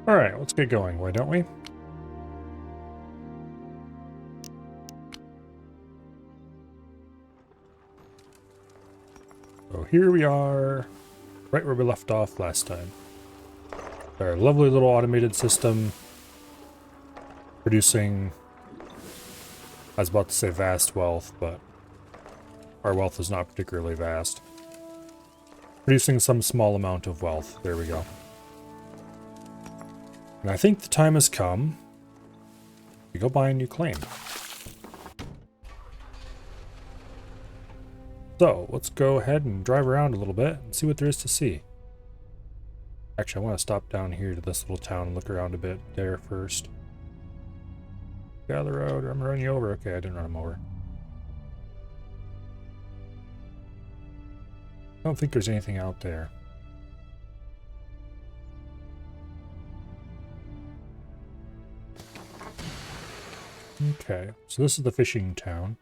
Alright, let's get going, why don't we? So here we are, right where we left off last time. Our lovely little automated system producing, I was about to say vast wealth, but our wealth is not particularly vast. Producing some small amount of wealth, there we go. And I think the time has come to go buy a new claim. So, let's go ahead and drive around a little bit and see what there is to see. Actually, I want to stop down here to this little town and look around a bit there first. Get out of the road, I'm running you over. Okay, I didn't run him over. I don't think there's anything out there. Okay, so this is the fishing town.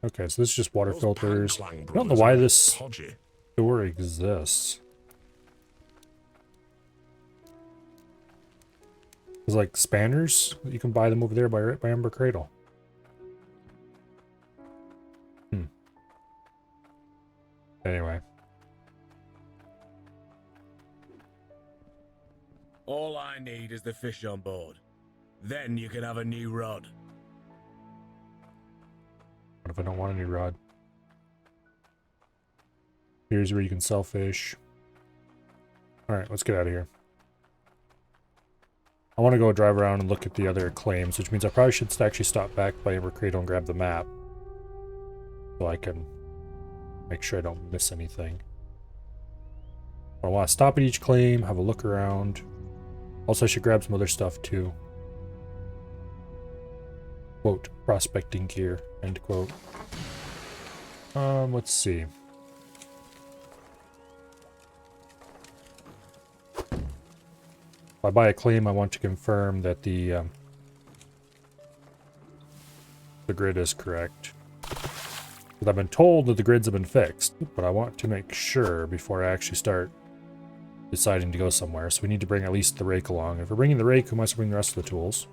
Okay, so this is just water filters. I don't know why this door exists. There's like spanners. You can buy them over there by Ember Cradle. Anyway. All I need is the fish on board. Then you can have a new rod. What if I don't want a new rod? Here's where you can sell fish. Alright, let's get out of here. I want to go drive around and look at the other claims, which means I probably should actually stop back by Ember Cradle and grab the map. So I can make sure I don't miss anything. I want to stop at each claim, have a look around. Also, I should grab some other stuff too. Quote, prospecting gear, end quote. Let's see. If I buy a claim, I want to confirm that the grid is correct. Because I've been told that the grids have been fixed, but I want to make sure before I actually start deciding to go somewhere. So we need to bring at least the rake along. If we're bringing the rake, we must bring the rest of the tools.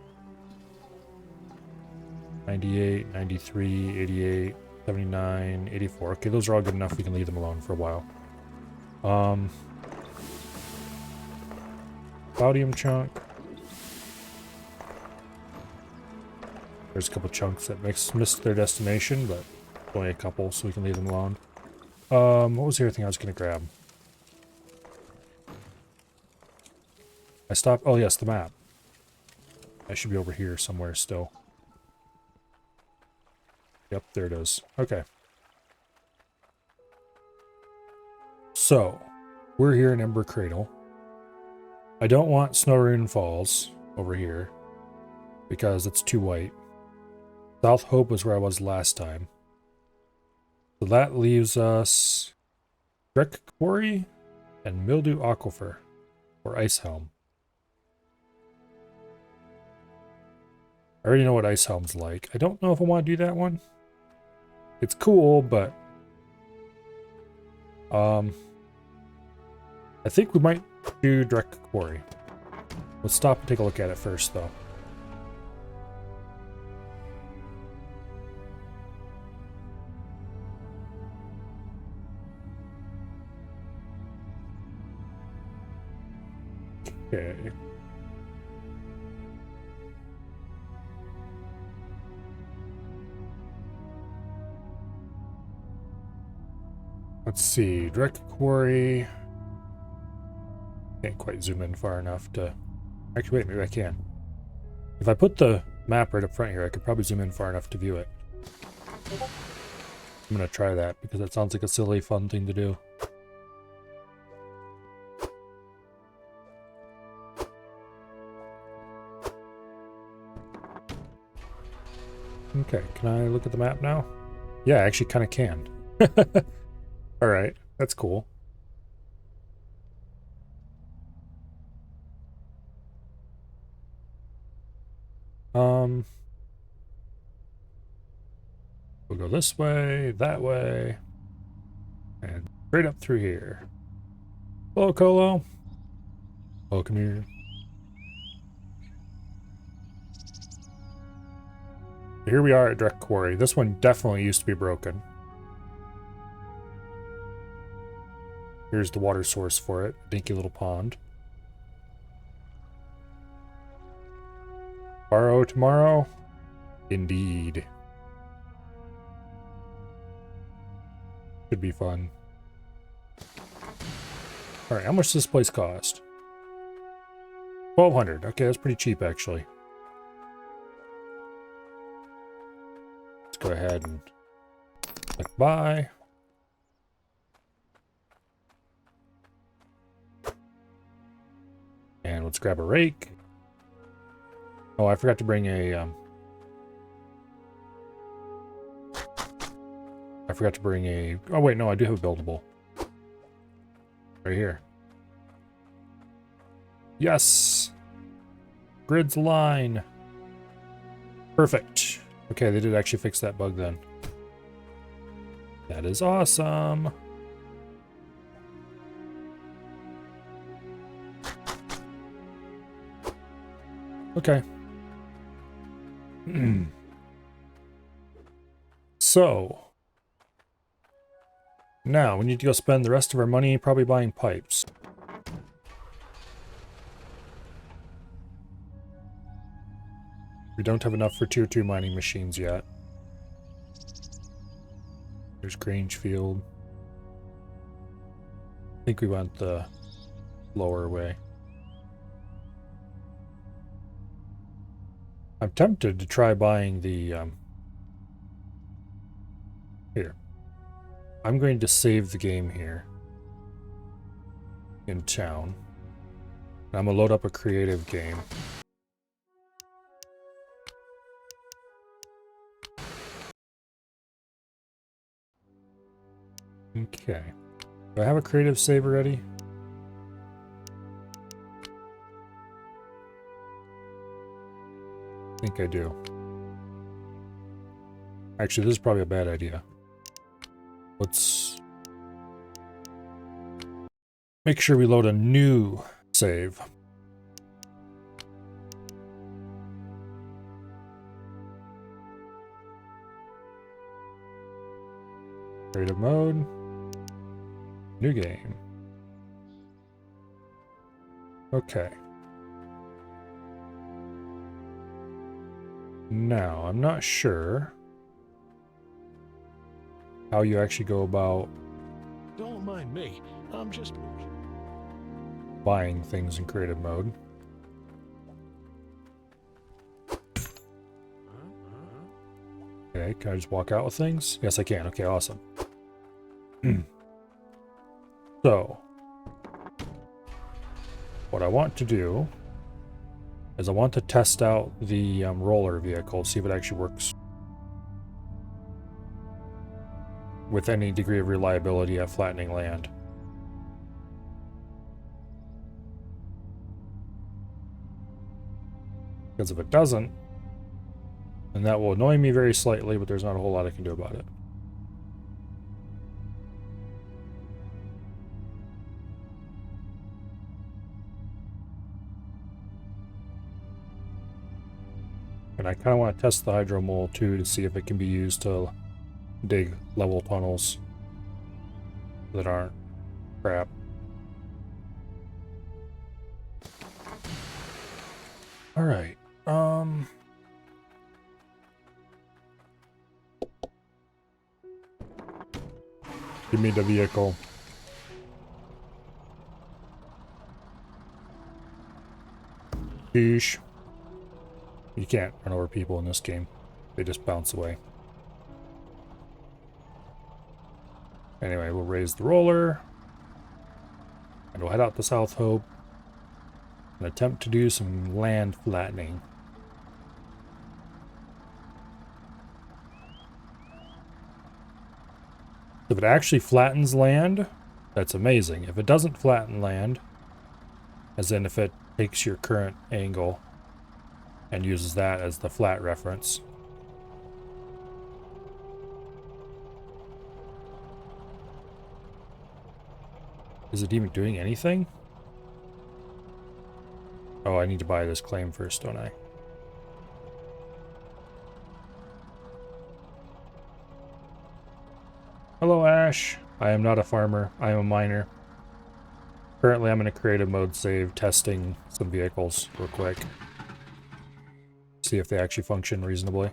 98, 93, 88, 79, 84. Okay, those are all good enough. We can leave them alone for a while. Cloudium chunk. There's a couple chunks that missed their destination, but only a couple, so we can leave them alone. What was the other thing I was going to grab? I stopped. Oh, yes, the map. I should be over here somewhere still. Yep, there it is. Okay. So, we're here in Ember Cradle. I don't want Snowrune Falls over here because it's too white. South Hope was where I was last time. So that leaves us Dreck Quarry and Mildew Aquifer or Icehelm. I already know what Icehelm's like. I don't know if I want to do that one. It's cool, but I think we might do Dreck Quarry. Let's stop and take a look at it first, though. Okay. Let's see, Dreck Quarry. Can't quite zoom in far enough to... Actually, wait, maybe I can. If I put the map right up front here, I could probably zoom in far enough to view it. I'm gonna try that, because that sounds like a silly, fun thing to do. Okay, can I look at the map now? Yeah, I actually kind of can. Alright, that's cool. We'll go this way, that way, and Straight up through here. Hello, Colo. Welcome here. Here we are at Direct Quarry. This one definitely used to be broken. Here's the water source for it. Dinky little pond. Borrow tomorrow? Indeed. Should be fun. Alright, how much does this place cost? 1,200. Okay, that's pretty cheap actually. Let's go ahead and click buy. And let's grab a rake. Oh, I forgot to bring a oh wait, no, I do have a buildable. Right here. Yes! Grid's line. Perfect. Okay, they did actually fix that bug then. That is awesome. Okay. So, now we need to go spend the rest of our money probably buying pipes. We don't have enough for tier 2 mining machines yet. There's Grangefield. I think we went the lower way. I'm tempted to try buying the, here. I'm going to save the game here. In town. And I'm gonna load up a creative game. Okay. Do I have a creative save already? I think I do. Actually, this is probably a bad idea. Let's make sure we load a new save. Creative mode. New game. Okay. Now, I'm not sure how you actually go about Don't mind me. I'm just buying things in creative mode. Okay, can I just walk out with things? Yes, I can. Okay, awesome. So, what I want to do is I want to test out the roller vehicle, see if it actually works with any degree of reliability at flattening land. Because if it doesn't, then that will annoy me very slightly, but there's not a whole lot I can do about it. And I kind of want to test the hydro mole too to see if it can be used to dig level tunnels that aren't crap. All right. Give me the vehicle. Sheesh. You can't run over people in this game. They just bounce away. Anyway, we'll raise the roller. And we'll head out to South Hope. And attempt to do some land flattening. If it actually flattens land, that's amazing. If it doesn't flatten land, as in if it takes your current angle and uses that as the flat reference, Is it even doing anything? Oh, I need to buy this claim first, don't I? Hello, Ash. I am not a farmer. I am a miner. Currently, I'm in a creative mode save testing some vehicles real quick. See if they actually function reasonably.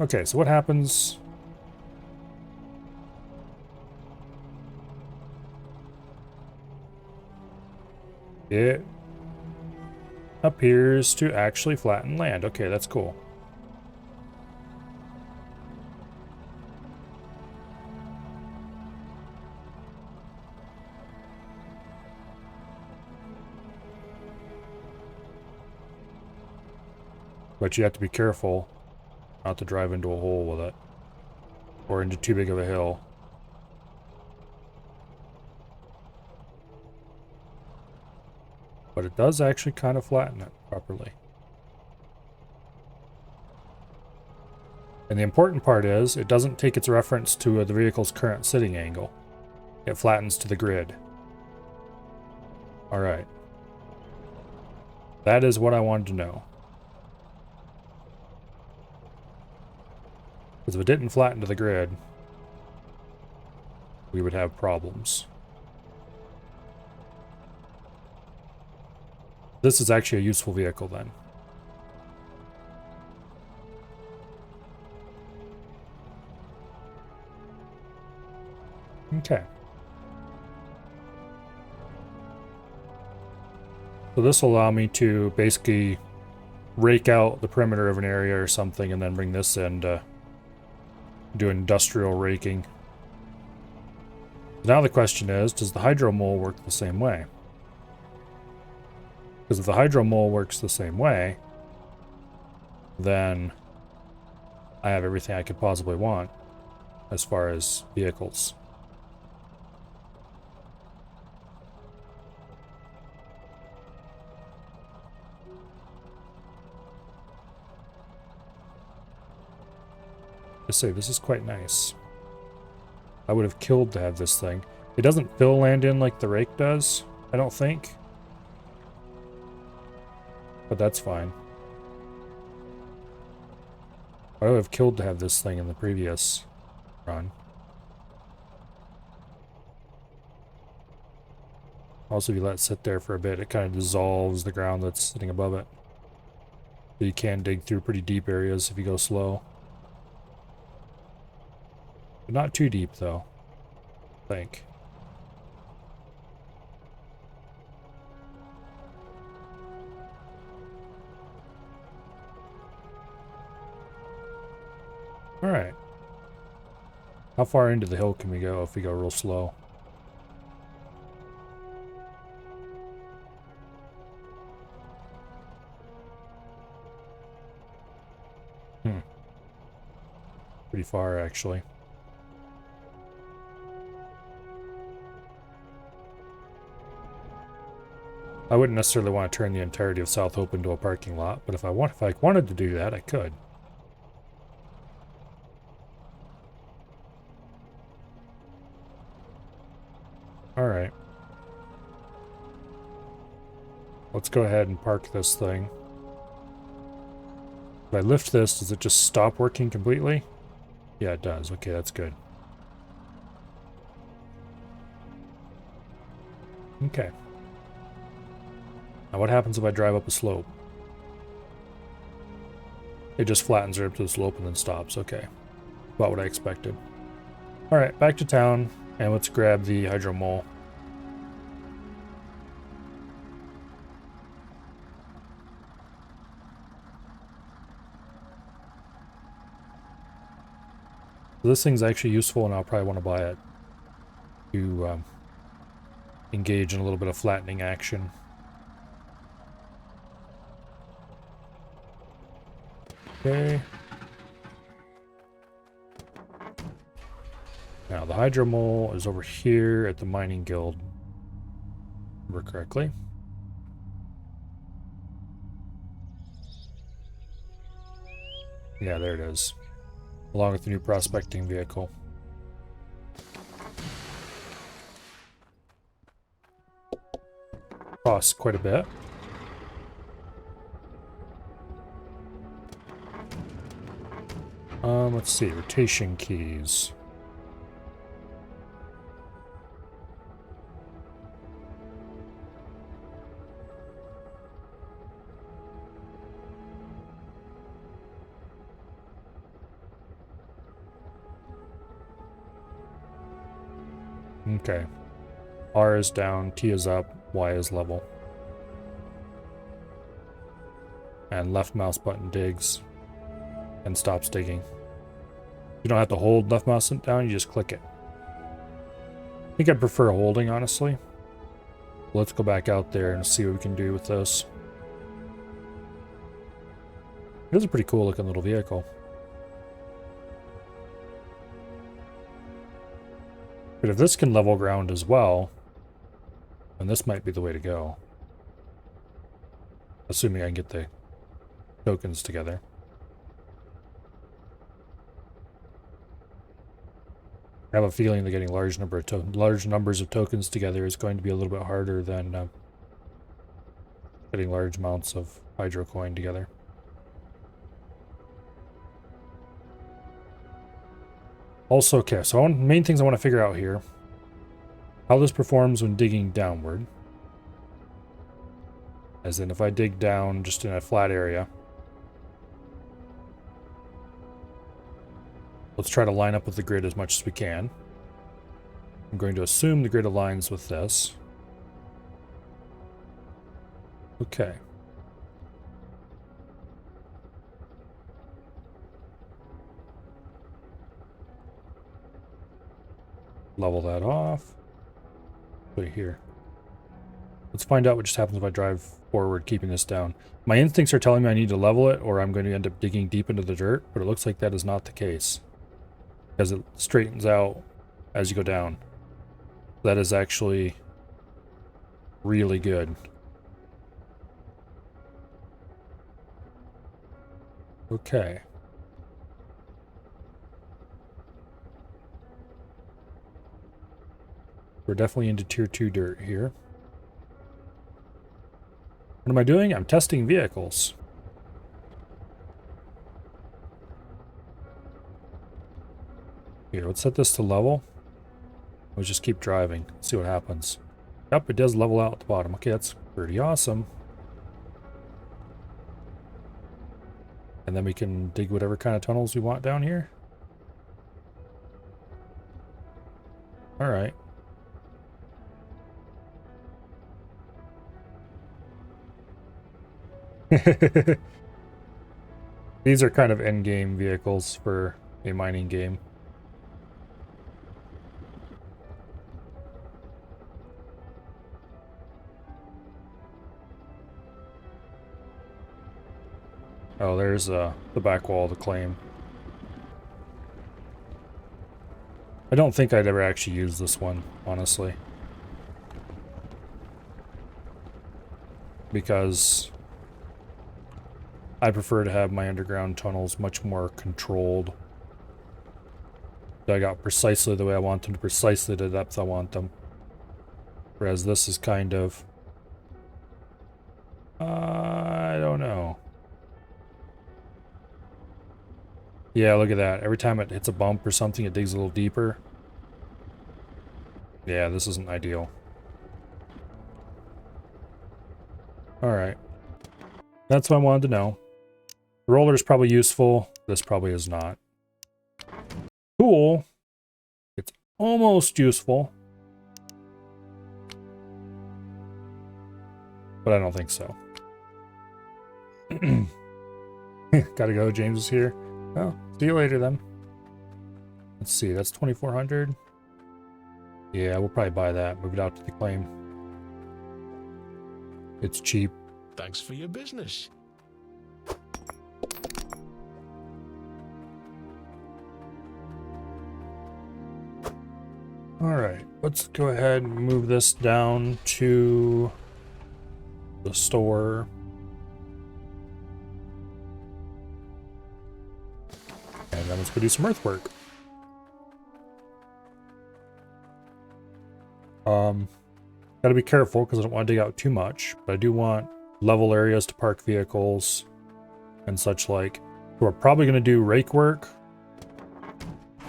Okay, so what happens? It appears to actually flatten land. Okay, that's cool. But you have to be careful not to drive into a hole with it. Or into too big of a hill. But it does actually kind of flatten it properly. And the important part is, it doesn't take its reference to the vehicle's current sitting angle. It flattens to the grid. Alright. That is what I wanted to know. Because if it didn't flatten to the grid, we would have problems. This is actually a useful vehicle then. Okay. So this will allow me to basically rake out the perimeter of an area or something and then bring this in to do industrial raking. Now the question is, does the hydro mole work the same way? Because if the hydro mole works the same way, then I have everything I could possibly want as far as vehicles. I say, this is quite nice. I would have killed to have this thing. It doesn't fill land in like the rake does, I don't think. But that's fine. I would have killed to have this thing in the previous run. Also, if you let it sit there for a bit, it kind of dissolves the ground that's sitting above it. So you can dig through pretty deep areas if you go slow. But not too deep, though, I think. Alright. How far into the hill can we go if we go real slow? Pretty far, actually. I wouldn't necessarily want to turn the entirety of South Hope into a parking lot, but if I wanted to do that, I could. Alright. Let's go ahead and park this thing. If I lift this, does it just stop working completely? Yeah, it does. Okay, that's good. Okay. Now what happens if I drive up a slope? It just flattens right up to the slope and then stops. Okay. About what I expected. Alright, back to town, and let's grab the hydro mole. So this thing's actually useful, and I'll probably want to buy it to engage in a little bit of flattening action. Okay. Now the hydro mole is over here at the mining guild. Remember correctly. Yeah, there it is. along with the new prospecting vehicle. Costs quite a bit. Let's see, rotation keys. Okay. R is down, T is up, Y is level. And left mouse button digs and stops digging. You don't have to hold left mouse down, you just click it. I think I'd prefer holding, honestly. Let's go back out there and see what we can do with this. It is a pretty cool looking little vehicle. But if this can level ground as well, then this might be the way to go. Assuming I can get the tokens together. I have a feeling that getting large numbers of tokens together is going to be a little bit harder than getting large amounts of Hydro Coin together. Also, okay, so main things I want to figure out here. How this performs when digging downward. As in, if I dig down just in a flat area. Let's try to line up with the grid as much as we can. I'm going to assume the grid aligns with this. Okay. Level that off. Put it here. Let's find out what just happens if I drive forward, keeping this down. My instincts are telling me I need to level it, or I'm going to end up digging deep into the dirt, but it looks like that is not the case. Because it straightens out as you go down. That is actually really good. Okay. We're definitely into tier 2 dirt here. What am I doing? I'm testing vehicles. Here, let's set this to level. Let's just keep driving, see what happens. Yep, it does level out at the bottom. Okay, that's pretty awesome. And then we can dig whatever kind of tunnels we want down here. Alright. These are kind of end-game vehicles for a mining game. Oh, there's the back wall of the claim. I don't think I'd ever actually use this one, honestly. Because I prefer to have my underground tunnels much more controlled. I got precisely the way I want them, to precisely the depth I want them. Whereas this is kind of... I don't know. Yeah, look at that. Every time it hits a bump or something, it digs a little deeper. Yeah, this isn't ideal. Alright. That's what I wanted to know. The roller is probably useful. This probably is not. Cool. It's almost useful. But I don't think so. Gotta go, James is here. Oh, see you later then. Let's see, that's 2,400. Yeah, we'll probably buy that. Move it out to the claim. It's cheap. Thanks for your business. Alright, let's go ahead and move this down to the store. And then let's go do some earthwork. Gotta be careful because I don't want to dig out too much, but I do want level areas to park vehicles and such like. We're probably going to do rake work,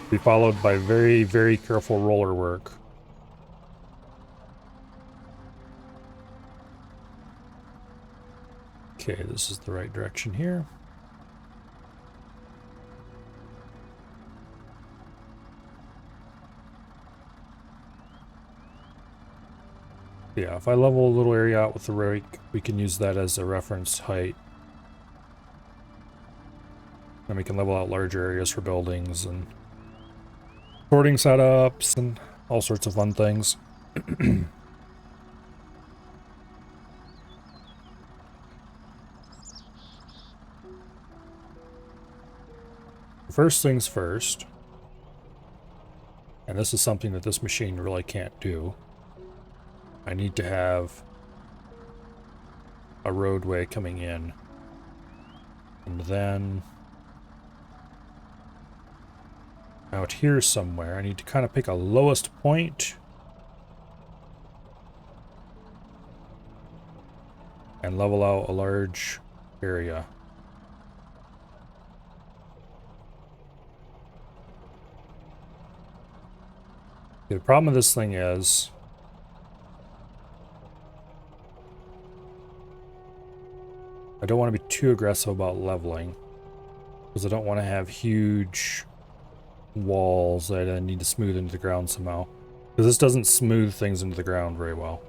be followed by very, very careful roller work. Okay, this is the right direction here. Yeah, if I level a little area out with the rake, we can use that as a reference height. And we can level out larger areas for buildings and sorting setups and all sorts of fun things. First things first, and this is something that this machine really can't do. I need to have a roadway coming in, and then out here somewhere I need to kind of pick a lowest point and level out a large area. The problem with this thing is I don't want to be too aggressive about leveling because I don't want to have huge walls that I need to smooth into the ground somehow, because this doesn't smooth things into the ground very well.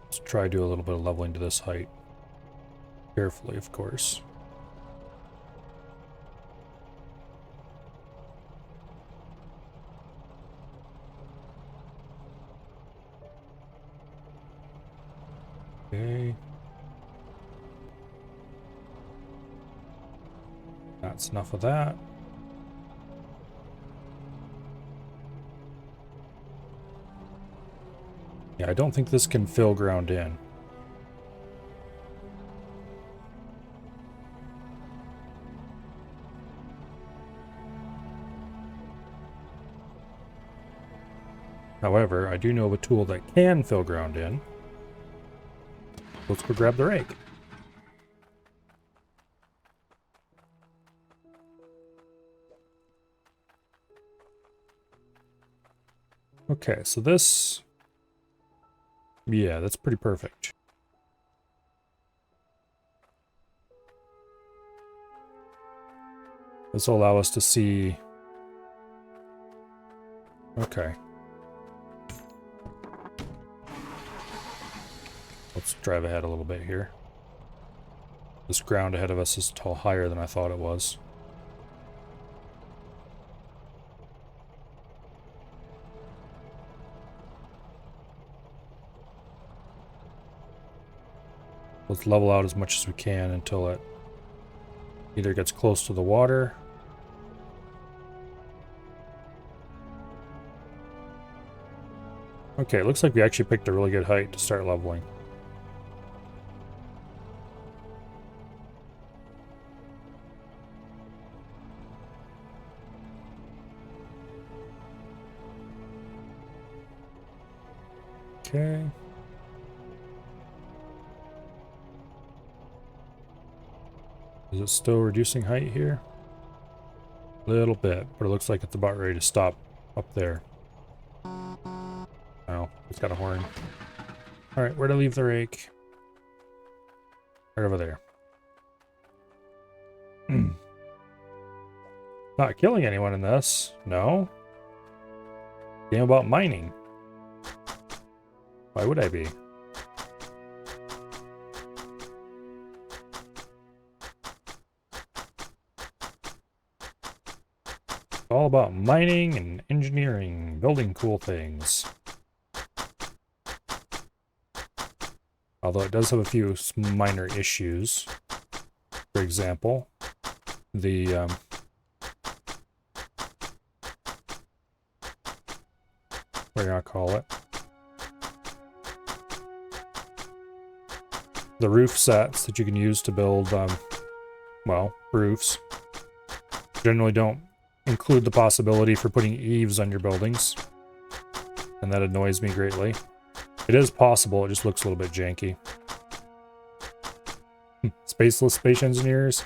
Let's try to do a little bit of leveling to this height. Carefully, of course. Okay. That's enough of that. Yeah, I don't think this can fill ground in. However, I do know of a tool that can fill ground in. Let's go grab the rake. Okay, so this... yeah, that's pretty perfect. This will allow us to see... okay. Let's drive ahead a little bit here. This ground ahead of us is tall higher than I thought it was. Let's level out as much as we can until it either gets close to the water Okay, it looks like we actually picked a really good height to start leveling. Okay. Is it still reducing height here? A little bit, but it looks like it's about ready to stop up there. Oh, it's got a horn. Alright, where to leave the rake? Right over there. Not killing anyone in this. No. Game about mining. Why would I be? It's all about mining and engineering, building cool things. Although it does have a few minor issues. For example, the what do I call it? The roof sets that you can use to build well, roofs. Generally don't include the possibility for putting eaves on your buildings. And that annoys me greatly. It is possible, it just looks a little bit janky. Spaceless space engineers,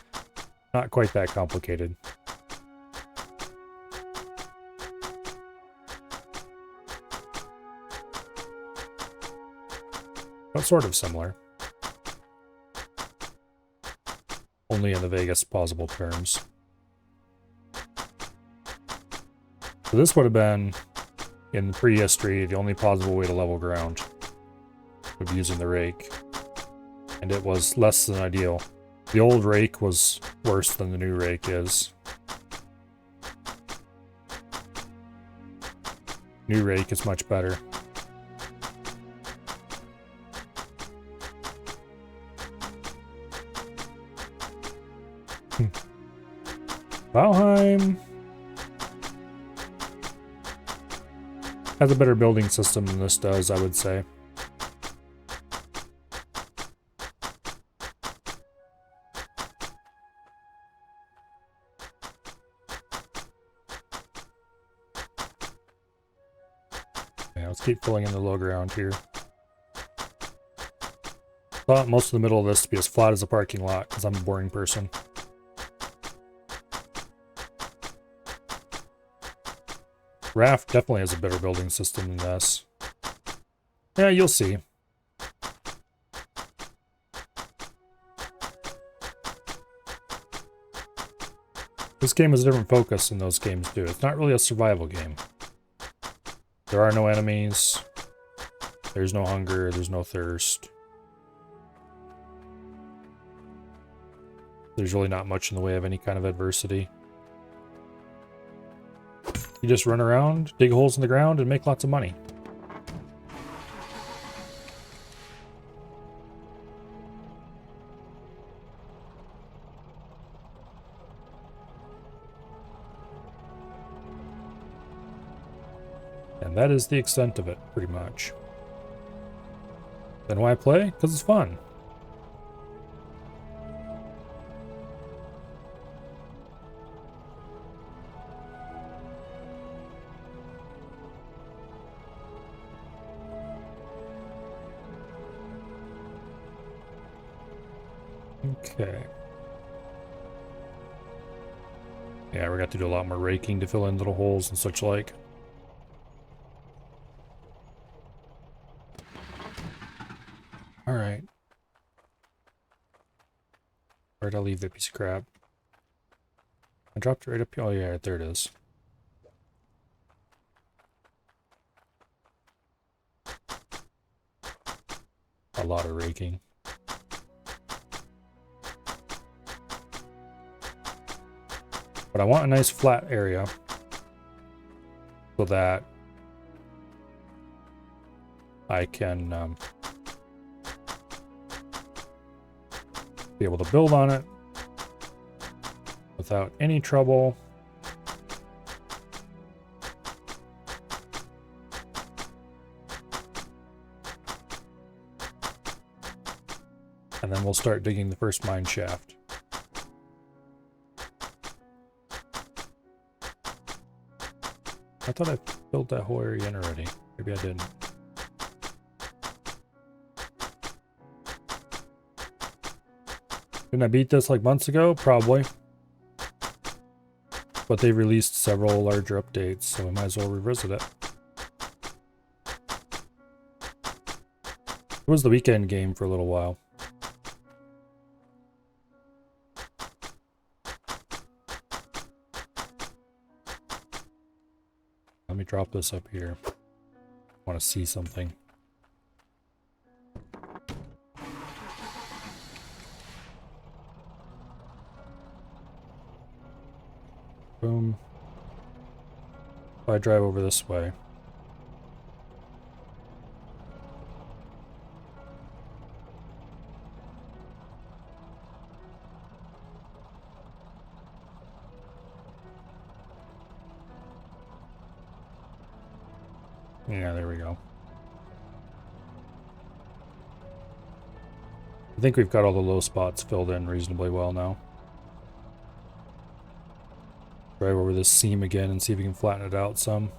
not quite that complicated. But sort of similar. Only in the vaguest plausible terms. So this would have been, in prehistory, the only plausible way to level ground. Would be using the rake. And it was less than ideal. The old rake was worse than the new rake is. New rake is much better. Valheim has a better building system than this does, I would say. Yeah, let's keep filling in the low ground here. I want most of the middle of this to be as flat as a parking lot, because I'm a boring person. Raft definitely has a better building system than this. Yeah, you'll see. This game has a different focus than those games do. It's not really a survival game. There are no enemies. There's no hunger. There's no thirst. There's really not much in the way of any kind of adversity. You just run around, dig holes in the ground, and make lots of money. And that is the extent of it, pretty much. Then why play? Because it's fun. Okay. Yeah, we got to do a lot more raking to fill in little holes and such like. Alright. Where'd I leave that piece of crap? I dropped it right up here. Oh yeah, right there it is. A lot of raking. But I want a nice flat area so that I can be able to build on it without any trouble. And then we'll start digging the first mine shaft. I thought I filled that whole area in already. Maybe I didn't. Didn't I beat this like months ago? Probably. But they've released several larger updates, so we might as well revisit it. It was the weekend game for a little while. Let me drop this up here. I want to see something. Boom. If I drive over this way. Yeah, there we go. I think we've got all the low spots filled in reasonably well now. Drive over this seam again and see if we can flatten it out some.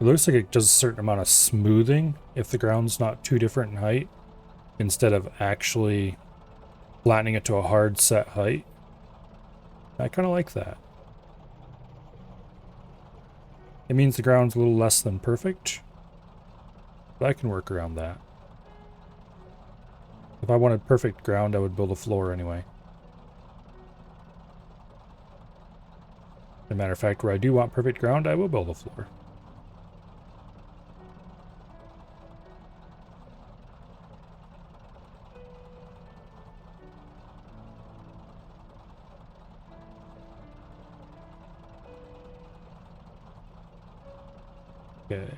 It looks like it does a certain amount of smoothing if the ground's not too different in height, instead of actually flattening it to a hard set height. I kind of like that. It means the ground's a little less than perfect, but I can work around that. If I wanted perfect ground, I would build a floor anyway. As a matter of fact, where I do want perfect ground, I will build a floor. Okay.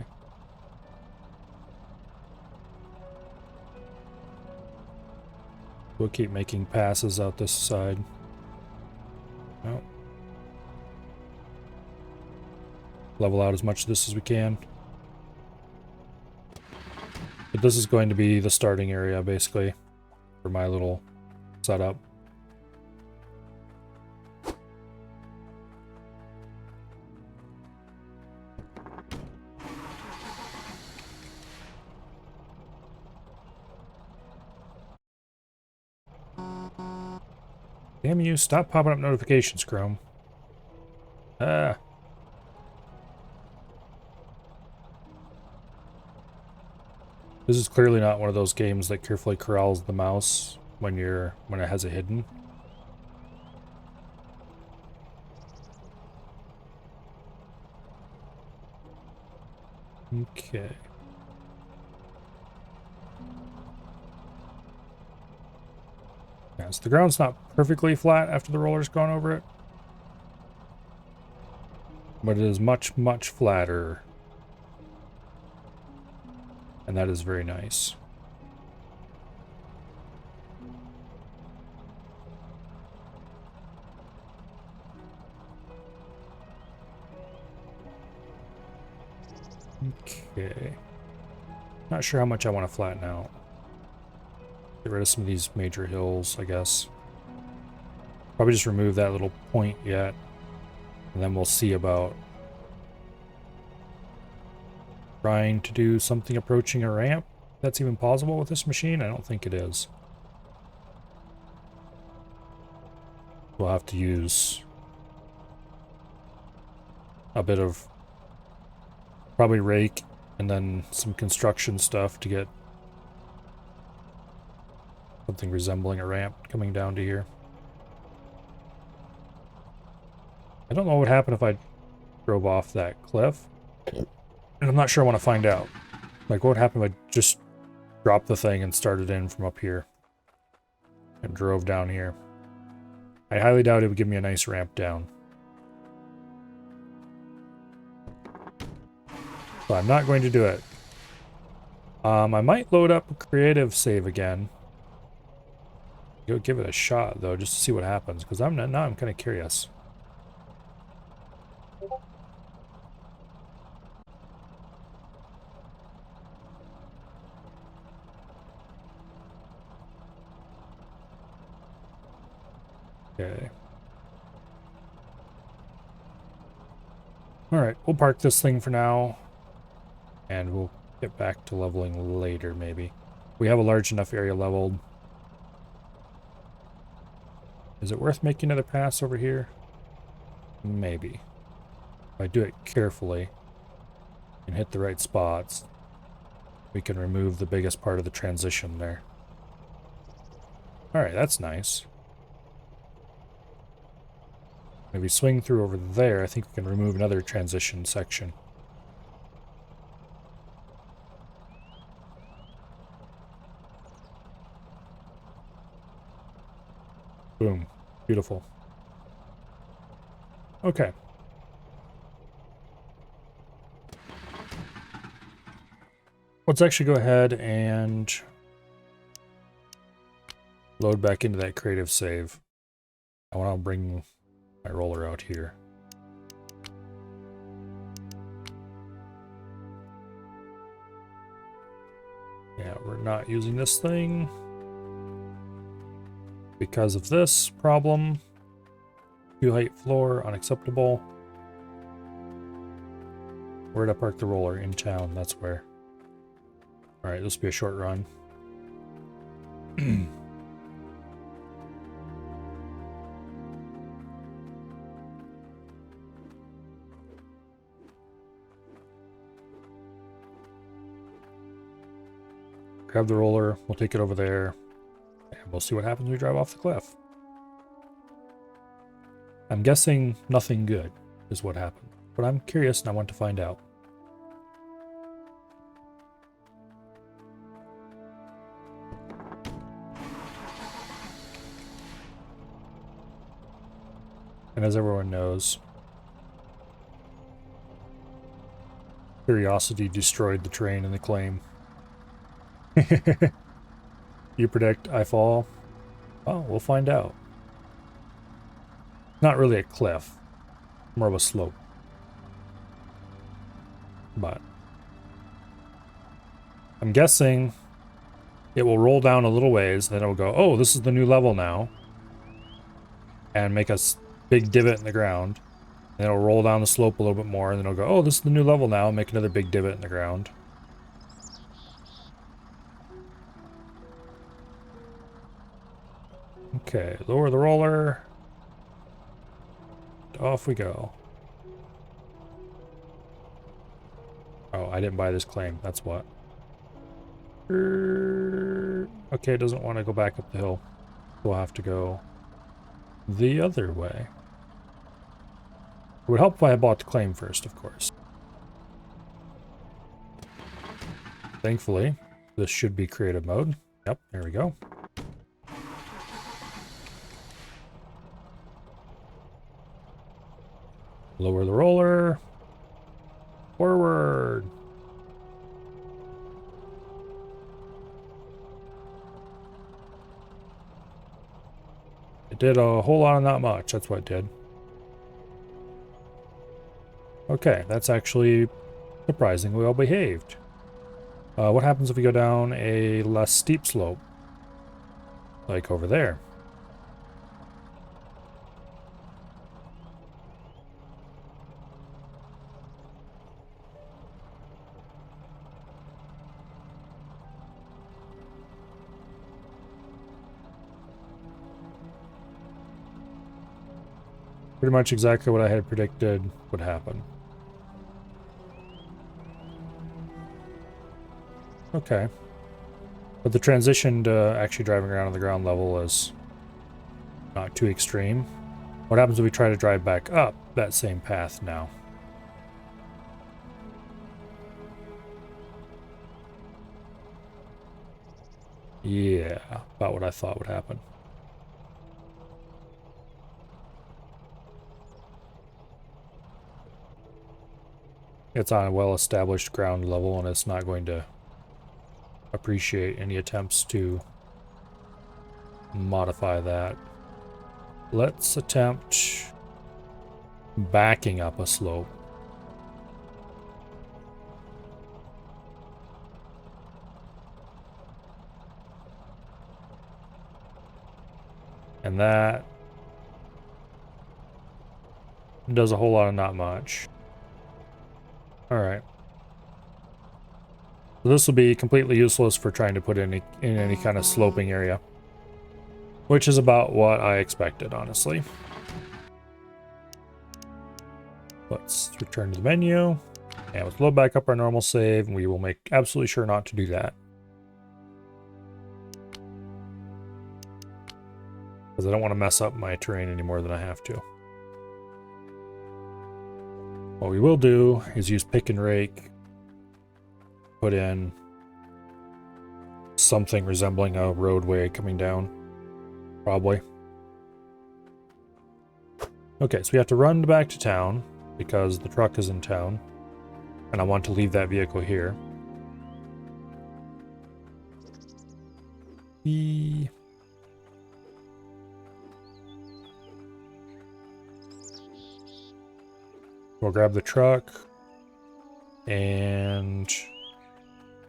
We'll keep making passes out this side. Oh. Level out as much of this as we can. But this is going to be the starting area, basically, for my little setup. Damn you, stop popping up notifications, Chrome. Ah. This is clearly not one of those games that carefully corrals the mouse when it has it hidden. Okay. Yeah, so the ground's not perfectly flat after the roller's gone over it, but it is much, much flatter. And that is very nice. Okay. Not sure how much I want to flatten out. Get rid of some of these major hills, I guess. Probably just remove that little point yet. And then we'll see about trying to do something approaching a ramp. That's even possible with this machine? I don't think it is. We'll have to use a bit of probably rake and then some construction stuff to get something resembling a ramp coming down to here. I don't know what would happen if I drove off that cliff. And I'm not sure I want to find out. Like, what would happen if I just dropped the thing and started in from up here and drove down here? I highly doubt it would give me a nice ramp down. So I'm not going to do it. I might load up a creative save again. Go give it a shot though, just to see what happens, because now I'm kind of curious. Okay. Alright, we'll park this thing for now. And we'll get back to leveling later, maybe. We have a large enough area leveled. Is it worth making another pass over here? Maybe. If I do it carefully and hit the right spots, we can remove the biggest part of the transition there. Alright, that's nice. Maybe swing through over there, I think we can remove another transition section. Boom. Beautiful. Okay. Let's actually go ahead and load back into that creative save. I want to bring my roller out here. Yeah, we're not using this thing because of this problem. Too height floor, unacceptable. Where'd I park the roller? In town, that's where. Alright, this will be a short run. Grab the roller, we'll take it over there, and we'll see what happens when we drive off the cliff. I'm guessing nothing good is what happened, but I'm curious and I want to find out. And as everyone knows, curiosity destroyed the train in the claim. You predict I fall? Oh, we'll find out. Not really a cliff, more of a slope. But I'm guessing it will roll down a little ways, then it'll go, oh, this is the new level now. And make a big divot in the ground. And it'll roll down the slope a little bit more, and then it'll go, oh, this is the new level now, and make another big divot in the ground. Okay, lower the roller. Off we go. Oh, I didn't buy this claim, that's what. Okay, it doesn't want to go back up the hill. We'll have to go the other way. It would help if I had bought the claim first, of course. Thankfully, this should be creative mode. Yep, there we go. Lower the roller. Forward. It did a whole lot of not much. That's what it did. Okay, that's actually surprisingly well behaved. What happens if we go down a less steep slope? Like over there. Pretty much exactly what I had predicted would happen. Okay. But the transition to actually driving around on the ground level is not too extreme. What happens if we try to drive back up that same path now? Yeah, about what I thought would happen. It's on a well-established ground level, and it's not going to appreciate any attempts to modify that. Let's attempt backing up a slope. And that does a whole lot of not much. Alright. So this will be completely useless for trying to put in any kind of sloping area. Which is about what I expected, honestly. Let's return to the menu. And let's load back up our normal save, and we will make absolutely sure not to do that. Because I don't want to mess up my terrain any more than I have to. What we will do is use pick and rake, put in something resembling a roadway coming down, probably. Okay, so we have to run back to town because the truck is in town, and I want to leave that vehicle here. We'll grab the truck and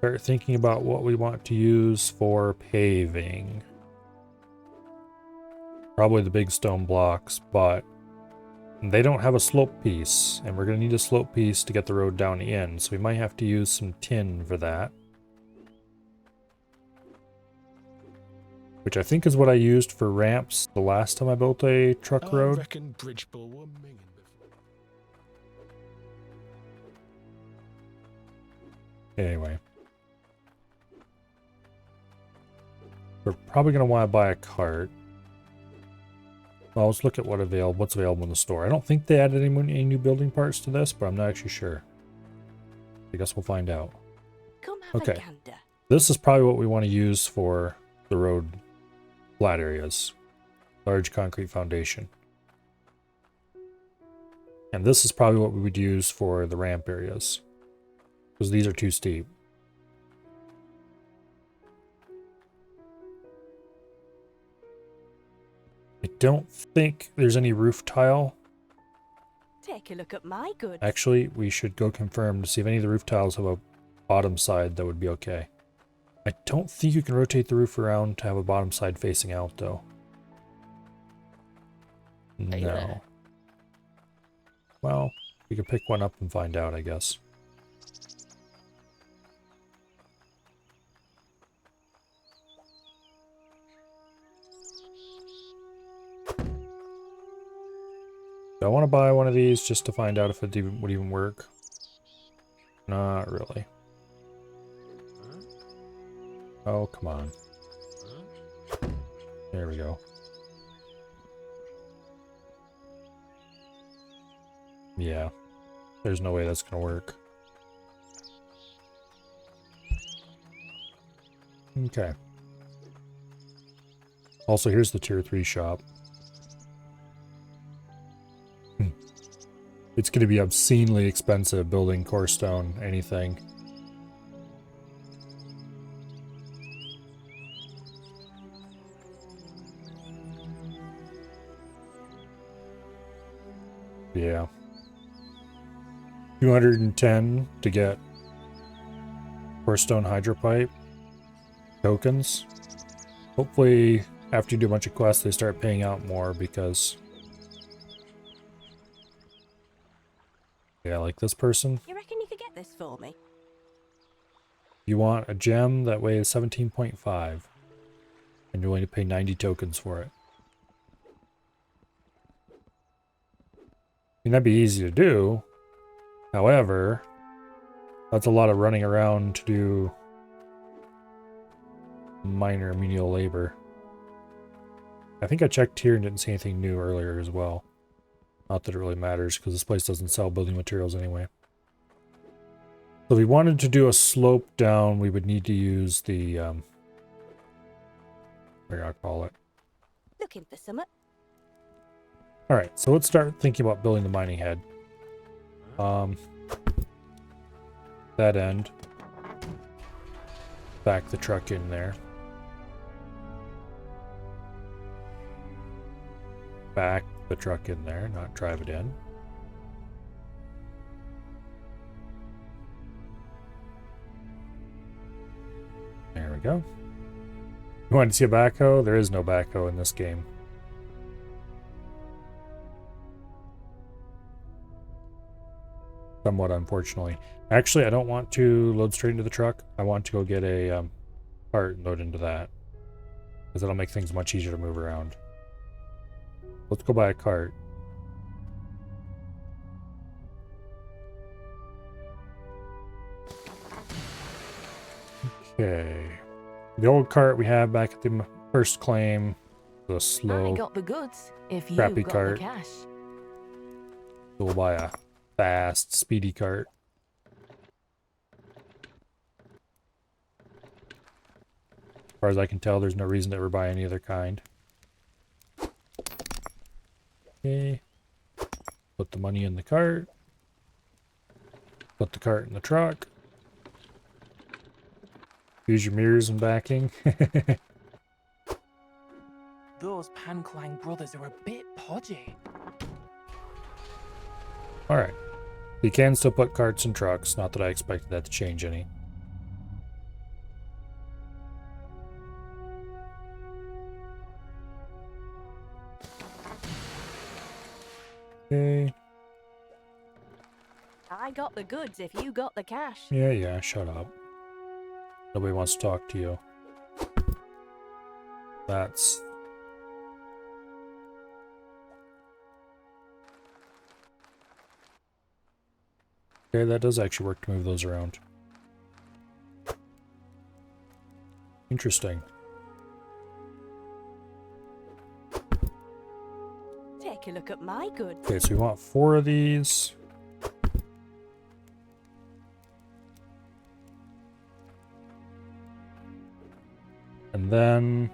Start thinking about what we want to use for paving. Probably the big stone blocks, but they don't have a slope piece, and we're going to need a slope piece to get the road down the end, so we might have to use some tin for that. Which I think is what I used for ramps the last time I built a truck I road. reckon Bridgeport were minging before. Anyway. We're probably going to want to buy a cart. Well, let's look at what's available in the store. I don't think they added any new building parts to this, but I'm not actually sure. I guess we'll find out. Come have Okay. a gander. This is probably what we want to use for the road flat areas. Large concrete foundation. And this is probably what we would use for the ramp areas, because these are too steep. I don't think there's any roof tile. Take a look at my goods. Actually, we should go confirm to see if any of the roof tiles have a bottom side that would be okay. I don't think you can rotate the roof around to have a bottom side facing out, though. Hey No. there. Well, we could pick one up and find out, I guess. Do I want to buy one of these just to find out if it would even work? Not really. Oh, come on. There we go. Yeah. There's no way that's going to work. Okay. Also, here's the tier 3 shop. It's going to be obscenely expensive building core stone, anything. Yeah. 210 to get core stone hydropipe tokens. Hopefully, after you do a bunch of quests, they start paying out more because... Yeah, like this person. You reckon you could get this for me? You want a gem that weighs 17.5. And you're willing to pay 90 tokens for it. I mean, that'd be easy to do. However, that's a lot of running around to do minor menial labor. I think I checked here and didn't see anything new earlier as well. Not that it really matters, because this place doesn't sell building materials anyway. So if we wanted to do a slope down, we would need to use the, what do I call it? Looking for summat? Alright, so let's start thinking about building the mining head. That end. Back the truck in there. Back the truck in there, not drive it in. There we go. You want to see a backhoe? There is no backhoe in this game. Somewhat unfortunately. Actually, I don't want to load straight into the truck. I want to go get a cart and load into that, because that'll make things much easier to move around. Let's go buy a cart. Okay. The old cart we have back at the first claim. The I slow. got the goods. If you crappy got cart. the cash. We'll buy a fast, speedy cart. As far as I can tell, there's no reason to ever buy any other kind. Okay. Put the money in the cart. Put the cart in the truck. Use your mirrors and backing. Those Panclang brothers are a bit podgy. Alright. You can still put carts in trucks. Not that I expected that to change any. Okay. I got the goods if you got the cash. Yeah, shut up. Nobody wants to talk to you. That's... Okay, that does actually work to move those around. Interesting. Take a look at my goods. Okay, so we want 4 of these. And then...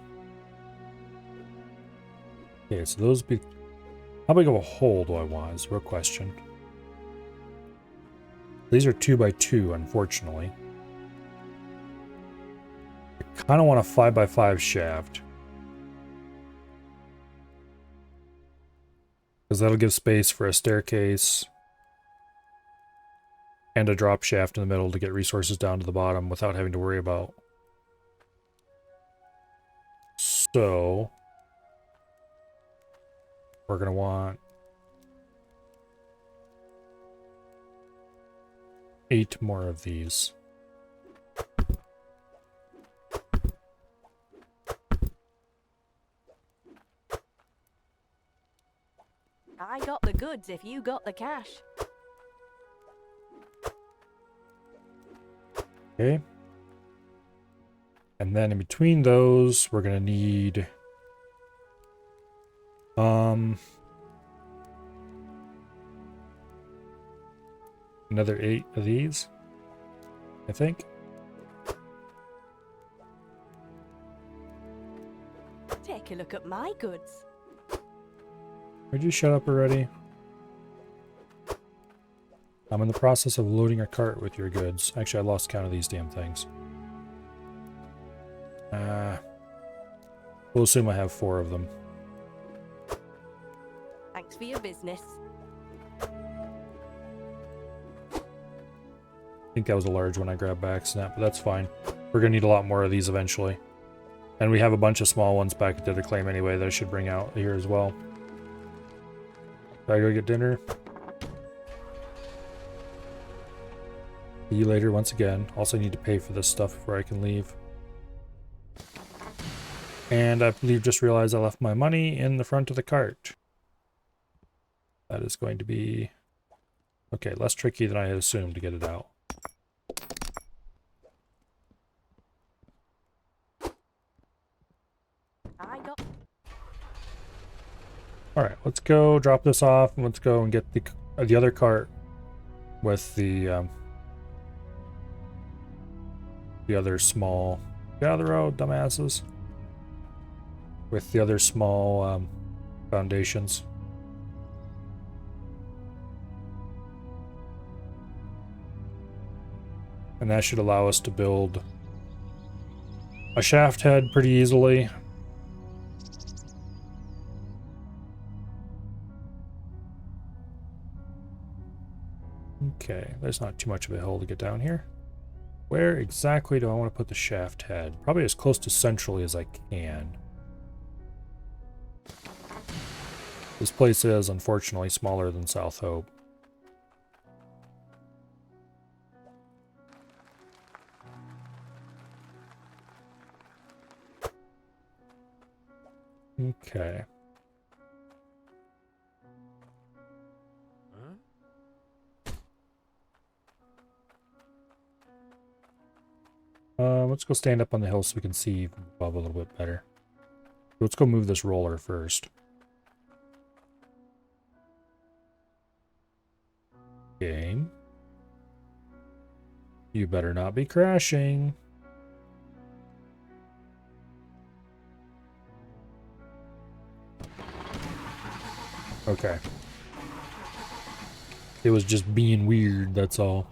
Okay, so those be... How big of a hole do I want is the real question. These are 2 by 2, unfortunately. I kind of want a 5 by 5 shaft. Because that'll give space for a staircase and a drop shaft in the middle to get resources down to the bottom without having to worry about. So we're going to want 8 more of these. I got the goods if you got the cash. Okay. And then in between those, we're gonna need another 8 of these, I think. Take a look at my goods. Would you shut up already? I'm in the process of loading a cart with your goods. Actually, I lost count of these damn things. We'll assume I have 4 of them. Thanks for your business. I think that was a large one I grabbed by accident, but that's fine. We're gonna need a lot more of these eventually. And we have a bunch of small ones back at the other claim anyway that I should bring out here as well. Gotta go get dinner. See you later once again. Also need to pay for this stuff before I can leave. And I believe just realized I left my money in the front of the cart. That is going to be... Okay, less tricky than I had assumed to get it out. I got Alright, let's go drop this off and let's go and get the other cart with the other small... Get out of the road, dumbasses. With the other small foundations. And that should allow us to build a shaft head pretty easily. Okay, there's not too much of a hill to get down here. Where exactly do I want to put the shaft head? Probably as close to centrally as I can. This place is, unfortunately, smaller than South Hope. Okay. Let's go stand up on the hill so we can see above a little bit better. Let's go move this roller first. Game. You better not be crashing. Okay. It was just being weird, that's all.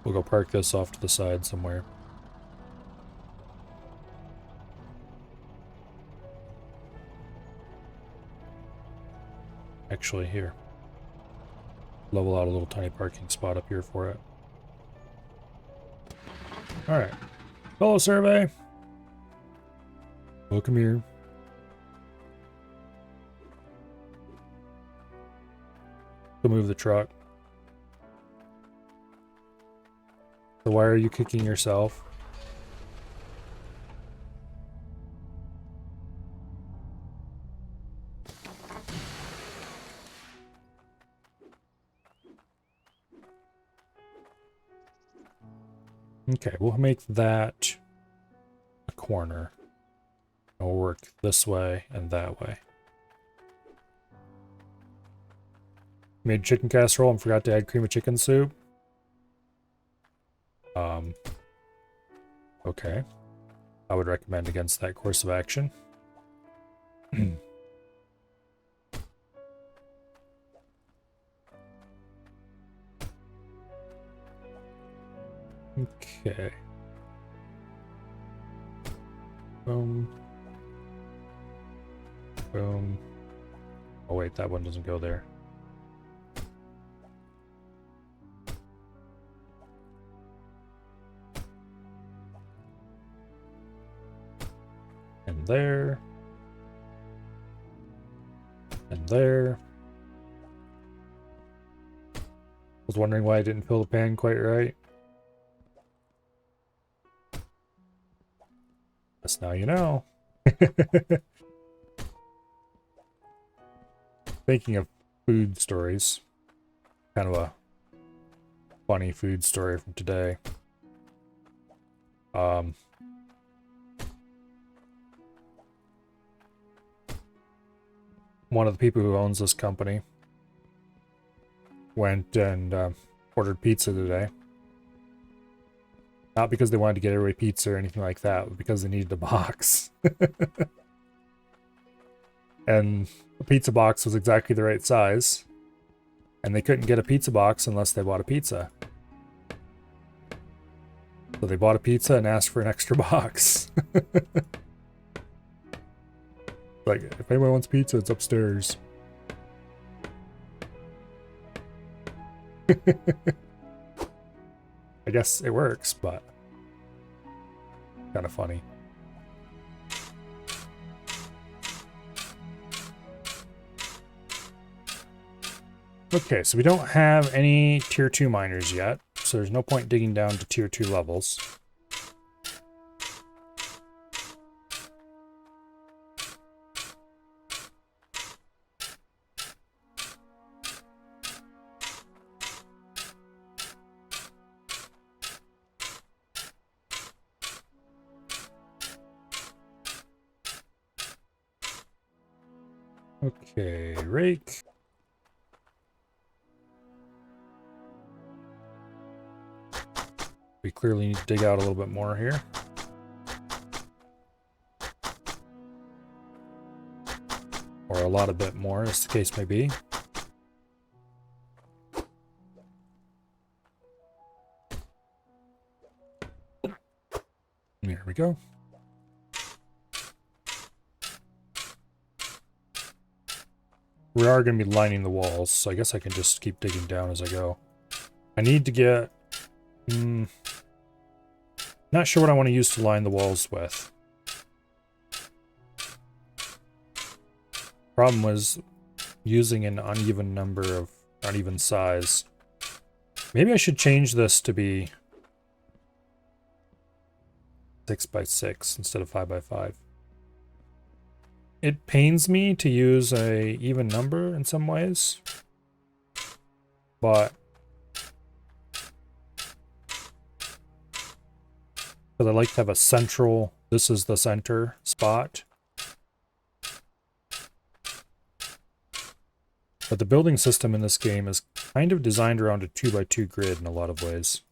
We'll go park this off to the side somewhere. Actually, here. Level out a little tiny parking spot up here for it. Alright. Fellow survey. Welcome here. to move the truck. So why are you kicking yourself? Okay, we'll make that a corner. And we'll work this way and that way. Made chicken casserole and forgot to add cream of chicken soup. Okay. I would recommend against that course of action. Okay. Boom. Boom. Oh wait, that one doesn't go there. And there. And there. Was wondering why I didn't fill the pan quite right. Guess now you know. Thinking of food stories. Kind of a funny food story from today. One of the people who owns this company went and ordered pizza today. Not because they wanted to get everybody pizza or anything like that, but because they needed a box. And the pizza box was exactly the right size. And they couldn't get a pizza box unless they bought a pizza. So they bought a pizza and asked for an extra box. Like, if anyone wants pizza, it's upstairs. I guess it works, but kind of funny. Okay, so we don't have any tier 2 miners yet, so there's no point digging down to tier 2 levels. Okay, rake. We clearly need to dig out a little bit more here. Or a lot of bit more, as the case may be. There we go. We are going to be lining the walls, so I guess I can just keep digging down as I go. I need to get... not sure what I want to use to line the walls with. Problem was using an uneven number of uneven size. Maybe I should change this to be 6 by 6 instead of 5 by 5. It pains me to use a even number in some ways, but because I like to have a central, this is the center spot. But the building system in this game is kind of designed around a 2 by 2 grid in a lot of ways.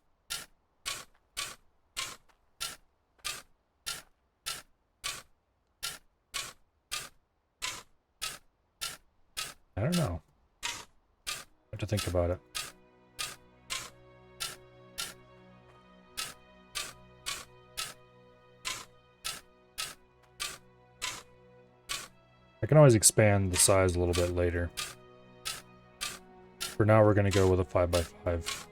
I don't know. I have to think about it. I can always expand the size a little bit later. For now, we're going to go with a 5 by 5.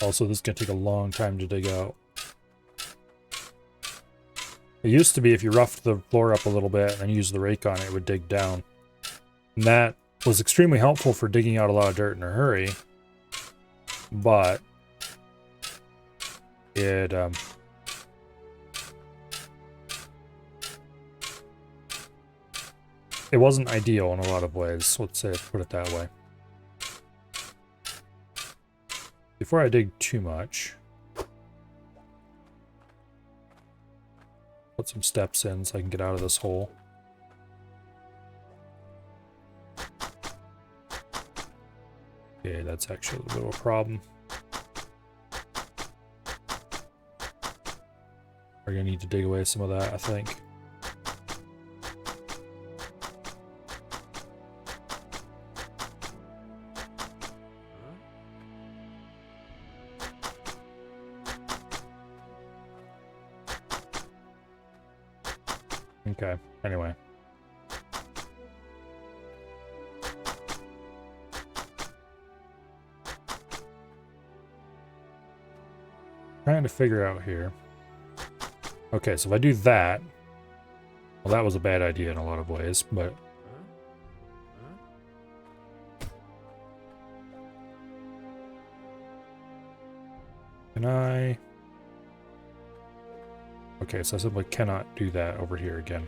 Also, this is going to take a long time to dig out. It used to be if you roughed the floor up a little bit and then used the rake on it, it would dig down. And that was extremely helpful for digging out a lot of dirt in a hurry. But it wasn't ideal in a lot of ways, let's say, put it that way. Before I dig too much, put some steps in so I can get out of this hole. Okay, that's actually a little bit of a problem. We're gonna need to dig away some of that, I think. Okay, anyway. Trying to figure out here. Okay, so if I do that, well, that was a bad idea in a lot of ways, but can I? Okay, so I simply cannot do that over here again.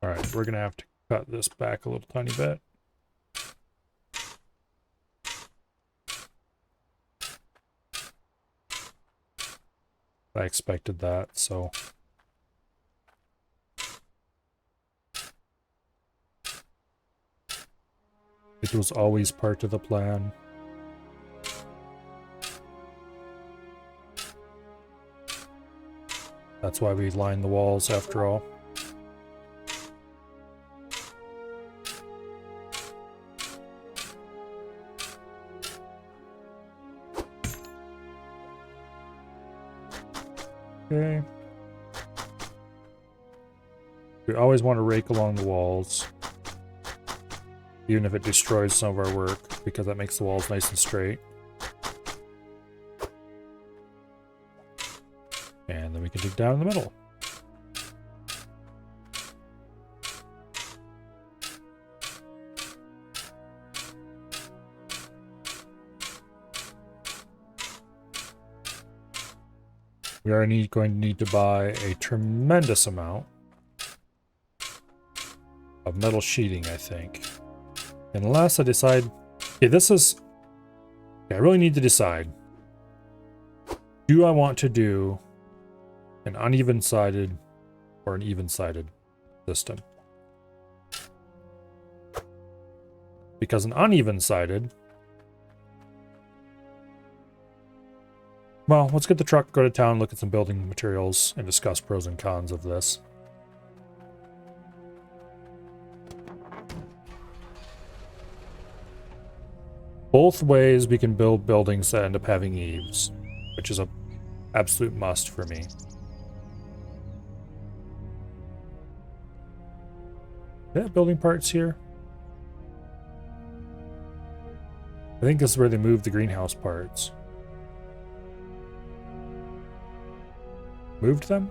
Alright, we're gonna have to cut this back a little tiny bit. I expected that, so... It was always part of the plan. That's why we lined the walls after all. Okay. We always want to rake along the walls. Even if it destroys some of our work, because that makes the walls nice and straight. And then we can dig down in the middle. We are going to need to buy a tremendous amount of metal sheeting, I think. Unless I decide... Okay, this is... Okay, I really need to decide. Do I want to do an uneven-sided or an even-sided system? Because an uneven-sided... Well, let's get the truck, go to town, look at some building materials, and discuss pros and cons of this. Both ways we can build buildings that end up having eaves, which is a absolute must for me. Yeah, building parts here. I think this is where they moved the greenhouse parts. Moved them?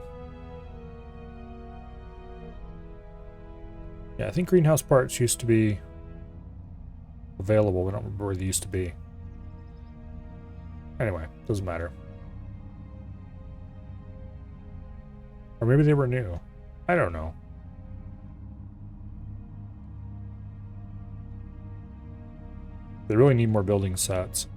Yeah, I think greenhouse parts used to be available. We don't remember where they used to be. Anyway, doesn't matter. Or maybe they were new. I don't know. They really need more building sets.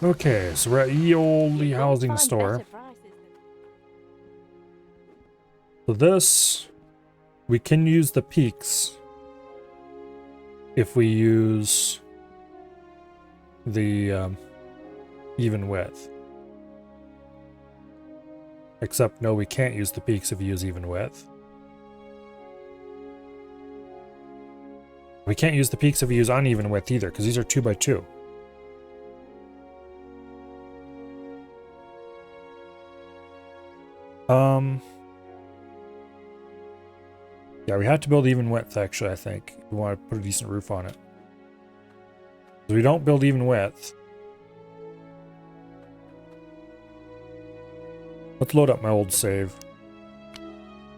Okay, so we're at Ye Olde Housing Find Store. better prices than- So this, we can use the peaks if we use the even width. Except, no, we can't use the peaks if we use even width. We can't use the peaks if we use uneven width either, because these are 2 by 2. Yeah, we have to build even width, actually, I think. If we want to put a decent roof on it. If we don't build even width. Let's load up my old save.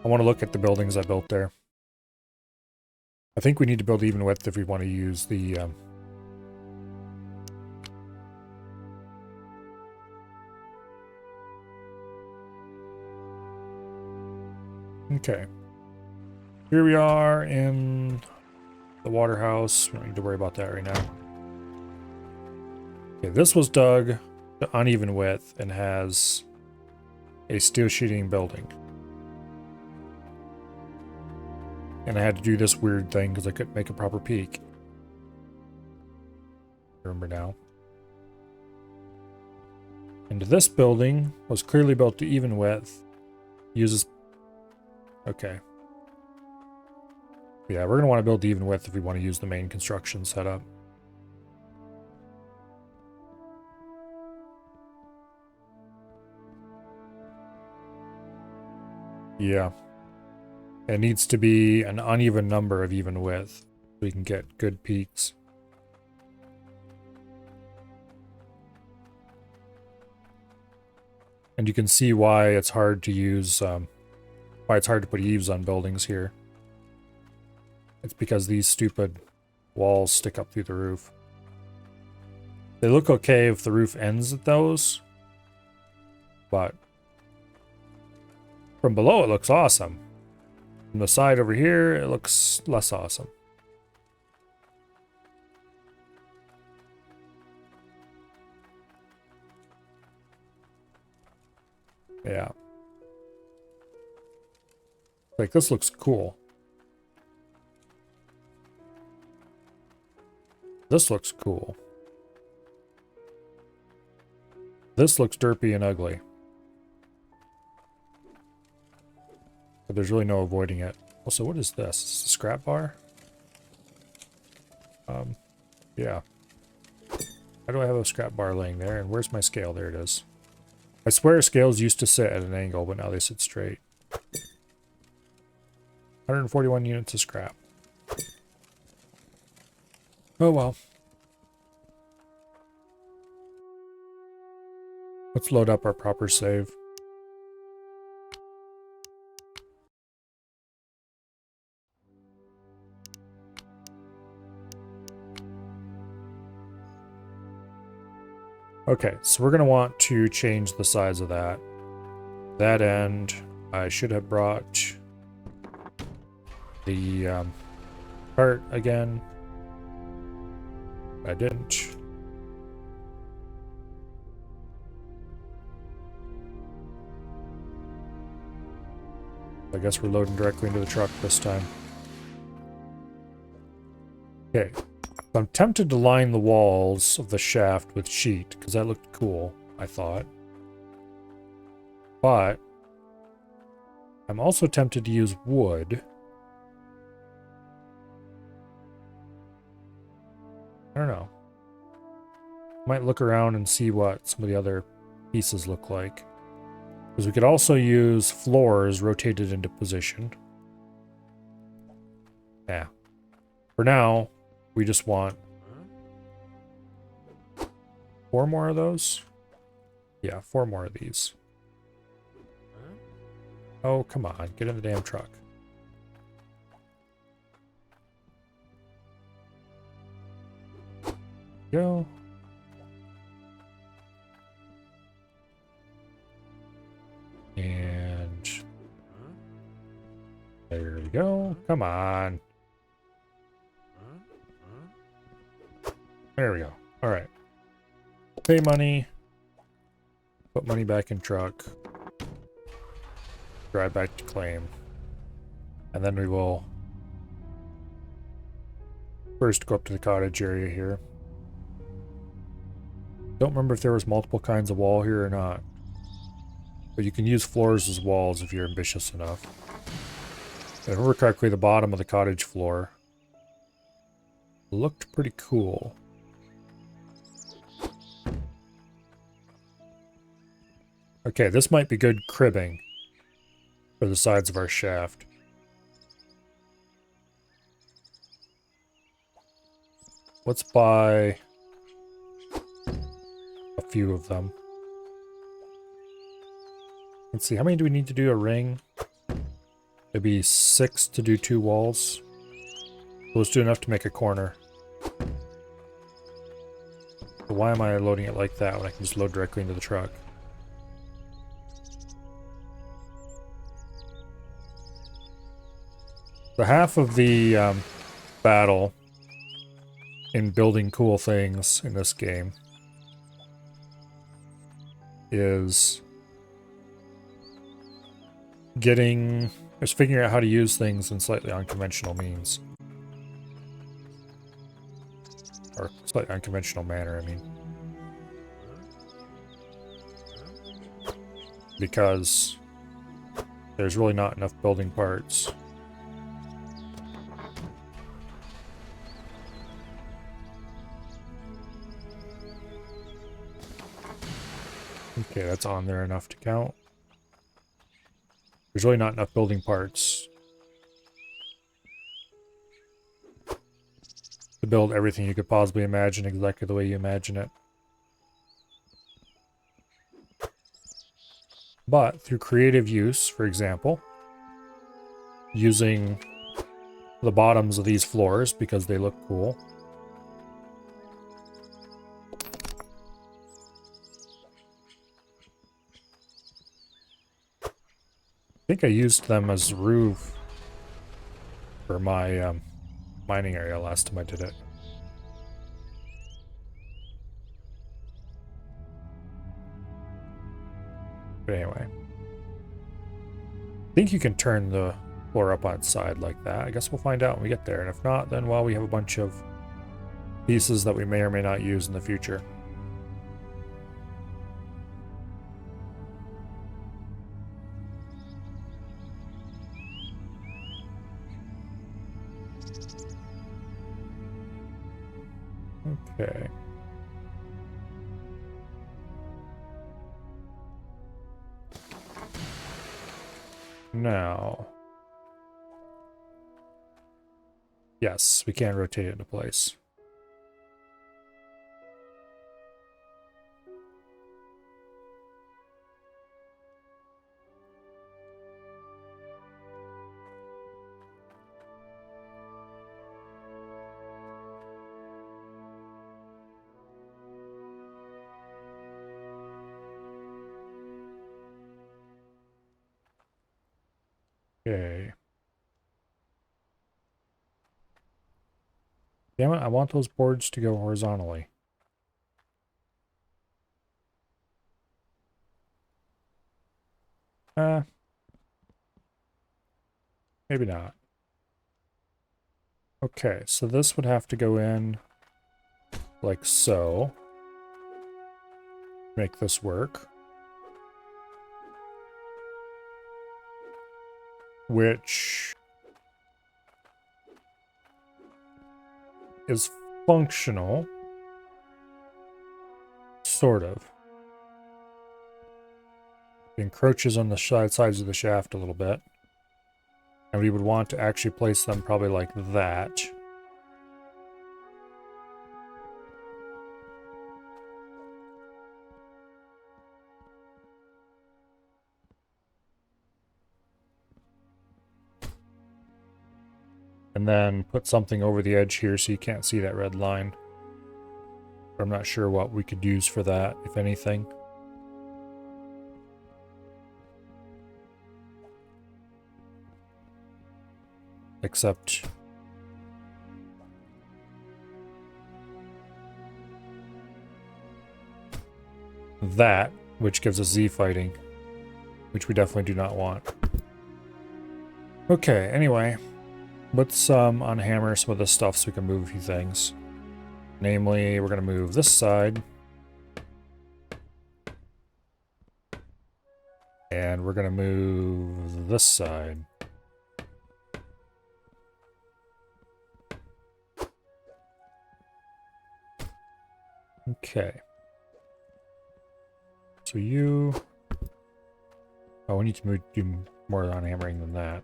I want to look at the buildings I built there. I think we need to build even width if we want to use the... Okay. Here we are in the water house. We don't need to worry about that right now. Okay, this was dug to uneven width and has a steel sheeting building. And I had to do this weird thing because I couldn't make a proper peak. Remember now. And this building was clearly built to even width. Uses... Okay. Yeah, we're going to want to build even width if we want to use the main construction setup. Yeah. It needs to be an uneven number of even width so we can get good peaks. And you can see why it's hard to use, why it's hard to put eaves on buildings here. It's because these stupid walls stick up through the roof. They look okay if the roof ends at those, but from below it looks awesome. From the side over here, it looks less awesome. Yeah. Like, this looks cool. This looks cool. This looks derpy and ugly. But there's really no avoiding it. Also, what is this? Is this a scrap bar? Yeah. Why do I have a scrap bar laying there? And where's my scale? There it is. I swear scales used to sit at an angle, but now they sit straight. 141 units of scrap. Oh well. Let's load up our proper save. Okay, so we're going to want to change the size of that. That end, I should have brought the cart again. I didn't. I guess we're loading directly into the truck this time. Okay. So I'm tempted to line the walls of the shaft with sheet, because that looked cool, I thought. But I'm also tempted to use wood. I don't know. Might look around and see what some of the other pieces look like. Because we could also use floors rotated into position. Yeah. For now, we just want 4 more of those. Yeah, 4 more of these. Oh, come on. Get in the damn truck. Go. And there we go. Come on. There we go. All right. Pay money. Put money back in truck. Drive back to claim. And then we will first go up to the cottage area here. Don't remember if there was multiple kinds of wall here or not. But you can use floors as walls if you're ambitious enough. If I remember correctly, the bottom of the cottage floor looked pretty cool. Okay, this might be good cribbing. for the sides of our shaft. Let's buy a few of them. Let's see, how many do we need to do a ring? Maybe 6 to do 2 walls. So let's do enough to make a corner. But why am I loading it like that when I can just load directly into the truck? The half of the battle in building cool things in this game is figuring out how to use things in slightly unconventional means. Or slightly unconventional manner, I mean. Because there's really not enough building parts. Okay, that's on there enough to count. There's really not enough building parts to build everything you could possibly imagine exactly the way you imagine it. But through creative use, for example, using the bottoms of these floors because they look cool, I think I used them as roof for my mining area last time I did it. But anyway. I think you can turn the floor up on its side like that. I guess we'll find out when we get there. And if not, then well, we have a bunch of pieces that we may or may not use in the future. Okay. Now. Yes, we can rotate it into place. Okay. Damn it, I want those boards to go horizontally. Maybe not. Okay, so this would have to go in like so. Make this work. Which is functional. Sort of. It encroaches on the sides of the shaft a little bit. And we would want to actually place them probably like that. And then put something over the edge here so you can't see that red line. But I'm not sure what we could use for that, if anything. Except that, which gives us Z fighting, which we definitely do not want. Okay, anyway, let's unhammer some of this stuff so we can move a few things. Namely, we're going to move this side. And we're going to move this side. Okay. So you... Oh, we need to more on hammering than that.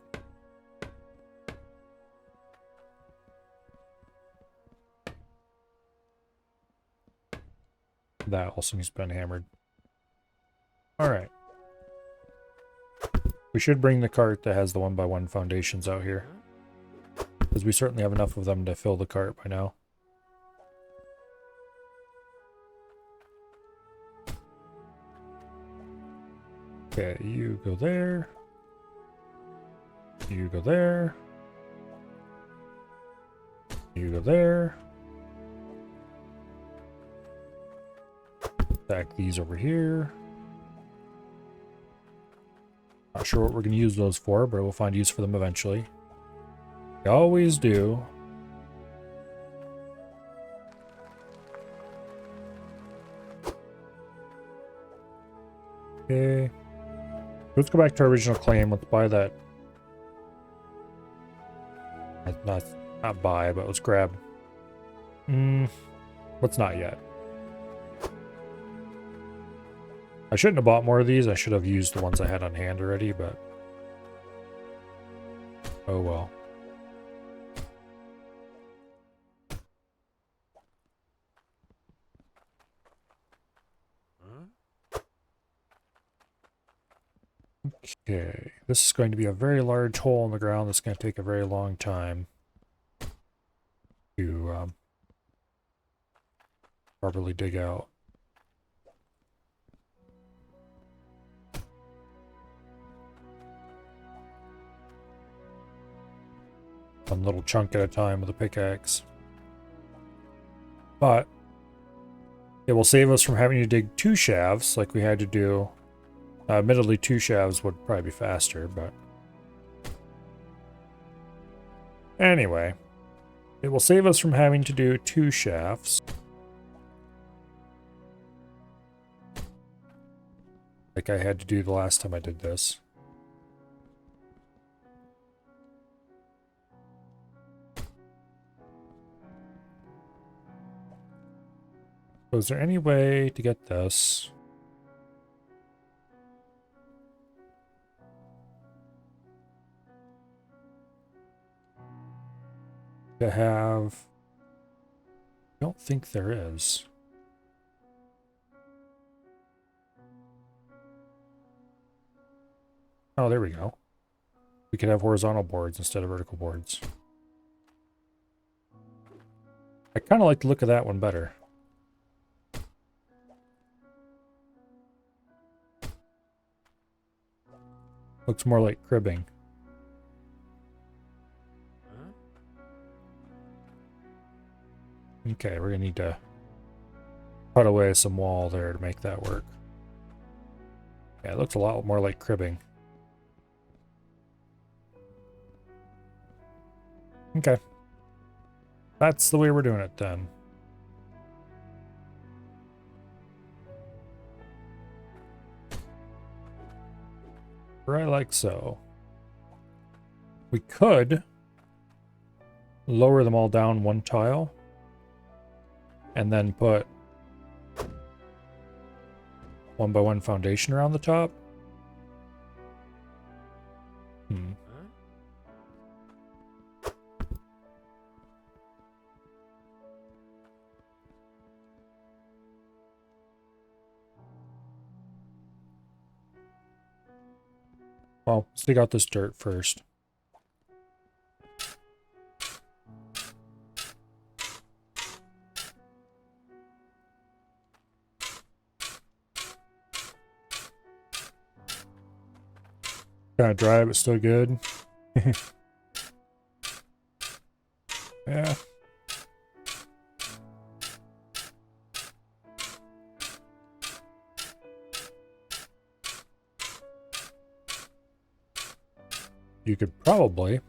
That also needs to be unhammered. Alright. We should bring the cart that has the 1x1 foundations out here. Because we certainly have enough of them to fill the cart by now. Okay, you go there. You go there. You go there. Stack these over here. Not sure what we're going to use those for, but we'll find use for them eventually. We always do. Okay. Let's go back to our original claim. Let's buy that. Not buy, but let's grab. Let's not yet. I shouldn't have bought more of these. I should have used the ones I had on hand already, but oh well. Okay, this is going to be a very large hole in the ground that's going to take a very long time to properly dig out. One little chunk at a time with a pickaxe. But it will save us from having to dig 2 shafts like we had to do. Admittedly, 2 shafts would probably be faster, but anyway, it will save us from having to do 2 shafts. Like I had to do the last time I did this. So is there any way to get this? To have... I don't think there is. Oh, there we go. We could have horizontal boards instead of vertical boards. I kind of like the look of that one better. Looks more like cribbing. Okay, we're gonna need to cut away some wall there to make that work. Yeah, it looks a lot more like cribbing. Okay. That's the way we're doing it then. Right, like so. We could lower them all down 1 tile and then put 1x1 foundation around the top. Well, let's dig out this dirt first. Kind of dry, but still good. Yeah. You could probably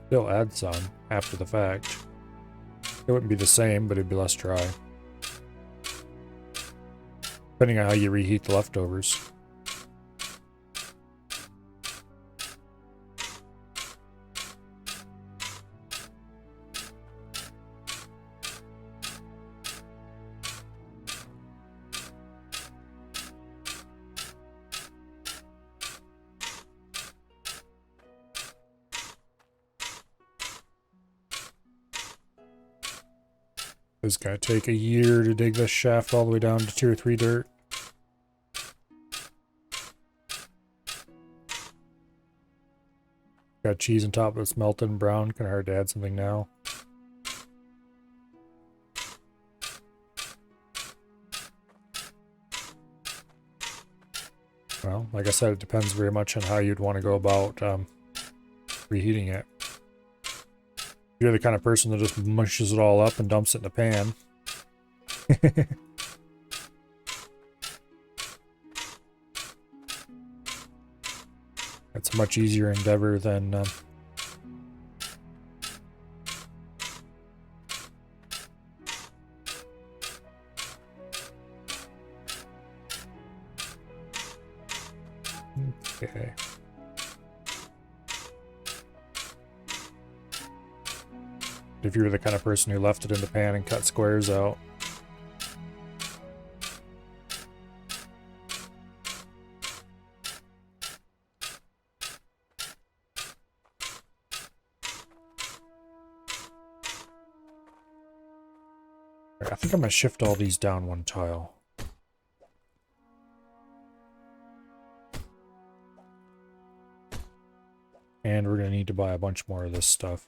still add some after the fact. It wouldn't be the same, but it'd be less dry. Depending on how you reheat the leftovers. It's gonna take a year to dig this shaft all the way down to tier 3 dirt. Got cheese on top that's melted and brown. Kinda hard to add something now. Well, like I said, it depends very much on how you'd want to go about reheating it. If you're the kind of person that just mushes it all up and dumps it in a pan. That's a much easier endeavor than okay. If you were the kind of person who left it in the pan and cut squares out. Alright, I think I'm gonna shift all these down one tile. And we're gonna need to buy a bunch more of this stuff.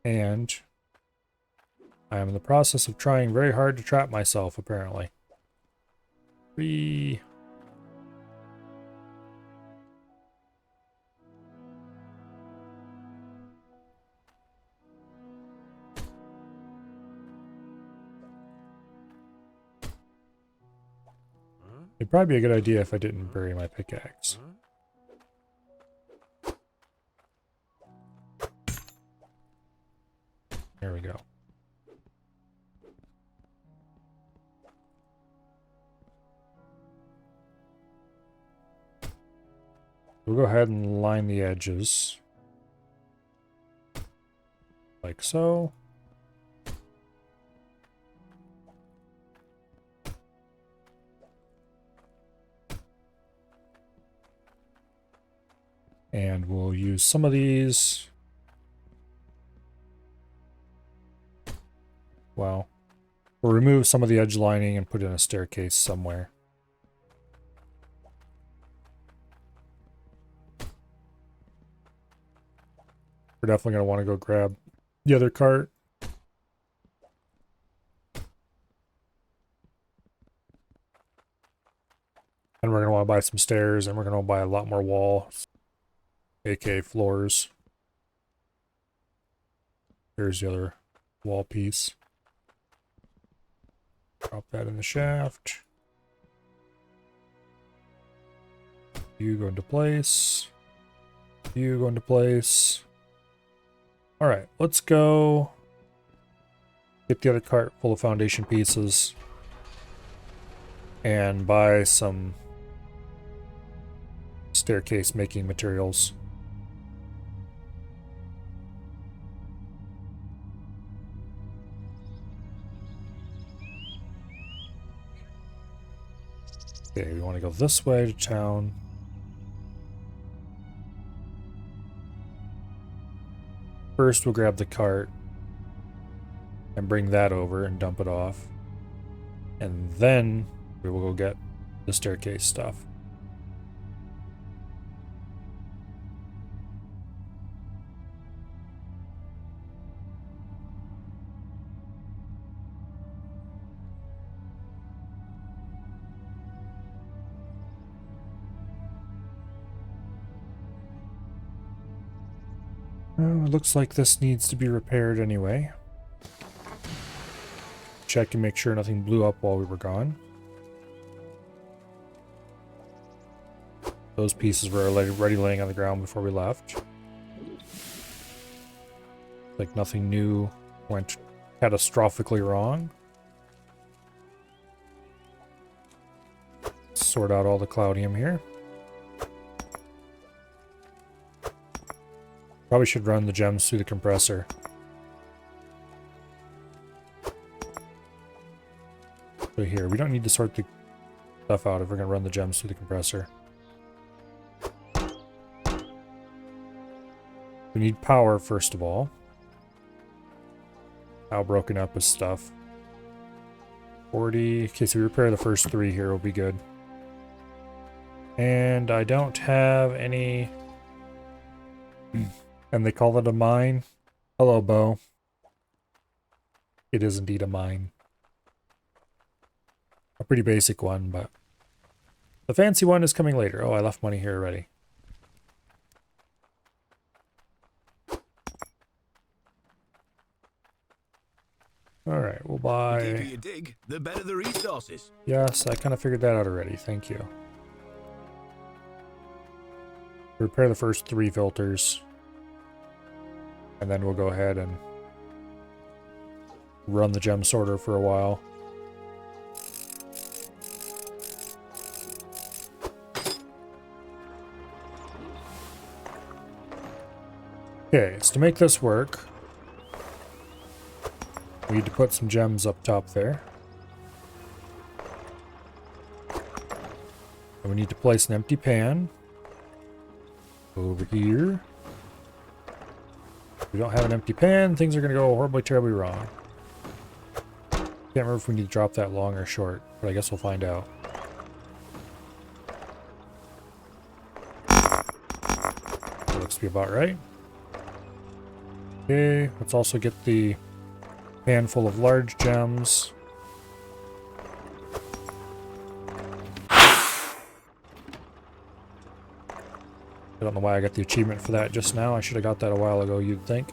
And I am in the process of trying very hard to trap myself, apparently. It would probably be a good idea if I didn't bury my pickaxe. There we go. We'll go ahead and line the edges. Like so. And we'll use some of these. Well, we'll remove some of the edge lining and put in a staircase somewhere. We're definitely going to want to go grab the other cart. And we're going to want to buy some stairs, and we're going to buy a lot more walls, aka floors. Here's the other wall piece. Drop that in the shaft. You go into place. You go into place. Alright, let's go get the other cart full of foundation pieces and buy some staircase making materials. Okay, we want to go this way to town. First, we'll grab the cart and bring that over and dump it off. And then we will go get the staircase stuff. Well, it looks like this needs to be repaired anyway. Check and make sure nothing blew up while we were gone. Those pieces were already laying on the ground before we left. Like nothing new went catastrophically wrong. Sort out all the cloudium here. Probably should run the gems through the compressor. So here, we don't need to sort the stuff out if we're going to run the gems through the compressor. We need power, first of all. how broken up is stuff. 40. Okay, so we repair the first 3 here will be good. And I don't have any... And they call it a mine. Hello, Bo. It is indeed a mine. A pretty basic one, but... The fancy one is coming later. Oh, I left money here already. Alright, we'll The buy... deeper you dig, the better the resources. Yes, I kind of figured that out already. Thank you. Repair the first 3 filters. And then we'll go ahead and run the gem sorter for a while. Okay, so to make this work, we need to put some gems up top there. And we need to place an empty pan over here. If we don't have an empty pan, things are going to go horribly, terribly wrong. Can't remember if we need to drop that long or short, but I guess we'll find out. That looks to be about right. Okay, let's also get the pan full of large gems. I don't know why I got the achievement for that just now. I should have got that a while ago, you'd think.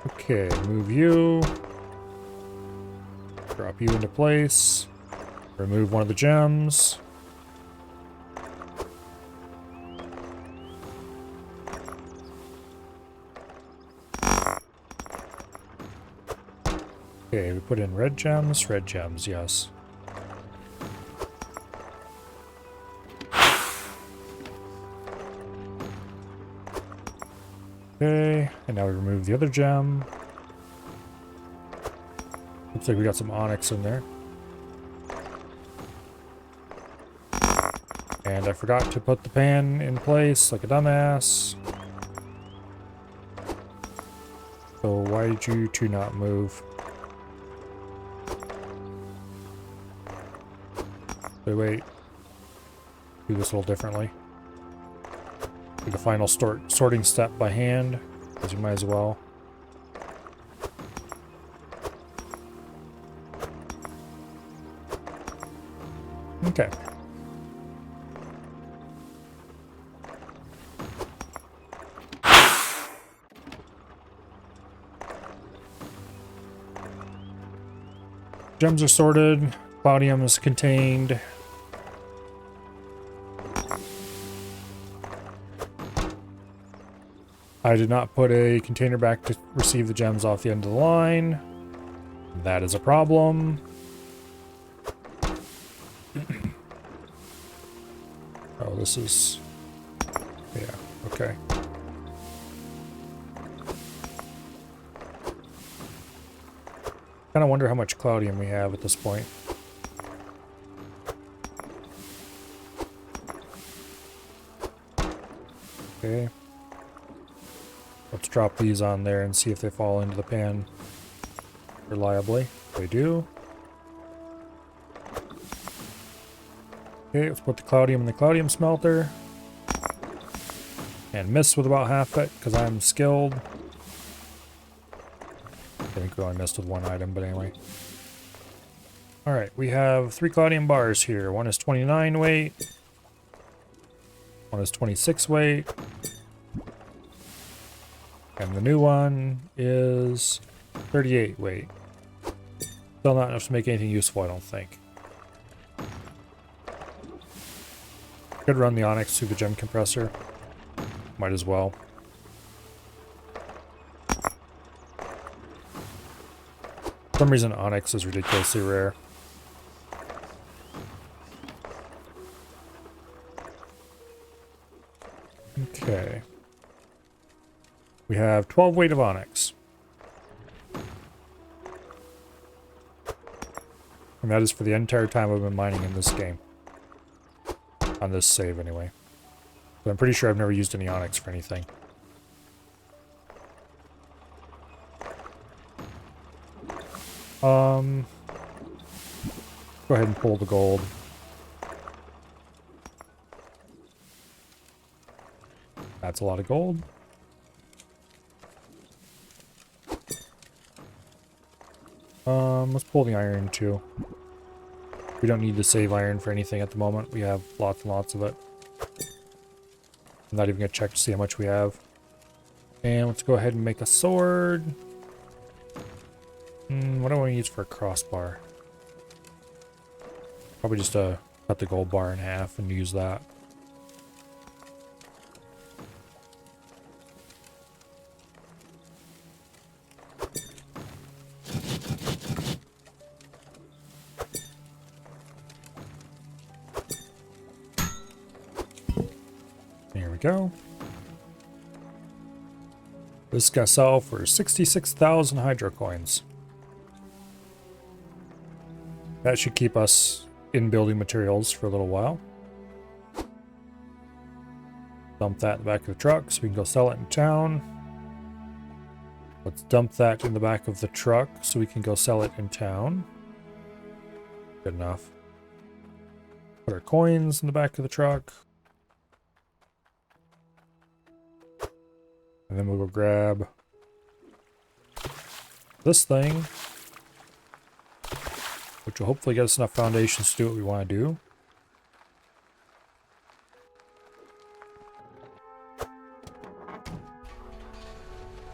Okay, move you. Drop you into place. Remove one of the gems. Okay, we put in red gems, yes. Okay, and now we remove the other gem. Looks like we got some onyx in there. And I forgot to put the pan in place like a dumbass. So why did you two not move? Wait. Do this a little differently. Do the final sorting step by hand, because you might as well. Okay. Gems are sorted. Cloudium is contained. I did not put a container back to receive the gems off the end of the line. That is a problem. Oh, this is... Yeah, okay. Kind of wonder how much Cloudium we have at this point. Okay. Let's drop these on there and see if they fall into the pan reliably. They do. Okay, let's put the Cloudium in the Cloudium smelter. And miss with about half it, because I'm skilled. I think we only missed with one item, but anyway. Alright, we have 3 Cloudium bars here. One is 29 weight. One is 26 weight. And the new one is 38 weight. Still not enough to make anything useful, I don't think. Could run the onyx through the gem compressor. Might as well. For some reason, onyx is ridiculously rare. Okay. We have 12 weight of onyx. And that is for the entire time I've been mining in this game. On this save, anyway. But I'm pretty sure I've never used any onyx for anything. Go ahead and pull the gold. That's a lot of gold. Let's pull the iron too. We don't need to save iron for anything at the moment. We have lots and lots of it. I'm not even gonna check to see how much we have. And let's go ahead and make a sword. What do I want to use for a crossbar? Probably just cut the gold bar in half and use that. Here we go. This is gonna sell for 66,000 hydro coins. That should keep us in building materials for a little while. Dump that in the back of the truck so we can go sell it in town. Let's dump that in the back of the truck so we can go sell it in town. Good enough. Put our coins in the back of the truck. And then we'll go grab this thing, which will hopefully get us enough foundations to do what we want to do.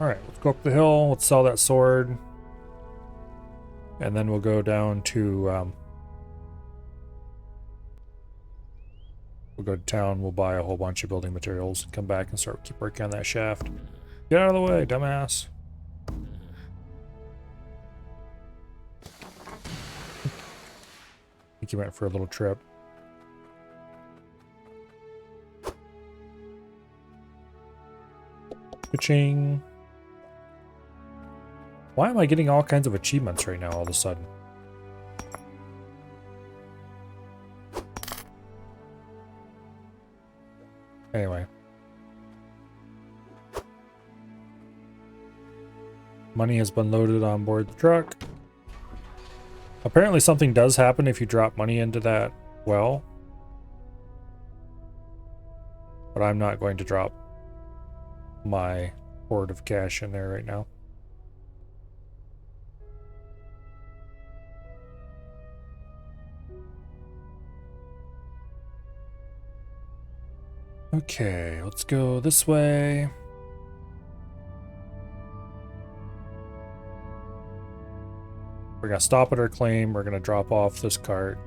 Alright, let's go up the hill, let's sell that sword. And then we'll go down to, we'll go to town, we'll buy a whole bunch of building materials, and come back and keep working on that shaft. Get out of the way, dumbass. I think he went for a little trip. Ka-ching. Why am I getting all kinds of achievements right now all of a sudden? Anyway. Money has been loaded on board the truck. Apparently something does happen if you drop money into that well. But I'm not going to drop my hoard of cash in there right now. Okay, let's go this way. We're gonna stop at our claim. We're gonna drop off this cart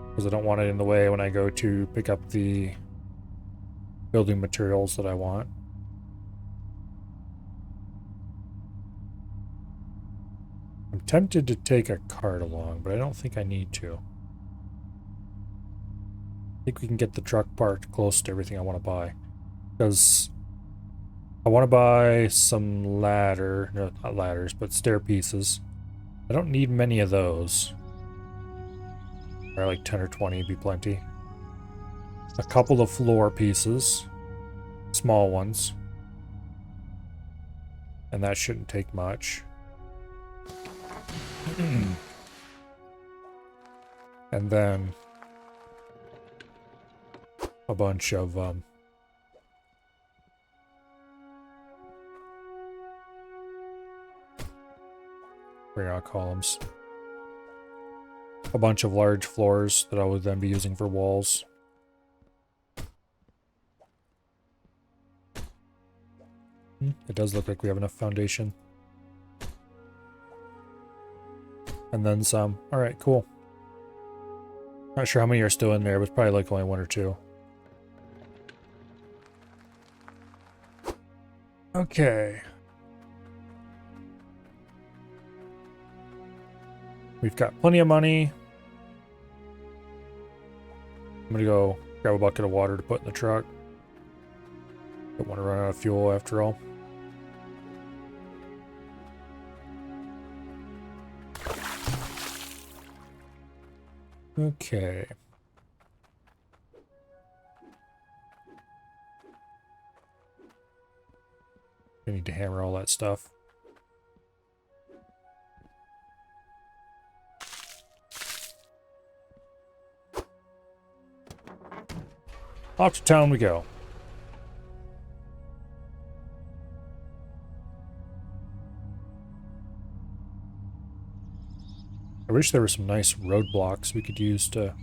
because I don't want it in the way when I go to pick up the building materials that I want. I'm tempted to take a cart along, but I don't think I need to. I think we can get the truck parked close to everything I want to buy. Because I want to buy some no, not ladders, but stair pieces. I don't need many of those. Or like 10 or 20 would be plenty. A couple of floor pieces. Small ones. And that shouldn't take much. And then a bunch of ground columns. A bunch of large floors that I would then be using for walls. It does look like we have enough foundation. And then some. Alright, cool. Not sure how many are still in there, but it's probably like only one or two. Okay. We've got plenty of money. I'm gonna go grab a bucket of water to put in the truck. Don't want to run out of fuel after all. Okay. I need to hammer all that stuff. Off to town we go. I wish there were some nice roadblocks we could use to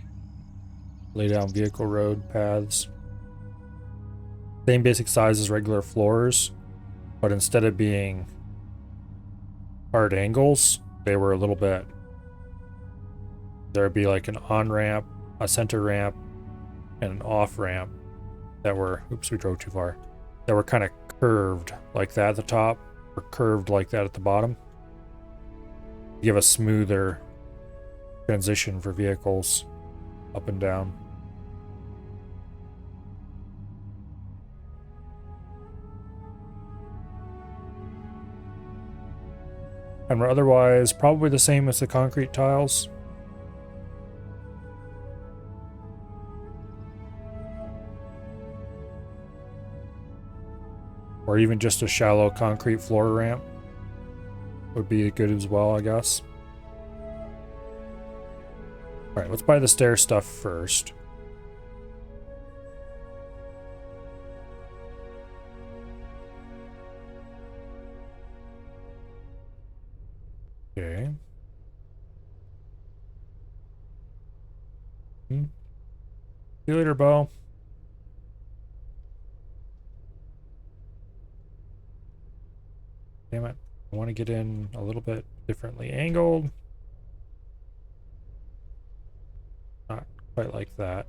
lay down vehicle road paths. Same basic size as regular floors, but instead of being hard angles, they were a little bit. There would be like an on-ramp, a center ramp, and an off-ramp that were, oops, we drove too far, that were kind of curved like that at the top, or curved like that at the bottom. Give a smoother transition for vehicles up and down. And we're otherwise probably the same as the concrete tiles. Or even just a shallow concrete floor ramp would be good as well, I guess. Alright, let's buy the stair stuff first. Okay. See you later, Bo. Damn it. I want to get in a little bit differently angled. Not quite like that.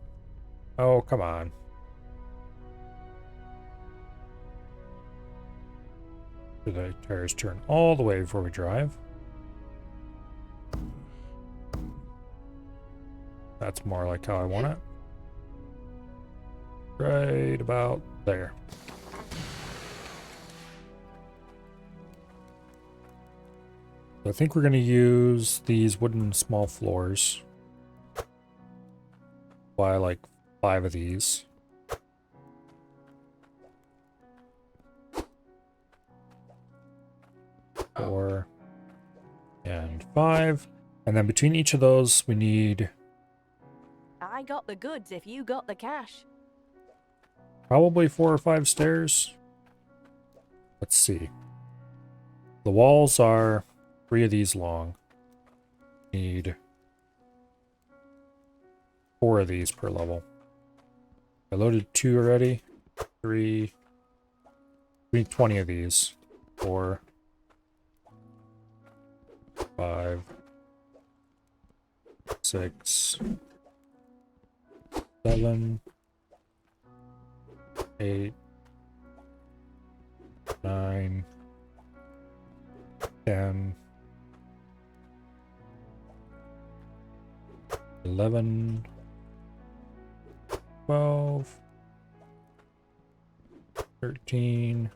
Oh, come on. Do the tires turn all the way before we drive? That's more like how I want it. Right about there. I think we're going to use these wooden small floors. Buy like 5 of these. Four and 5. And then between each of those, we need I got the goods if you got the cash. probably 4 or 5 stairs. Let's see. The walls are 3 of these long. Need 4 of these per level. I loaded 2 already. 3. We need 20 of these. 4. 5. 6. 7. 8. 9. 10. 11, 12, 13,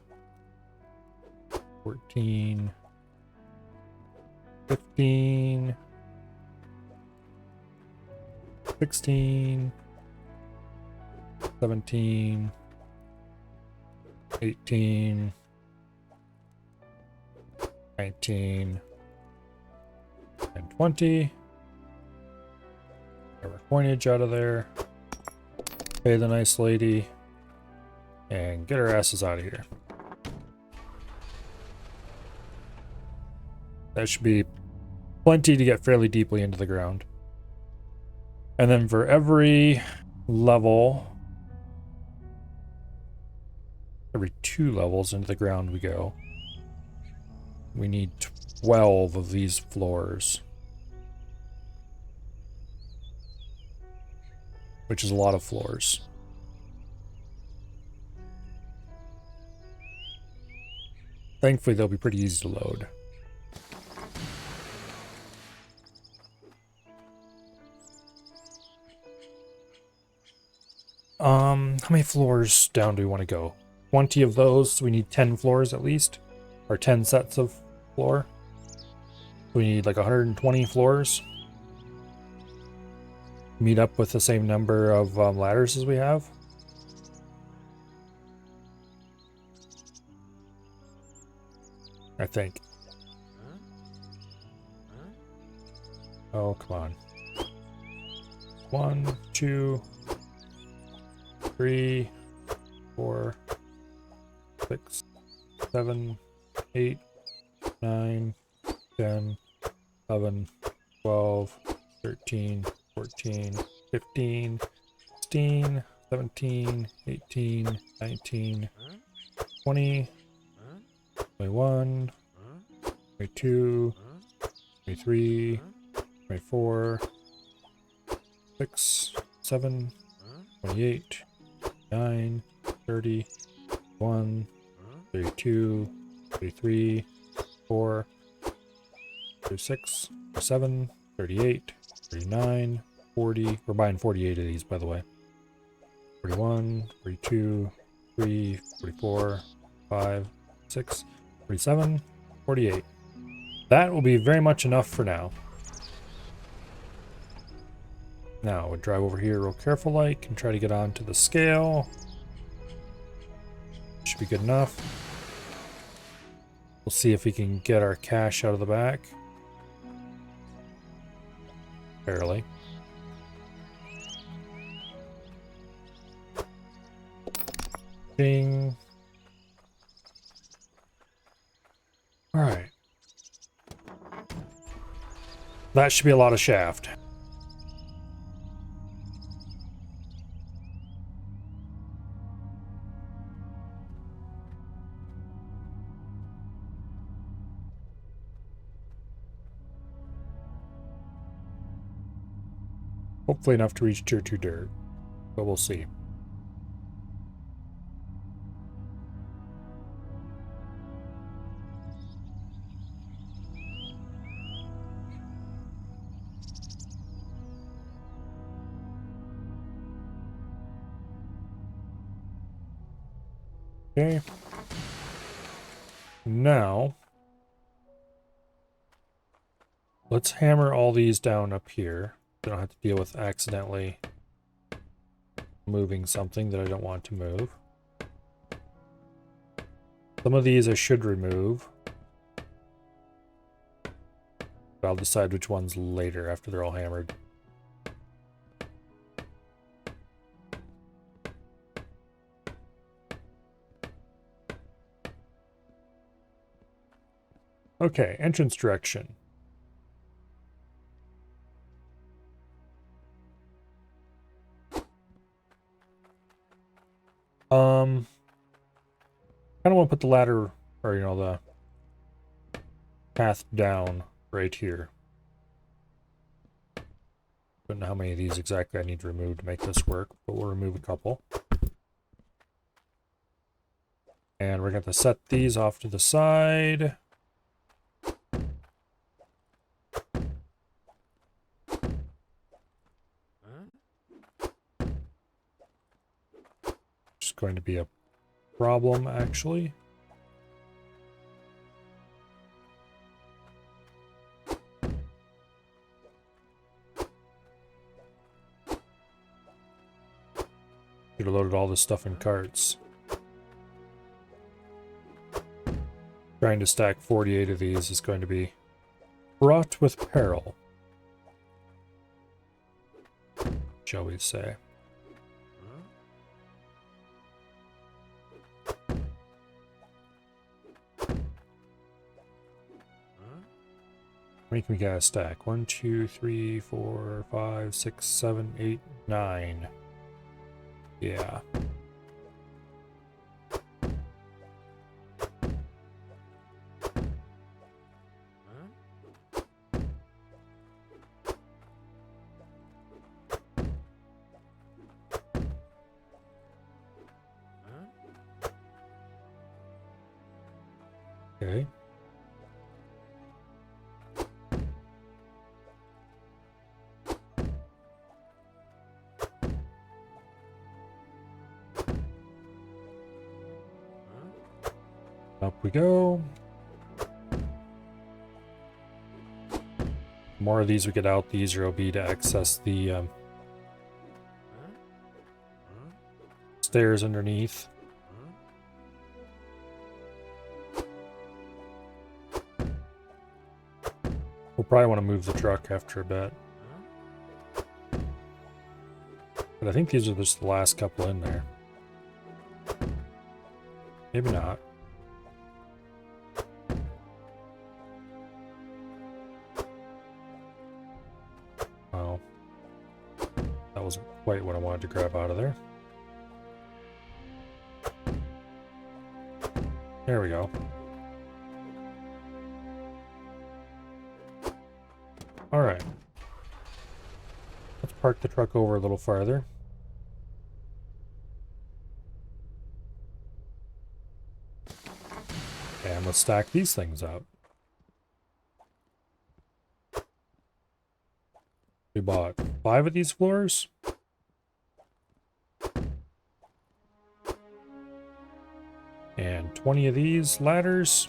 14, 15, 16, 17, 18, 19, and 20. Get our coinage out of there. Pay the nice lady. And get our asses out of here. That should be plenty to get fairly deeply into the ground. And then for every level, every 2 levels into the ground we go, we need 12 of these floors. Which is a lot of floors. Thankfully, they'll be pretty easy to load. How many floors down do we want to go? 20 of those, so we need 10 floors at least. Or 10 sets of floor. We need like 120 floors. Meet up with the same number of ladders as we have. I think. Oh, come on. 1, 2, 3, 4, 6, 7, 8, 9, 10, 11, 12, 13, 14, 15, 16, 17, 18, 19, 20, 21, 22, 23, 24, 6, 7, 28, 9, 30, 1, 32, 33, 4, 36, 37, 38, 39, 40. We're buying 48 of these, by the way. 41, 42, 3, 44, 5, 6, 47, 48. That will be very much enough for now. Now we'll drive over here real careful like and try to get onto the scale. Should be good enough. We'll see if we can get our cash out of the back. Barely. Ding. All right. That should be a lot of shaft. Hopefully enough to reach tier 2 dirt, but we'll see. Okay. Now, let's hammer all these down up here. I don't have to deal with accidentally moving something that I don't want to move. Some of these I should remove, but I'll decide which ones later after they're all hammered. Okay, entrance direction. Kind of want to put the ladder, or the path down right here. Don't know how many of these exactly I need to remove to make this work, but we'll remove a couple. And we're going to set these off to the side. Just going to be a problem, actually. Should have loaded all this stuff in carts. Trying to stack 48 of these is going to be fraught with peril, shall we say. How many can we get a stack? 1, 2, 3, 4, 5, 6, 7, 8, 9. Yeah. Okay. Up we go. The more of these we get out, the easier it'll be to access the stairs underneath. We'll probably want to move the truck after a bit. But I think these are just the last couple in there. Maybe not. Well, that wasn't quite what I wanted to grab out of there. There we go. Alright. Let's park the truck over a little farther. And let's stack these things up. We bought 5 of these floors. And 20 of these ladders.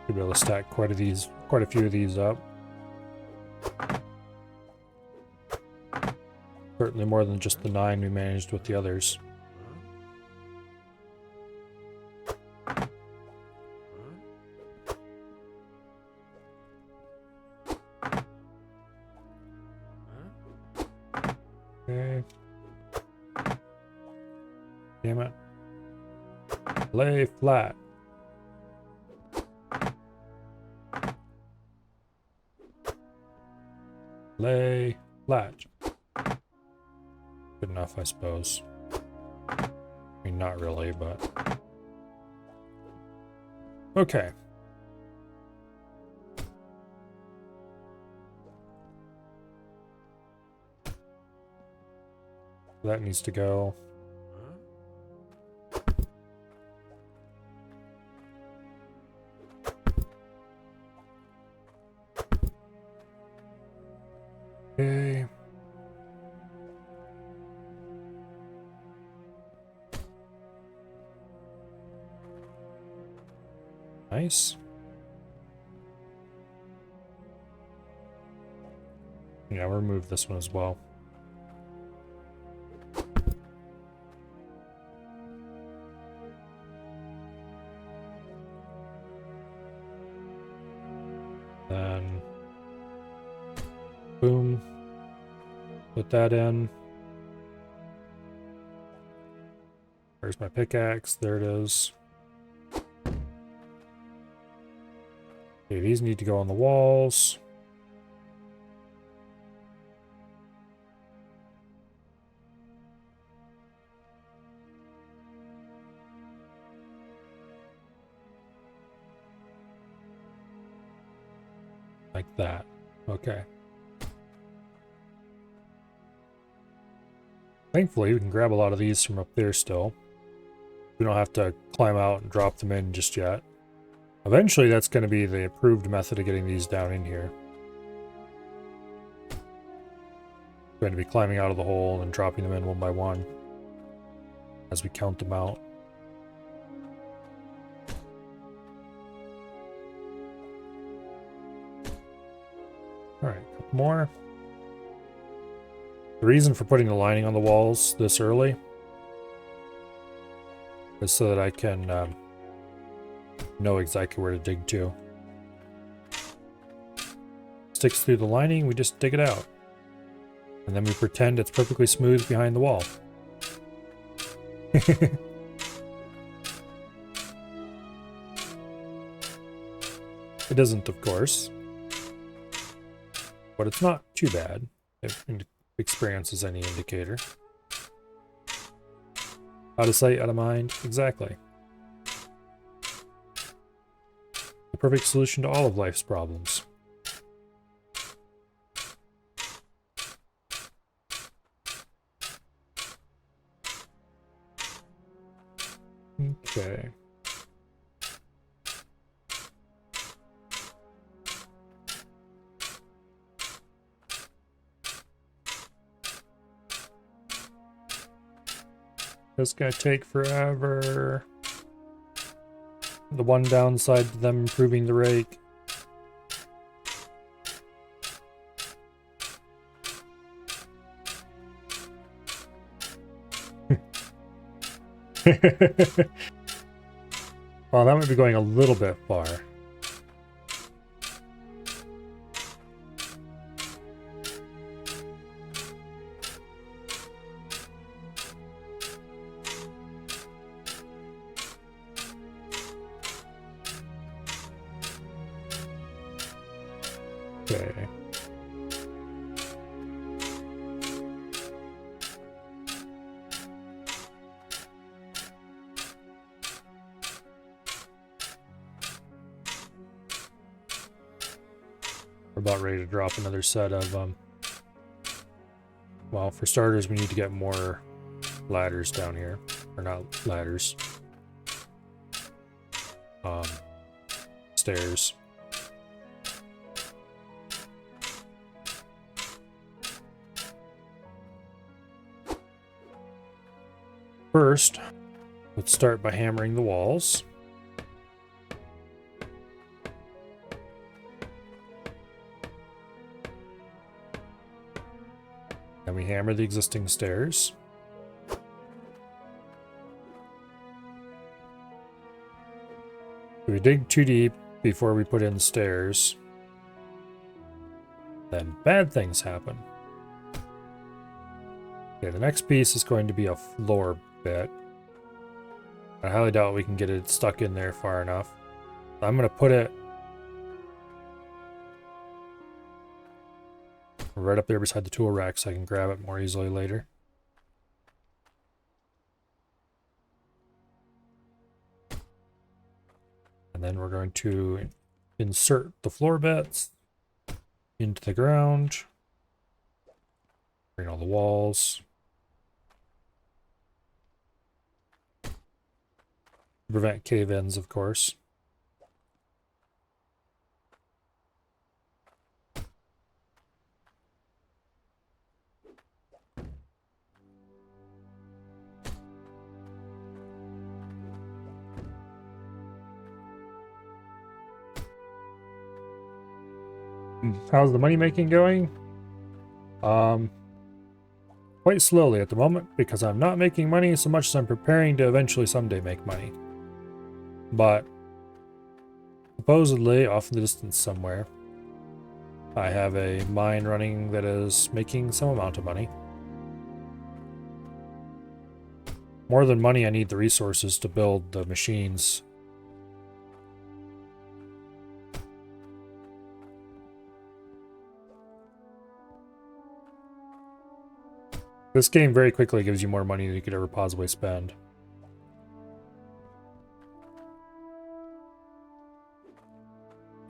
Should be able to stack quite a few of these up. Certainly more than just the 9 we managed with the others. Okay. Damn it. Lay flat. Lay flat. Good enough, I suppose. I mean, not really, but... Okay. That needs to go. Okay. Nice. Yeah, we'll remove this one as well. Then, boom, put that in. Where's my pickaxe? There it is. Okay, these need to go on the walls. Like that. Okay. Thankfully, we can grab a lot of these from up there still. We don't have to climb out and drop them in just yet. Eventually, that's going to be the approved method of getting these down in here. We're going to be climbing out of the hole and dropping them in one by one as we count them out. Alright, a couple more. The reason for putting the lining on the walls this early is so that I can know exactly where to dig to. Sticks through the lining, we just dig it out. And then we pretend it's perfectly smooth behind the wall. It isn't, of course. But it's not too bad, if experience is any indicator. Out of sight, out of mind. Exactly. The perfect solution to all of life's problems. Okay. This gonna take forever. The one downside to them improving the rake. Well, that might be going a little bit far. Okay. We're about ready to drop another set of, well, for starters, we need to get more ladders down here. Or not ladders. Stairs. First, let's start by hammering the walls. Then we hammer the existing stairs. We dig too deep before we put in stairs, then bad things happen. Okay, the next piece is going to be a floor bit. I highly doubt we can get it stuck in there far enough. I'm going to put it right up there beside the tool rack so I can grab it more easily later. And then we're going to insert the floor bits into the ground. Bring all the walls. Prevent cave-ins, of course. How's the money making going? Quite slowly at the moment because I'm not making money so much as I'm preparing to eventually someday make money. But supposedly off in the distance somewhere, I have a mine running that is making some amount of money. More than money, I need the resources to build the machines. This game very quickly gives you more money than you could ever possibly spend.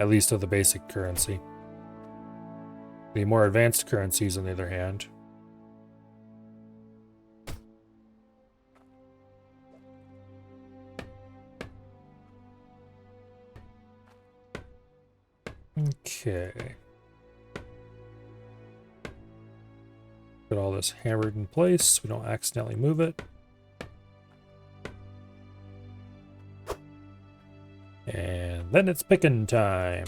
At least of the basic currency. The more advanced currencies, on the other hand, okay. Get all this hammered in place so we don't accidentally move it. And then it's picking time.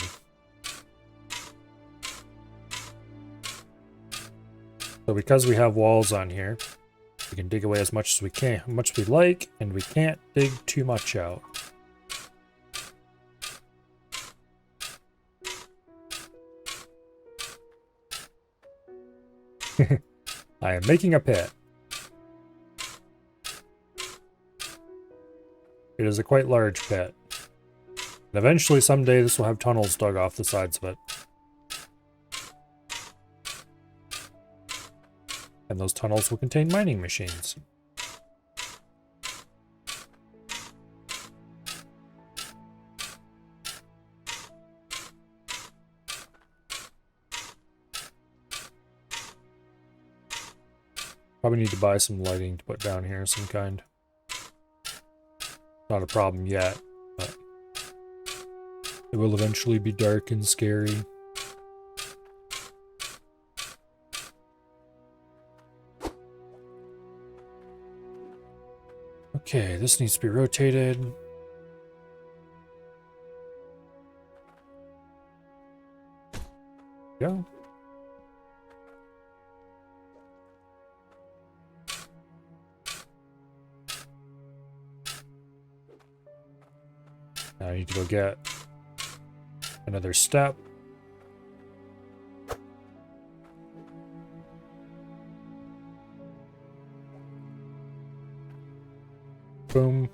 So because we have walls on here, we can dig away as much as we can, much we like, and we can't dig too much out. I am making a pit. It is a quite large pit. And eventually, someday, this will have tunnels dug off the sides of it. And those tunnels will contain mining machines. Probably need to buy some lighting to put down here of some kind. Not a problem yet, but it will eventually be dark and scary. Okay, this needs to be rotated. Yeah. Now I need to go get another step. Boom.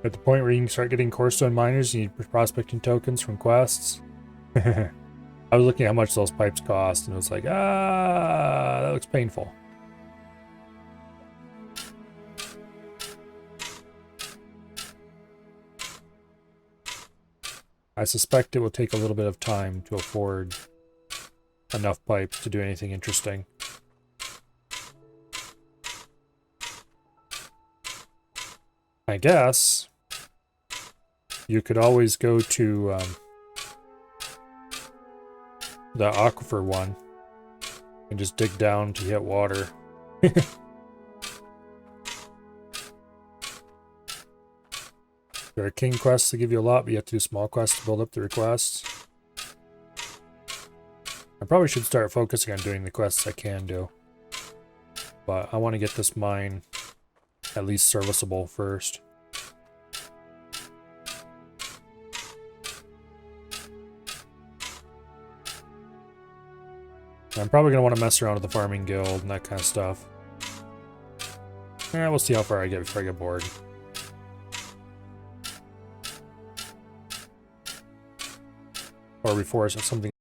At the point where you can start getting core stone miners, you need prospecting tokens from quests. I was looking at how much those pipes cost, and it was like, that looks painful. I suspect it will take a little bit of time to afford enough pipe to do anything interesting. I guess you could always go to the aquifer one and just dig down to hit water. There are king quests that give you a lot, but you have to do small quests to build up the requests. I probably should start focusing on doing the quests I can do. But I want to get this mine at least serviceable first. I'm probably going to want to mess around with the farming guild and that kind of stuff. We'll see how far I get before I get bored. Or before something.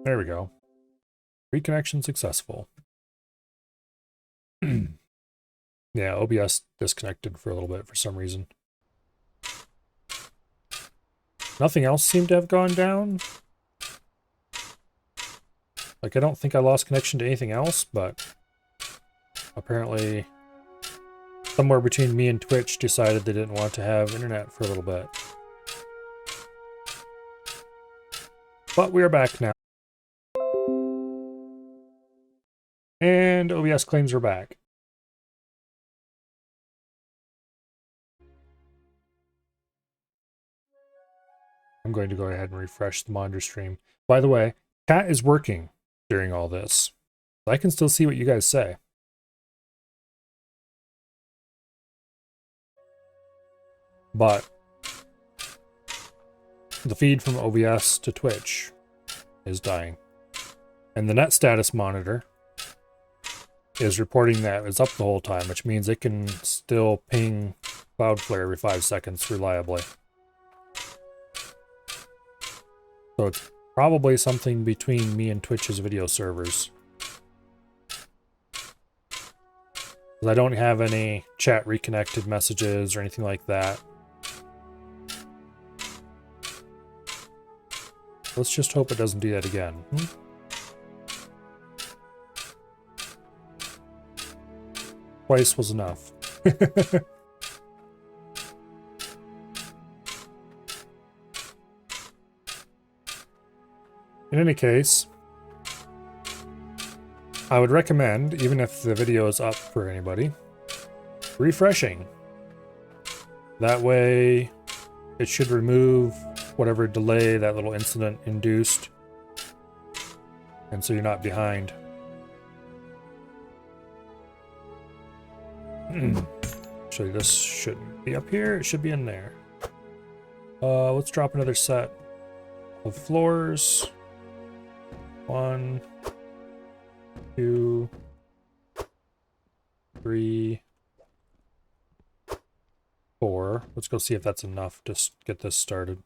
There we go. Reconnection successful. Yeah, OBS disconnected for a little bit for some reason. Nothing else seemed to have gone down. Like, I don't think I lost connection to anything else, but apparently somewhere between me and Twitch decided they didn't want to have internet for a little bit. But we are back now. And OBS claims we're back. I'm going to go ahead and refresh the monitor stream. By the way, chat is working during all this. I can still see what you guys say. But the feed from OBS to Twitch is dying. And the net status monitor is reporting that it's up the whole time, which means it can still ping Cloudflare every 5 seconds reliably. So it's probably something between me and Twitch's video servers. I don't have any chat reconnected messages or anything like that. Let's just hope it doesn't do that again. Twice was enough. In any case, I would recommend, even if the video is up for anybody, refreshing. That way, it should remove whatever delay that little incident induced. And so you're not behind. Actually, this shouldn't be up here. It should be in there. Let's drop another set of floors. 1, 2, 3, 4. Let's go see if that's enough to get this started.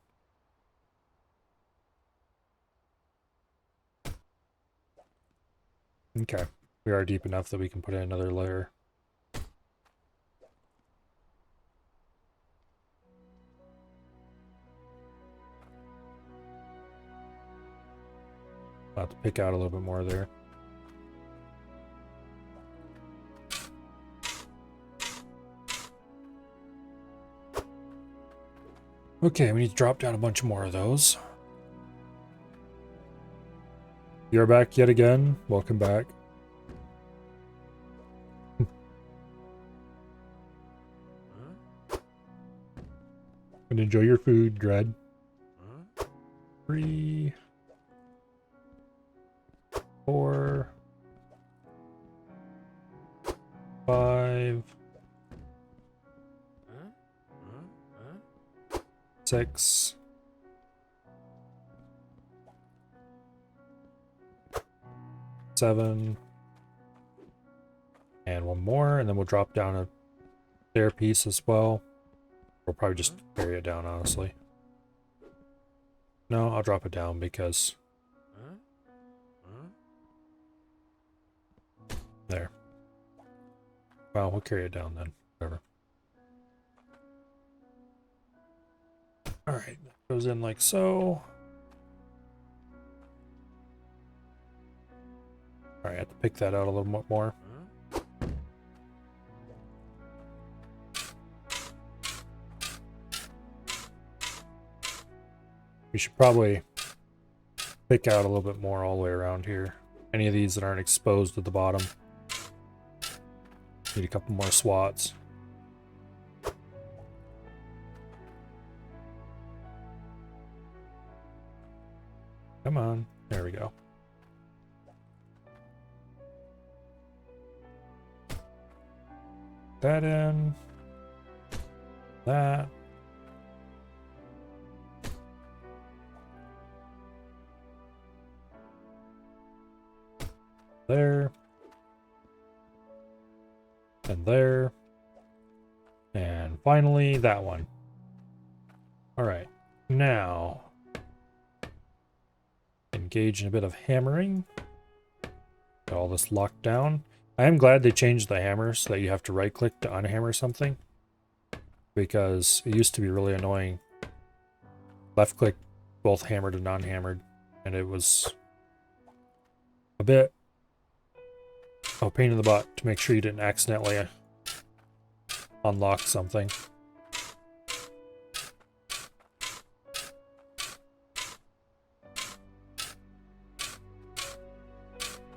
Okay, we are deep enough that we can put in another layer. I'll have to pick out a little bit more there. Okay, we need to drop down a bunch more of those. You're back yet again. Welcome back. And enjoy your food, Dread. 3, 4. 6. Seven. And one more, and then we'll drop down a stair piece as well. We'll probably just carry it down, honestly. No, I'll drop it down because... There. Well, we'll carry it down then. Whatever. Alright, that goes in like so. Alright, I have to pick that out a little bit more. We should probably pick out a little bit more all the way around here. Any of these that aren't exposed at the bottom. Need a couple more swats. Come on. There we go. That in. That. There. And there. And finally, that one. Alright. Now, engage in a bit of hammering. Got all this locked down. I am glad they changed the hammer so that you have to right click to unhammer something. Because it used to be really annoying. Left click, both hammered and non-hammered. And it was a bit of a pain in the butt to make sure you didn't accidentally unlock something.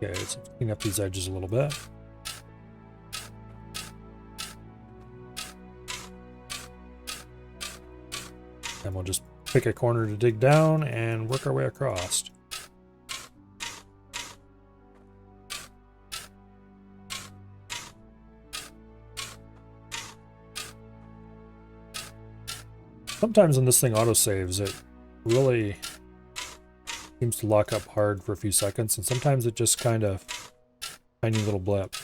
Okay, let's clean up these edges a little bit. And we'll just pick a corner to dig down and work our way across. Sometimes when this thing autosaves, it really seems to lock up hard for a few seconds, and sometimes it just kind of tiny little blip.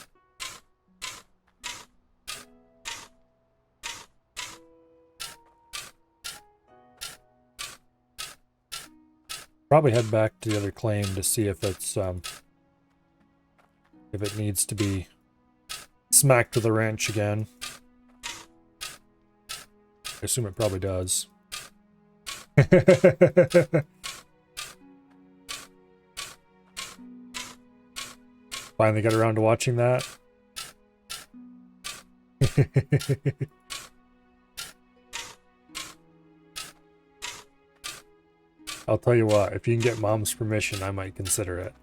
Probably head back to the other claim to see if it's if it needs to be smacked with a wrench again. I assume it probably does. Finally got around to watching that. I'll tell you what, if you can get Mom's permission, I might consider it.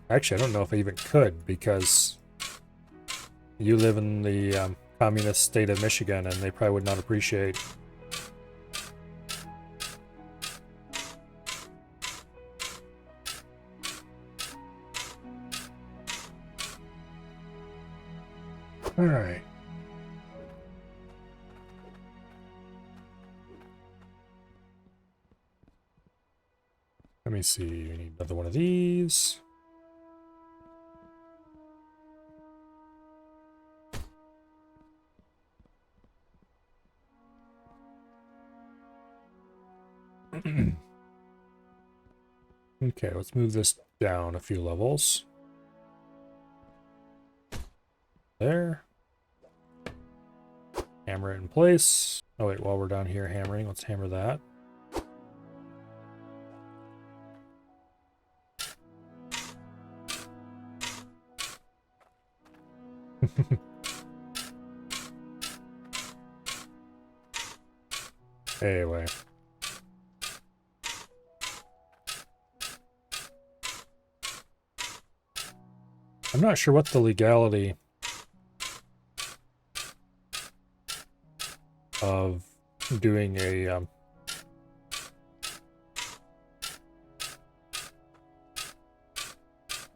Actually, I don't know if I even could, because you live in the communist state of Michigan, and they probably would not appreciate. All right. Let me see. We need another one of these. Okay, let's move this down a few levels. There. Hammer it in place. Oh wait, while we're down here hammering, let's hammer that. Anyway. I'm not sure what the legality of doing a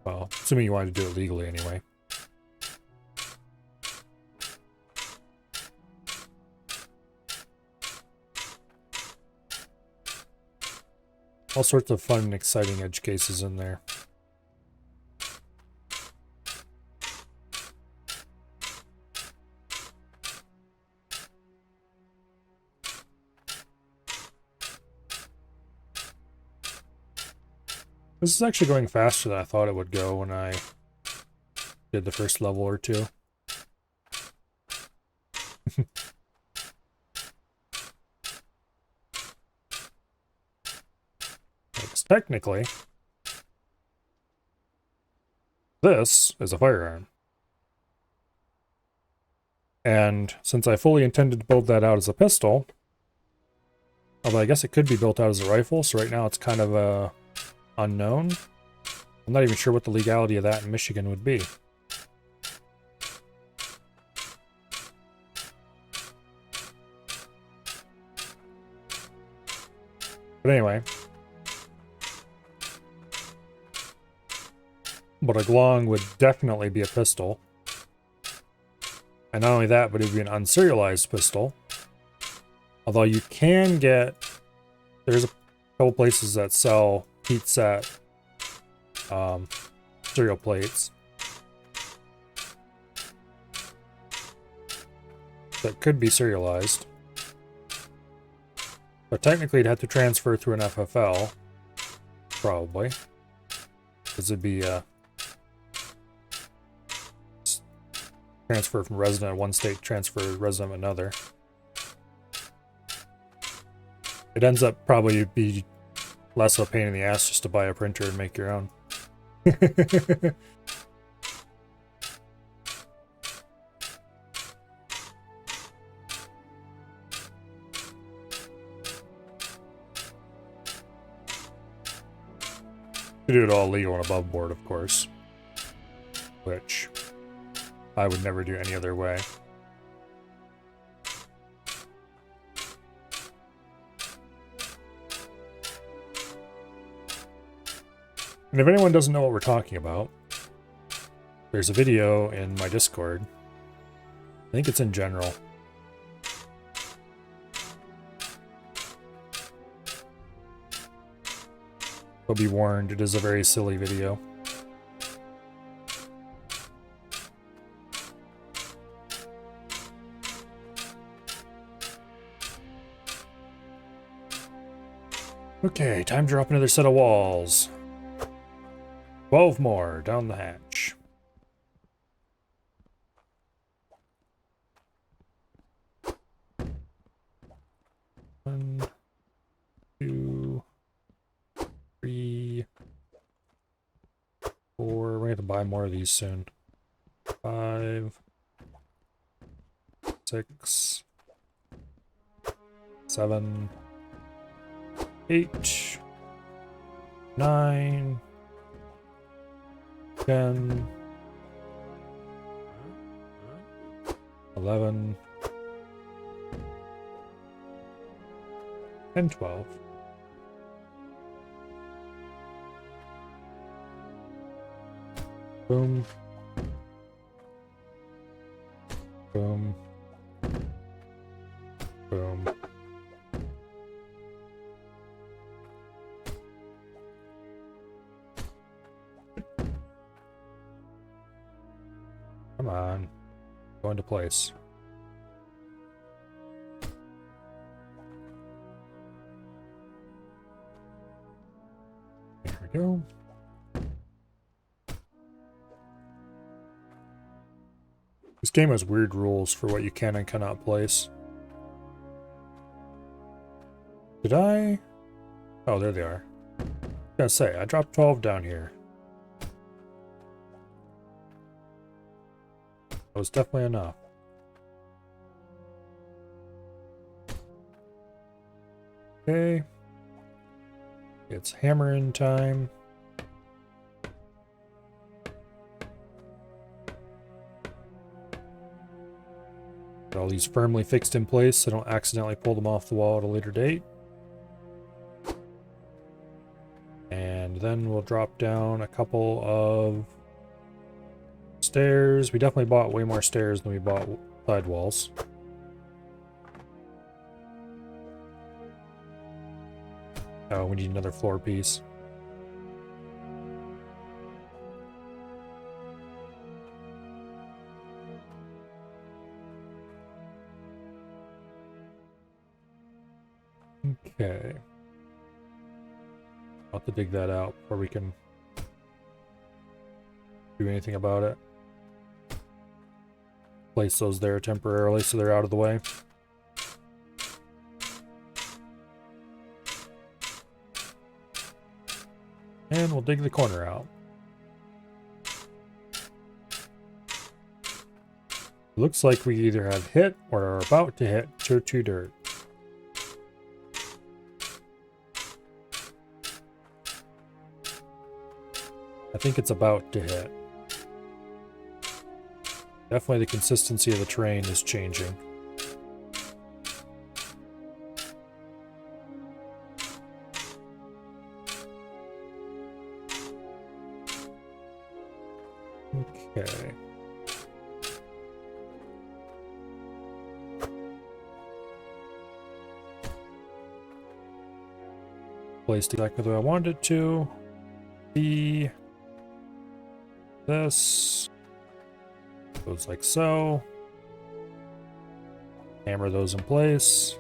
well, assuming you wanted to do it legally anyway. All sorts of fun and exciting edge cases in there. This is actually going faster than I thought it would go when I did the first level or two. Because technically, this is a firearm. And since I fully intended to build that out as a pistol, although I guess it could be built out as a rifle, so right now it's kind of unknown. I'm not even sure what the legality of that in Michigan would be. But anyway. But a Glong would definitely be a pistol. And not only that, but it would be an unserialized pistol. Although you can get... There's a couple places that sell heat set serial plates that could be serialized. But technically it'd have to transfer through an FFL. Probably. Because it'd be transfer from resident of one state, transfer to resident of another. It ends up probably be less of a pain in the ass just to buy a printer and make your own. To do it all legal and above board, of course. Which I would never do any other way. And if anyone doesn't know what we're talking about, there's a video in my Discord. I think it's in general. But be warned, it is a very silly video. Okay, time to drop another set of walls. 12 more down the hatch. One, two, three, four. We're gonna have to buy more of these soon. 5, 6, 7, 8, 9, 10, 11, and 12. Boom. Boom. Boom. Come on. Go into place. There we go. This game has weird rules for what you can and cannot place. Did I? Oh, there they are. I was gonna say, I dropped 12 down here. That was definitely enough. Okay. It's hammering time. Get all these firmly fixed in place so I don't accidentally pull them off the wall at a later date. And then we'll drop down a couple of stairs. We definitely bought way more stairs than we bought side walls. Oh, we need another floor piece. Okay. I'll have to dig that out before we can do anything about it. Place those there temporarily so they're out of the way. And we'll dig the corner out. Looks like we either have hit or are about to hit tier 2 dirt. I think it's about to hit. Definitely the consistency of the terrain is changing. Okay. Placed exactly the way I wanted it to. This goes like so. Hammer those in place.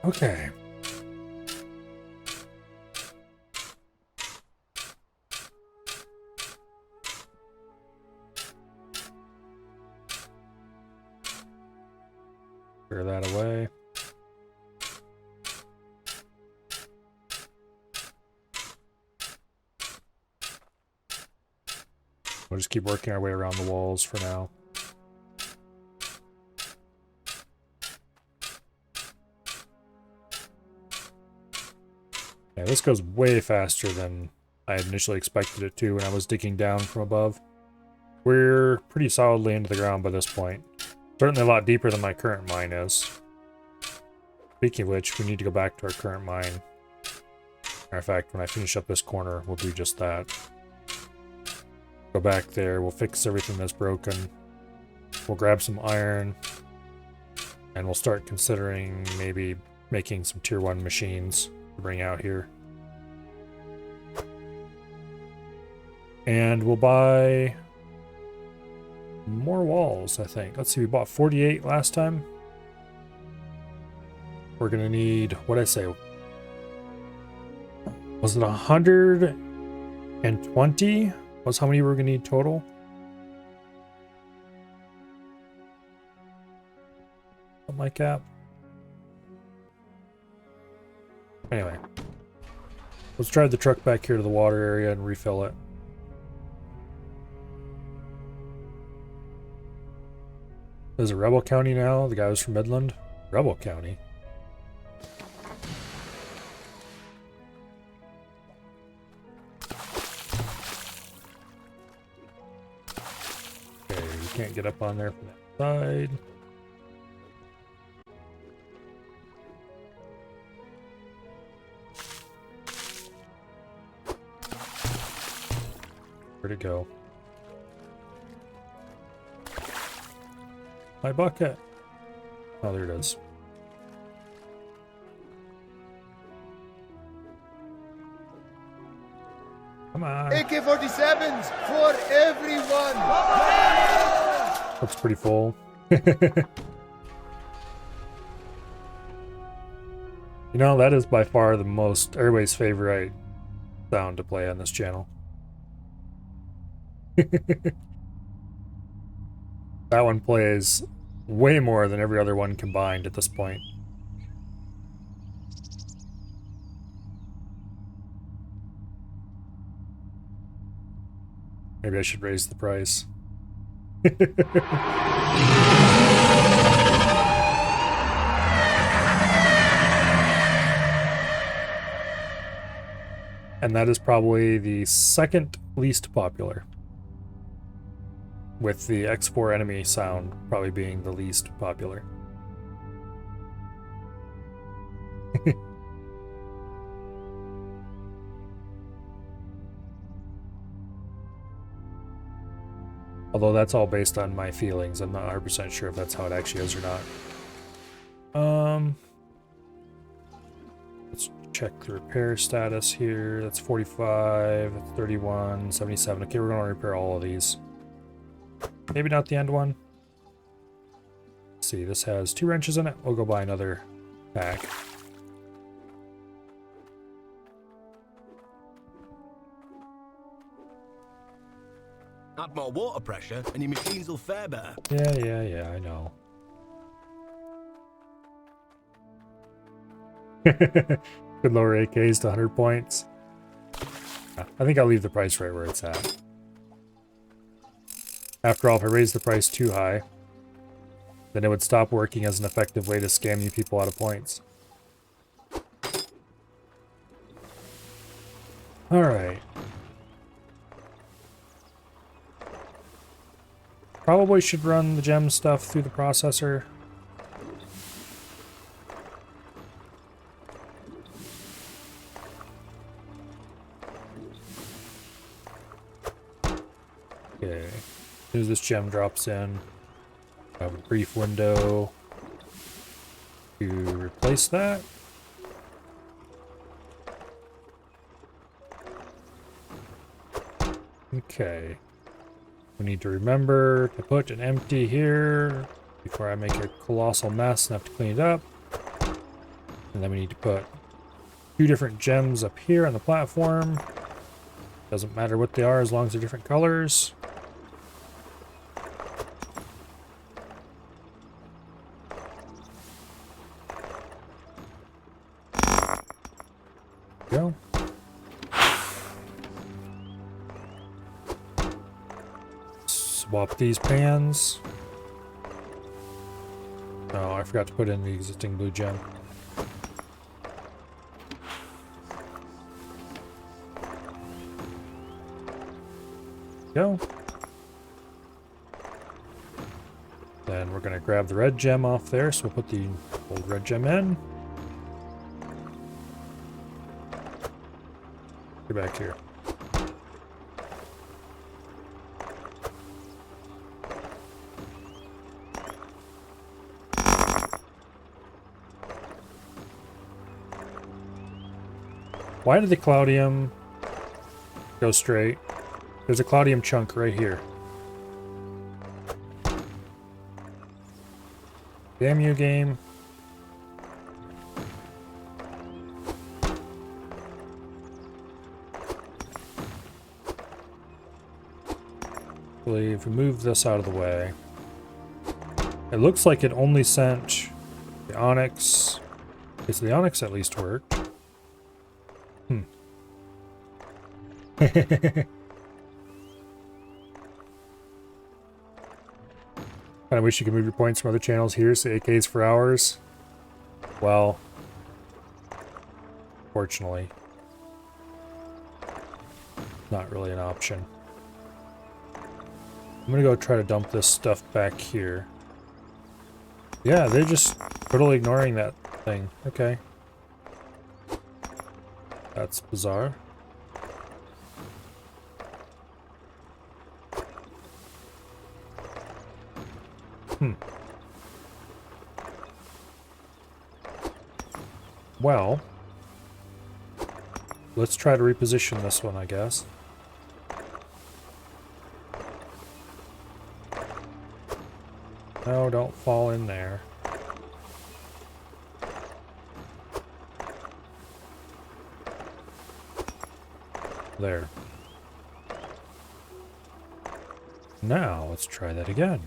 Okay. Clear that away. We'll just keep working our way around the walls for now. Yeah, this goes way faster than I had initially expected it to when I was digging down from above. We're pretty solidly into the ground by this point. Certainly a lot deeper than my current mine is. Speaking of which, we need to go back to our current mine. Matter of fact, when I finish up this corner, we'll do just that. Go back there, we'll fix everything that's broken. We'll grab some iron. And we'll start considering maybe making some tier 1 machines to bring out here. And we'll buy more walls, I think. Let's see, we bought 48 last time. We're gonna need, what'd I say? Was it 120? Was how many we're gonna need total? Something like that. Anyway. Let's drive the truck back here to the water area and refill it. Is it Rebel County now? The guy was from Midland? Rebel County. Okay, we can't get up on there from that side. Where'd it go? My bucket. Oh, there it is. Come on. AK-47s for everyone. Looks pretty full. You know, that is by far the most everybody's favorite sound to play on this channel. That one plays way more than every other one combined at this point. Maybe I should raise the price. And that is probably the second least popular, with the X4 enemy sound probably being the least popular. Although that's all based on my feelings. I'm not 100% sure if that's how it actually is or not. Let's check the repair status here. That's 45, 31, 77. Okay, we're gonna repair all of these. Maybe not the end one. Let's see, this has 2 wrenches in it. We'll go buy another pack. Add more water pressure, and your machines will fare better. Yeah, I know. Could lower AKs to 100 points. I think I'll leave the price right where it's at. After all, if I raise the price too high, then it would stop working as an effective way to scam you people out of points. Alright. Probably should run the gem stuff through the processor. Okay. As soon as this gem drops in, I have a brief window to replace that. Okay. We need to remember to put an empty here before I make a colossal mess and have to clean it up. And then we need to put 2 different gems up here on the platform. Doesn't matter what they are as long as they're different colors. Go. Swap these pans. Oh, I forgot to put in the existing blue gem. Go. Then we're gonna grab the red gem off there, so we'll put the old red gem in. Get back here. Why did the Cloudium go straight? There's a Cloudium chunk right here. Damn you, game. If we move this out of the way, it looks like it only sent the Onyx. Okay, so the Onyx at least worked. Kind of wish you could move your points from other channels here, say AKs for hours. Well, fortunately, not really an option. I'm gonna go try to dump this stuff back here. Yeah, they're just totally ignoring that thing. Okay. That's bizarre. Well, let's try to reposition this one, I guess. No, don't fall in there. There. Now, let's try that again.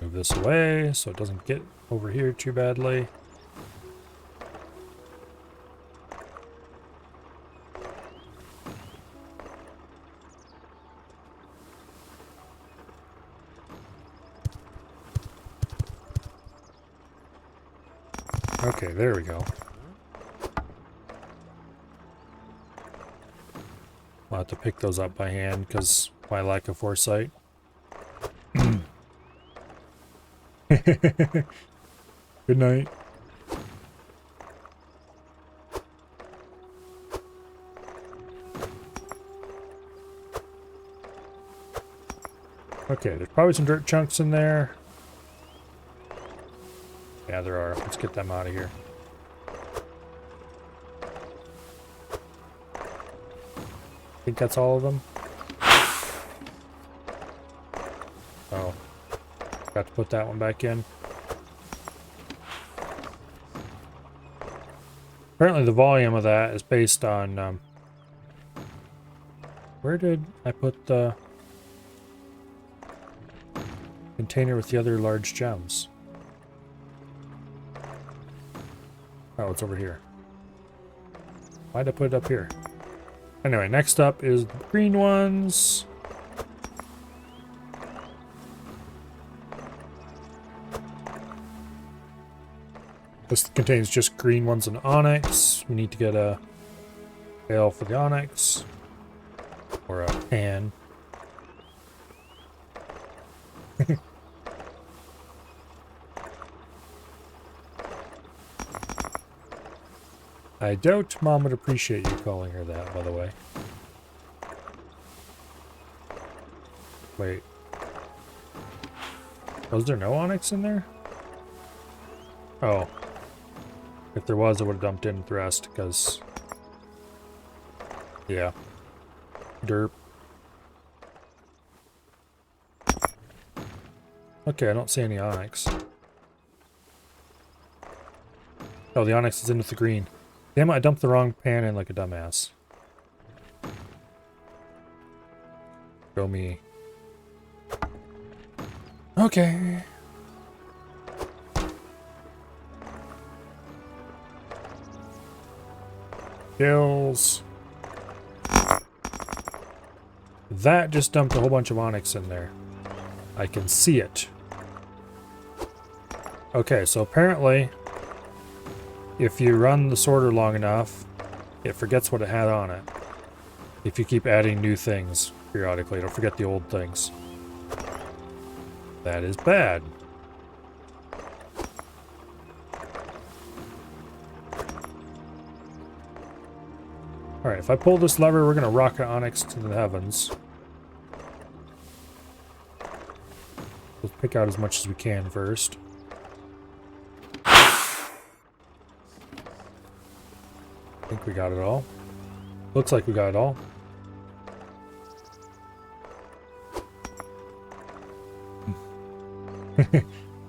Move this away so it doesn't get over here too badly. Okay, there we go. I'll have to pick those up by hand because my lack of foresight. Good night. Okay, there's probably some dirt chunks in there. Yeah, there are. Let's get them out of here. I think that's all of them. Oh. Got to put that one back in. Apparently the volume of that is based on, where did I put the container with the other large gems? Oh, it's over here. Why'd I put it up here? Anyway, next up is the green ones. This contains just green ones and onyx. We need to get a pail for the onyx. Or a pan. I doubt Mom would appreciate you calling her that, by the way. Wait. Was there no onyx in there? Oh. If there was, I would have dumped in the rest, because... Yeah. Derp. Okay, I don't see any onyx. Oh, the onyx is in with the green. Damn it, I dumped the wrong pan in like a dumbass. Show me. Okay. Kills. That just dumped a whole bunch of onyx in there. I can see it. Okay, so apparently, if you run the sorter long enough, it forgets what it had on it. If you keep adding new things periodically, it'll forget the old things. That is bad. Alright, if I pull this lever, we're going to rocket onyx to the heavens. Let's pick out as much as we can first. I think we got it all. Looks like we got it all.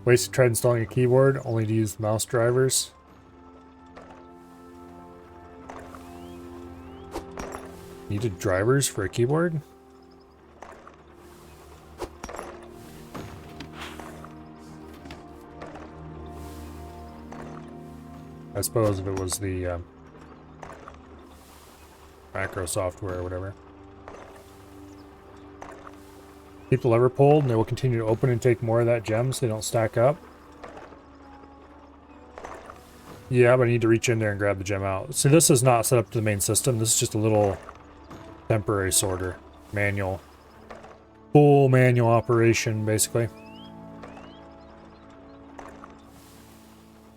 Wasted try installing a keyboard, only to use the mouse drivers. Needed drivers for a keyboard? I suppose if it was the macro software or whatever. Keep the lever pulled and they will continue to open and take more of that gem so they don't stack up. Yeah, but I need to reach in there and grab the gem out. See, this is not set up to the main system. This is just a little temporary sorter. Manual. Full manual operation, basically.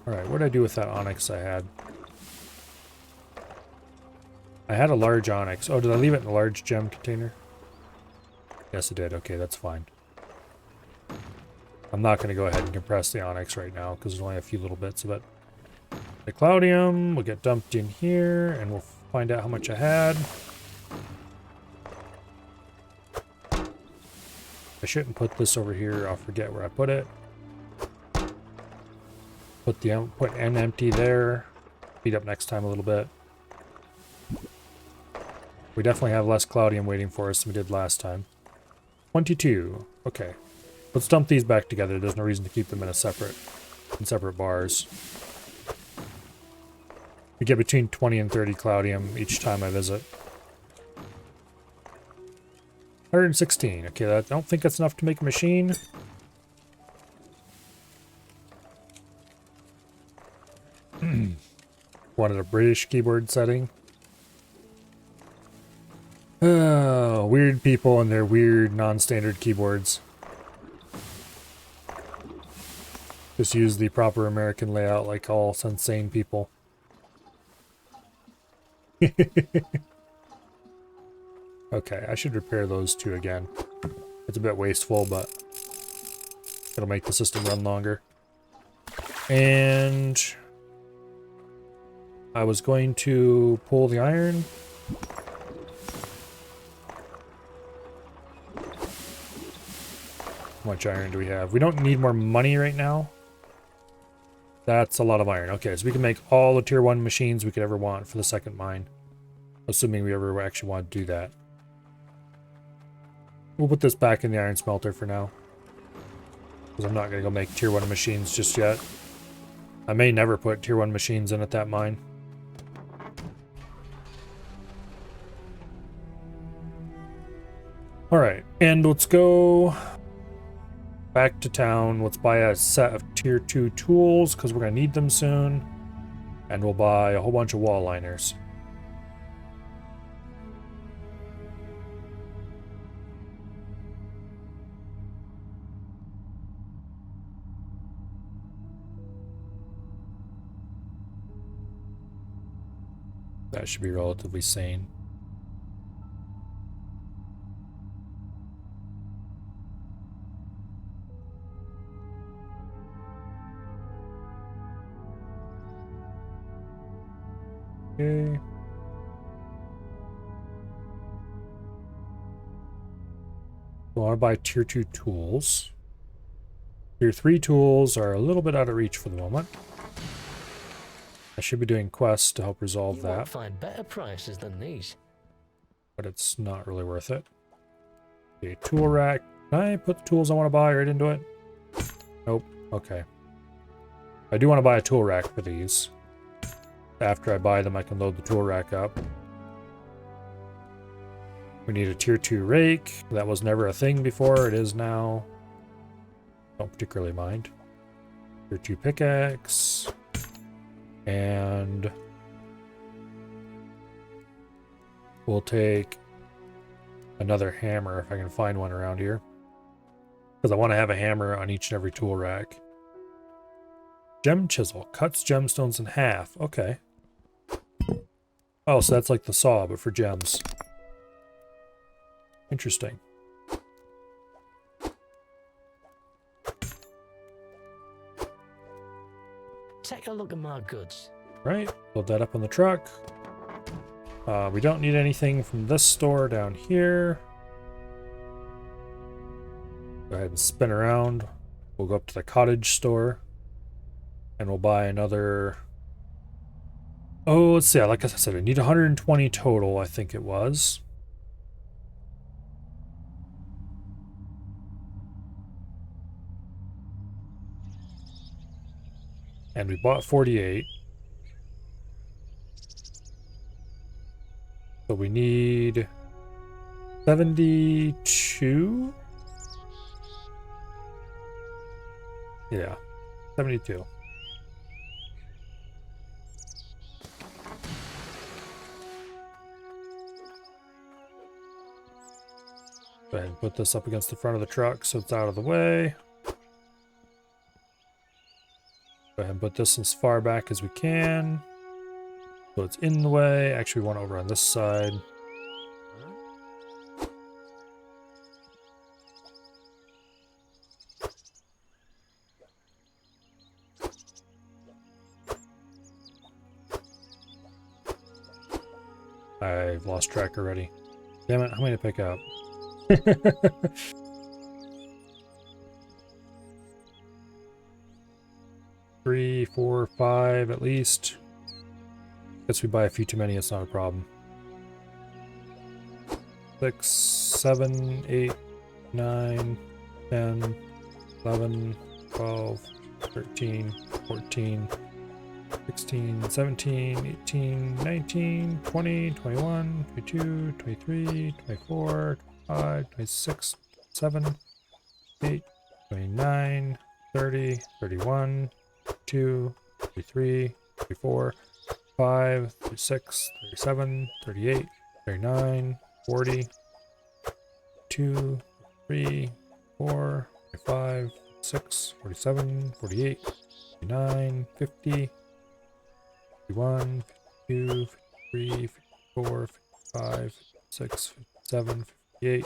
Alright, what did I do with that onyx I had? I had a large onyx. Oh, did I leave it in the large gem container? Yes, I did. Okay, that's fine. I'm not going to go ahead and compress the onyx right now because there's only a few little bits of it. The Cloudium will get dumped in here and we'll find out how much I had. I shouldn't put this over here. I'll forget where I put it. Put N empty there. Speed up next time a little bit. We definitely have less Cloudium waiting for us than we did last time. 22. Okay. Let's dump these back together. There's no reason to keep them in separate bars. We get between 20 and 30 Cloudium each time I visit. 116. Okay, I don't think that's enough to make a machine. Wanted a British keyboard setting. Oh, weird people and their weird non-standard keyboards. Just use the proper American layout like all sane people. Okay, I should repair those two again. It's a bit wasteful, but it'll make the system run longer. And I was going to pull the iron. How much iron do we have? We don't need more money right now. That's a lot of iron. Okay, so we can make all the tier 1 machines we could ever want for the second mine. Assuming we ever actually want to do that. We'll put this back in the iron smelter for now. Because I'm not going to go make tier 1 machines just yet. I may never put tier 1 machines in at that mine. Alright, and let's go back to town. Let's buy a set of tier 2 tools because we're going to need them soon. And we'll buy a whole bunch of wall liners. That should be relatively sane. Okay. I want to buy tier 2 tools. Tier 3 tools are a little bit out of reach for the moment. I should be doing quests to help resolve You that, won't find better prices than these. but it's not really worth it. Okay, tool rack. Can I put the tools I want to buy right into it? Nope. Okay. I do want to buy a tool rack for these. After I buy them, I can load the tool rack up. We need a tier 2 rake. That was never a thing before. It is now. Don't particularly mind. Tier 2 pickaxe. And we'll take another hammer if I can find one around here. Because I want to have a hammer on each and every tool rack. Gem chisel. Cuts gemstones in half. Okay. Oh, so that's like the saw, but for gems. Interesting. Take a look at my goods. Right, load that up on the truck. We don't need anything from this store down here. Go ahead and spin around. We'll go up to the cottage store. And we'll buy another... Oh, let's see. Like I said, I need 120 total, I think it was. And we bought 48. So we need 72? Yeah, 72. Go ahead and put this up against the front of the truck so it's out of the way. Go ahead and put this as far back as we can. So it's in the way. Actually, we want it over on this side. I've lost track already. Damn it, how many to pick up? 3, 4, 5 at least. Guess we buy a few too many, it's not a problem. 6, 7, 8, 9, 10, 11, 12, 13, 14, 16, 17, 18, 19, 20, 21, 22, 23, 24, 25, 26, 27, 28, 29, 30, 31, 32, 33, 34, 35, 36, 37, 38, 39, 40, 2, 3, 4, 45, 6, 47, 48, 49, 50, 51, 52, 53, 54, 55, 56, 57, 58,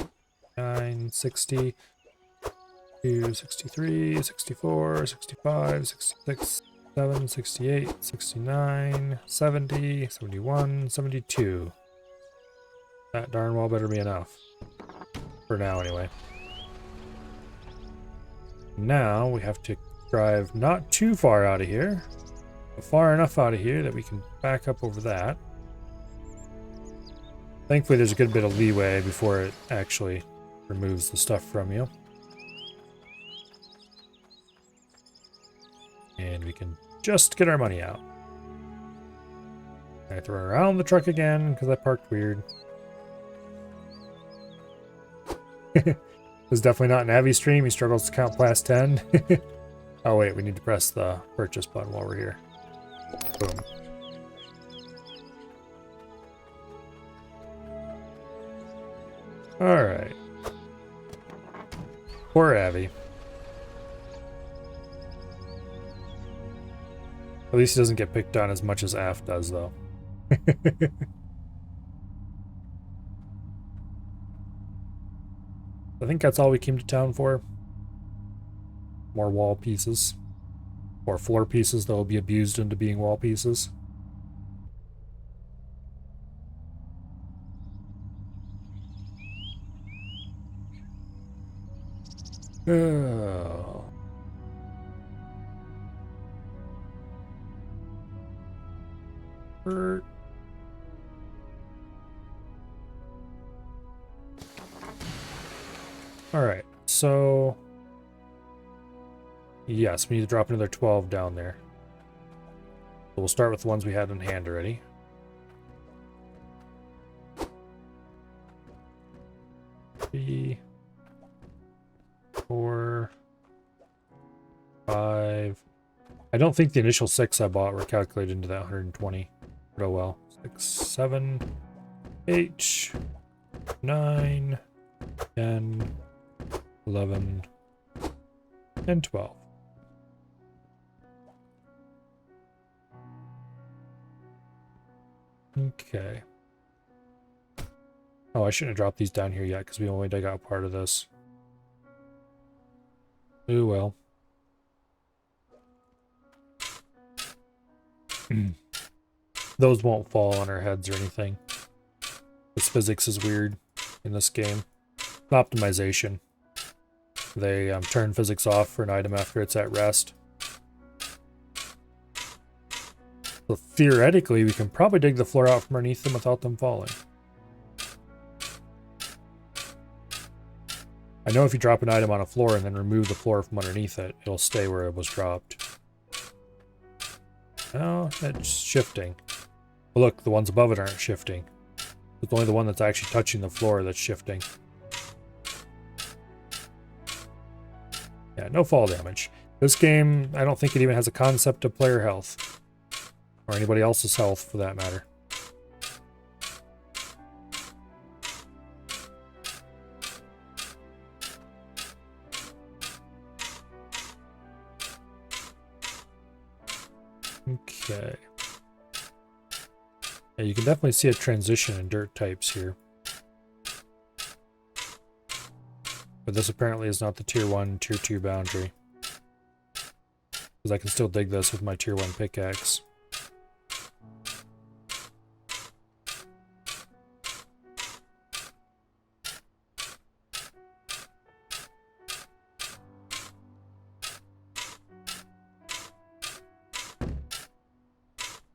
59, 60, 63, 64, 65, 66, 67, 68, 69, 70, 71, 72. That darn well better be enough. For now, anyway. Now we have to drive not too far out of here, but far enough out of here that we can back up over that. Thankfully, there's a good bit of leeway before it actually removes the stuff from you. And we can just get our money out. I throw around the truck again because I parked weird. This is definitely not an Avi stream. He struggles to count past 10. Oh wait, we need to press the purchase button while we're here. Boom. Alright. Poor Avi. At least he doesn't get picked on as much as Af does, though. I think that's all we came to town for. More wall pieces. Or floor pieces that will be abused into being wall pieces. Oh. Bert. Alright, so yes, we need to drop another 12 down there. So we'll start with the ones we had in hand already. Three, 4, 5. I don't think the initial 6 I bought were calculated into that 120. But oh well. 6, 7, 8, 9, 10, 11, and 12. Okay. Oh, I shouldn't have dropped these down here yet because we only dug out part of this. Oh well. Those won't fall on our heads or anything. This physics is weird in this game. Optimization. They turn physics off for an item after it's at rest. So theoretically, we can probably dig the floor out from underneath them without them falling. I know if you drop an item on a floor and then remove the floor from underneath it, it'll stay where it was dropped. No, it's shifting. But look, the ones above it aren't shifting. It's only the one that's actually touching the floor that's shifting. Yeah, no fall damage. This game, I don't think it even has a concept of player health. Or anybody else's health, for that matter. Okay. Yeah, you can definitely see a transition in dirt types here. But this apparently is not the tier 1, tier 2 boundary. Because I can still dig this with my tier 1 pickaxe.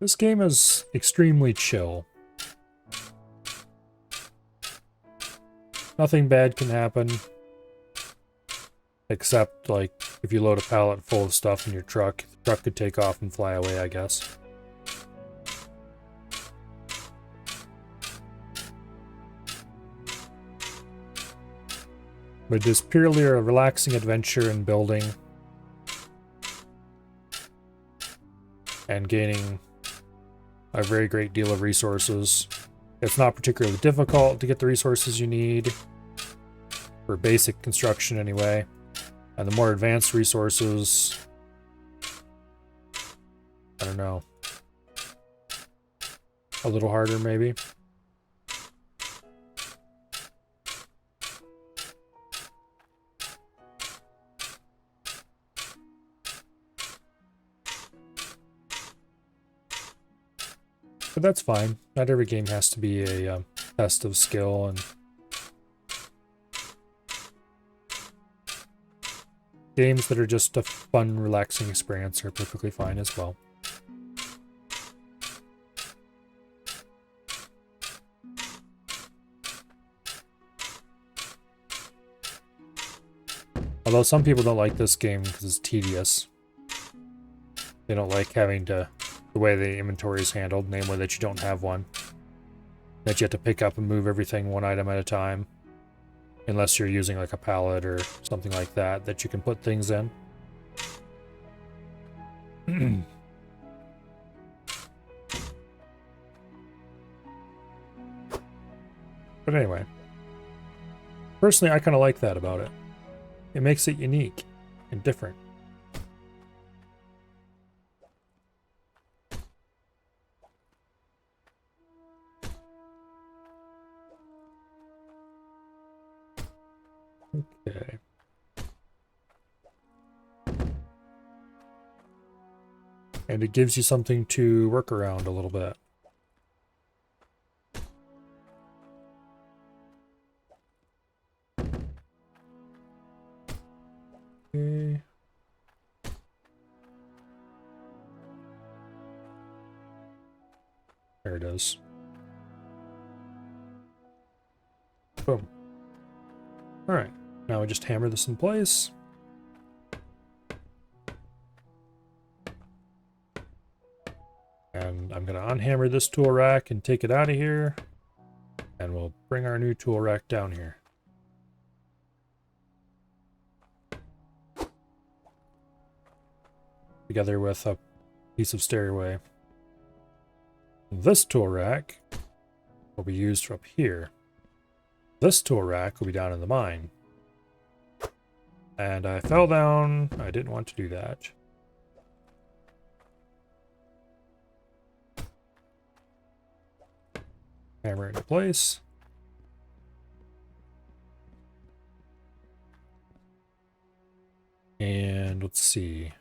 This game is extremely chill. Nothing bad can happen. Except, like, if you load a pallet full of stuff in your truck, the truck could take off and fly away, I guess. But it is purely a relaxing adventure in building and gaining a very great deal of resources. It's not particularly difficult to get the resources you need, for basic construction anyway. And the more advanced resources, I don't know, a little harder maybe. But that's fine. Not every game has to be a test of skill, and games that are just a fun, relaxing experience are perfectly fine as well. Although some people don't like this game because it's tedious. They don't like having to, the way the inventory is handled, namely that you don't have one. That you have to pick up and move everything one item at a time. Unless you're using like a pallet or something like that, that you can put things in. But anyway. Personally, I kind of like that about it. It makes it unique and different. Okay. And it gives you something to work around a little bit. Okay. There it is. Boom. Alright, now we just hammer this in place. And I'm going to unhammer this tool rack and take it out of here. And we'll bring our new tool rack down here. Together with a piece of stairway. This tool rack will be used up here. This tool rack will be down in the mine. And I fell down. I didn't want to do that. Hammer it into place. And let's see.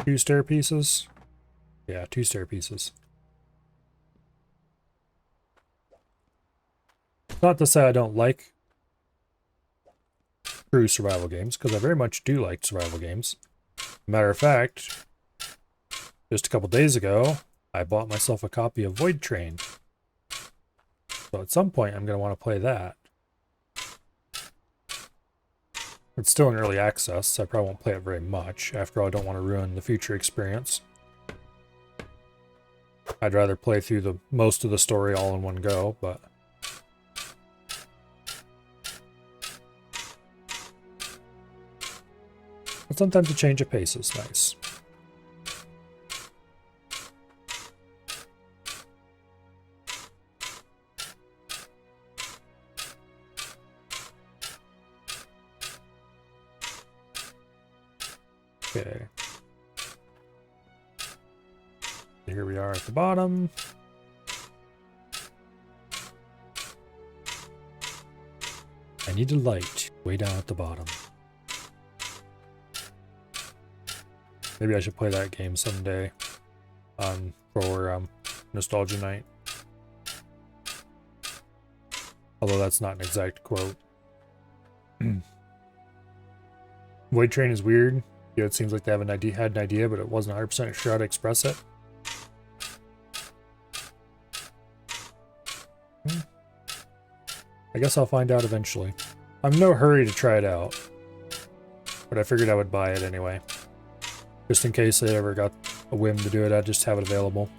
2 stair pieces? Yeah, 2 stair pieces. Not to say I don't like true survival games, because I very much do like survival games. Matter of fact, just a couple days ago, I bought myself a copy of Void Train. So at some point, I'm going to want to play that. It's still in early access, so I probably won't play it very much. After all, I don't want to ruin the future experience. I'd rather play through most of the story all in one go, but sometimes a change of pace is nice. Okay. Here we are at the bottom. I need a light way down at the bottom. Maybe I should play that game someday for Nostalgia Night. Although that's not an exact quote. Void Train is weird. Yeah, it seems like they have had an idea, but it wasn't 100% sure how to express it. I guess I'll find out eventually. I'm in no hurry to try it out, but I figured I would buy it anyway. Just in case I ever got a whim to do it, I'd just have it available.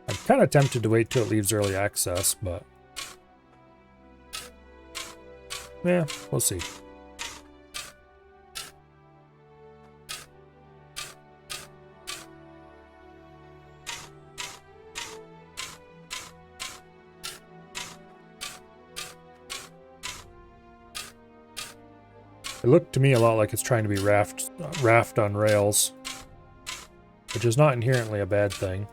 I'm kind of tempted to wait till it leaves early access, but yeah, we'll see. It looked to me a lot like it's trying to be raft on rails, which is not inherently a bad thing,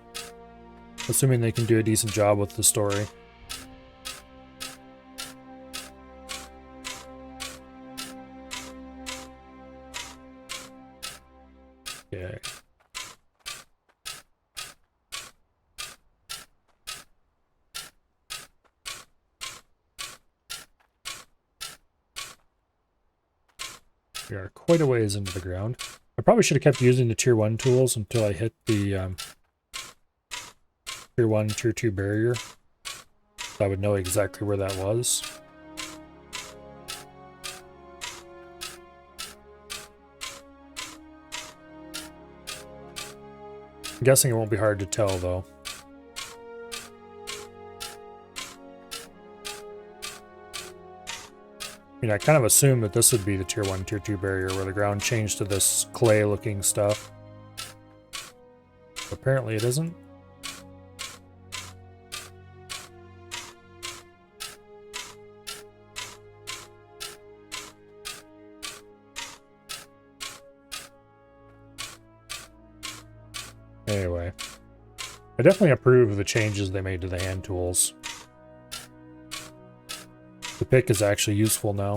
assuming they can do a decent job with the story. Okay. We are quite a ways into the ground. I probably should have kept using the tier 1 tools until I hit the tier 1, tier 2 barrier. So I would know exactly where that was. I'm guessing it won't be hard to tell though. I mean, I kind of assumed that this would be the tier 1, tier 2 barrier where the ground changed to this clay looking stuff. Apparently it isn't. Anyway, I definitely approve of the changes they made to the hand tools. The pick is actually useful now.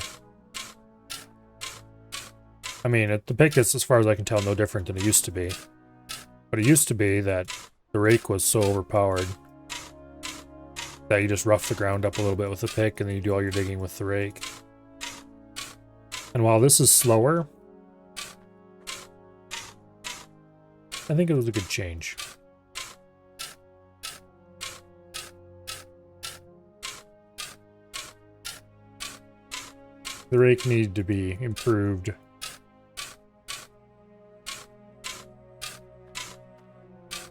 I mean, the pick is, as far as I can tell, no different than it used to be. But it used to be that the rake was so overpowered that you just rough the ground up a little bit with the pick and then you do all your digging with the rake. And while this is slower, I think it was a good change. The rake needed to be improved.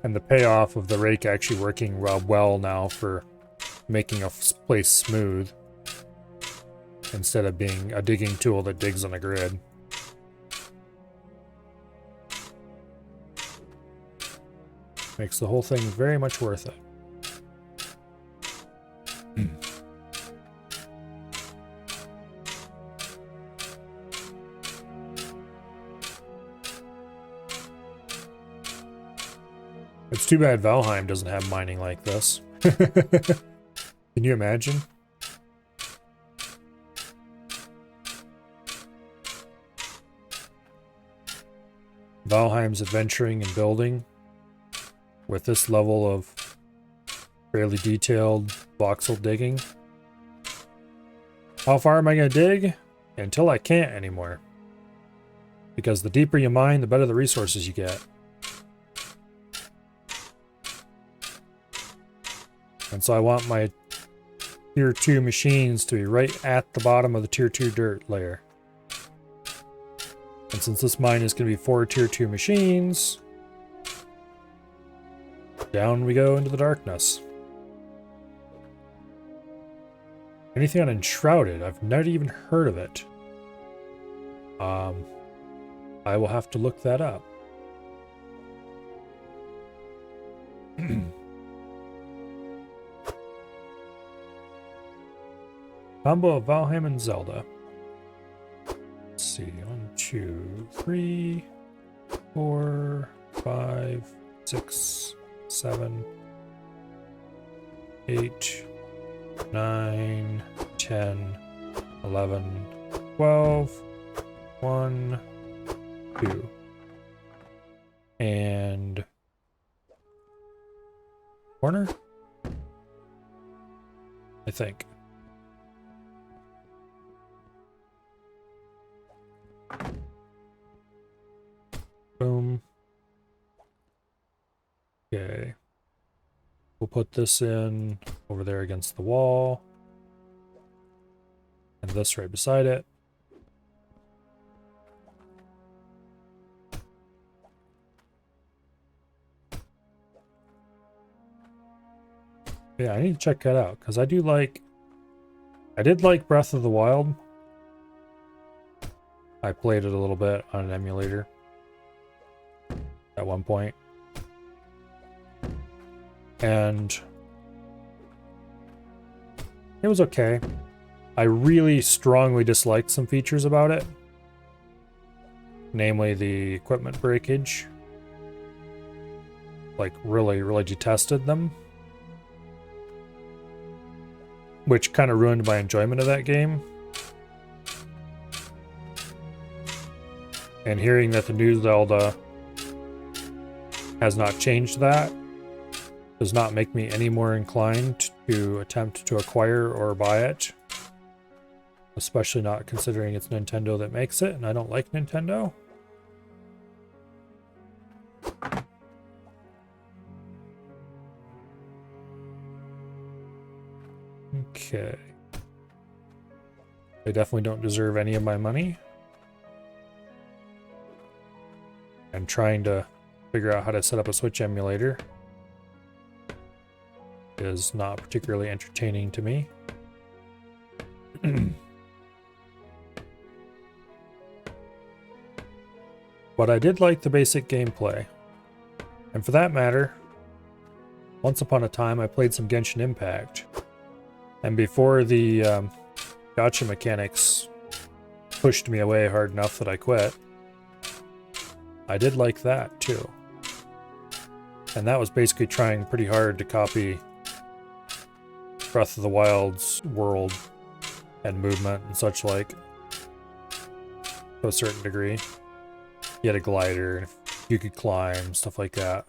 And the payoff of the rake actually working well now for making a place smooth instead of being a digging tool that digs on a grid. Makes the whole thing very much worth it. It's too bad Valheim doesn't have mining like this. Can you imagine? Valheim's adventuring and building with this level of fairly detailed voxel digging. How far am I going to dig? Until I can't anymore. Because the deeper you mine, the better the resources you get. And so I want my tier 2 machines to be right at the bottom of the tier 2 dirt layer. And since this mine is going to be 4 tier 2 machines, down we go into the darkness. Anything on Enshrouded? I've never even heard of it. I will have to look that up. Combo of Valheim and Zelda. Let's see. 1, 2, 3, 4, 5, 6, 7, 8, 9, 10, 11, 12, 1, 2. And corner? I think. Boom. Okay. We'll put this in over there against the wall. And this right beside it. Yeah, I need to check that out because I did like Breath of the Wild. I played it a little bit on an emulator at one point. And it was okay. I really strongly disliked some features about it. Namely the equipment breakage. Like really, really detested them. Which kind of ruined my enjoyment of that game. And hearing that the new Zelda has not changed that. Does not make me any more inclined to attempt to acquire or buy it. Especially not considering it's Nintendo that makes it, and I don't like Nintendo. Okay. They definitely don't deserve any of my money. I'm trying to figure out how to set up a Switch emulator. It is not particularly entertaining to me. But I did like the basic gameplay. And for that matter, once upon a time I played some Genshin Impact. And before the gacha mechanics pushed me away hard enough that I quit, I did like that too. And that was basically trying pretty hard to copy Breath of the Wild's world and movement and such like, to a certain degree. You had a glider, you could climb, stuff like that.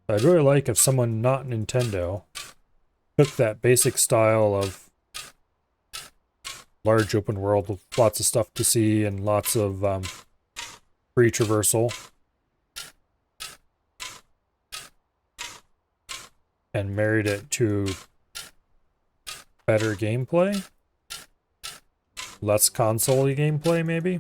I'd really like if someone not Nintendo took that basic style of large open world with lots of stuff to see and lots of free traversal, and married it to better gameplay, less console-y gameplay maybe.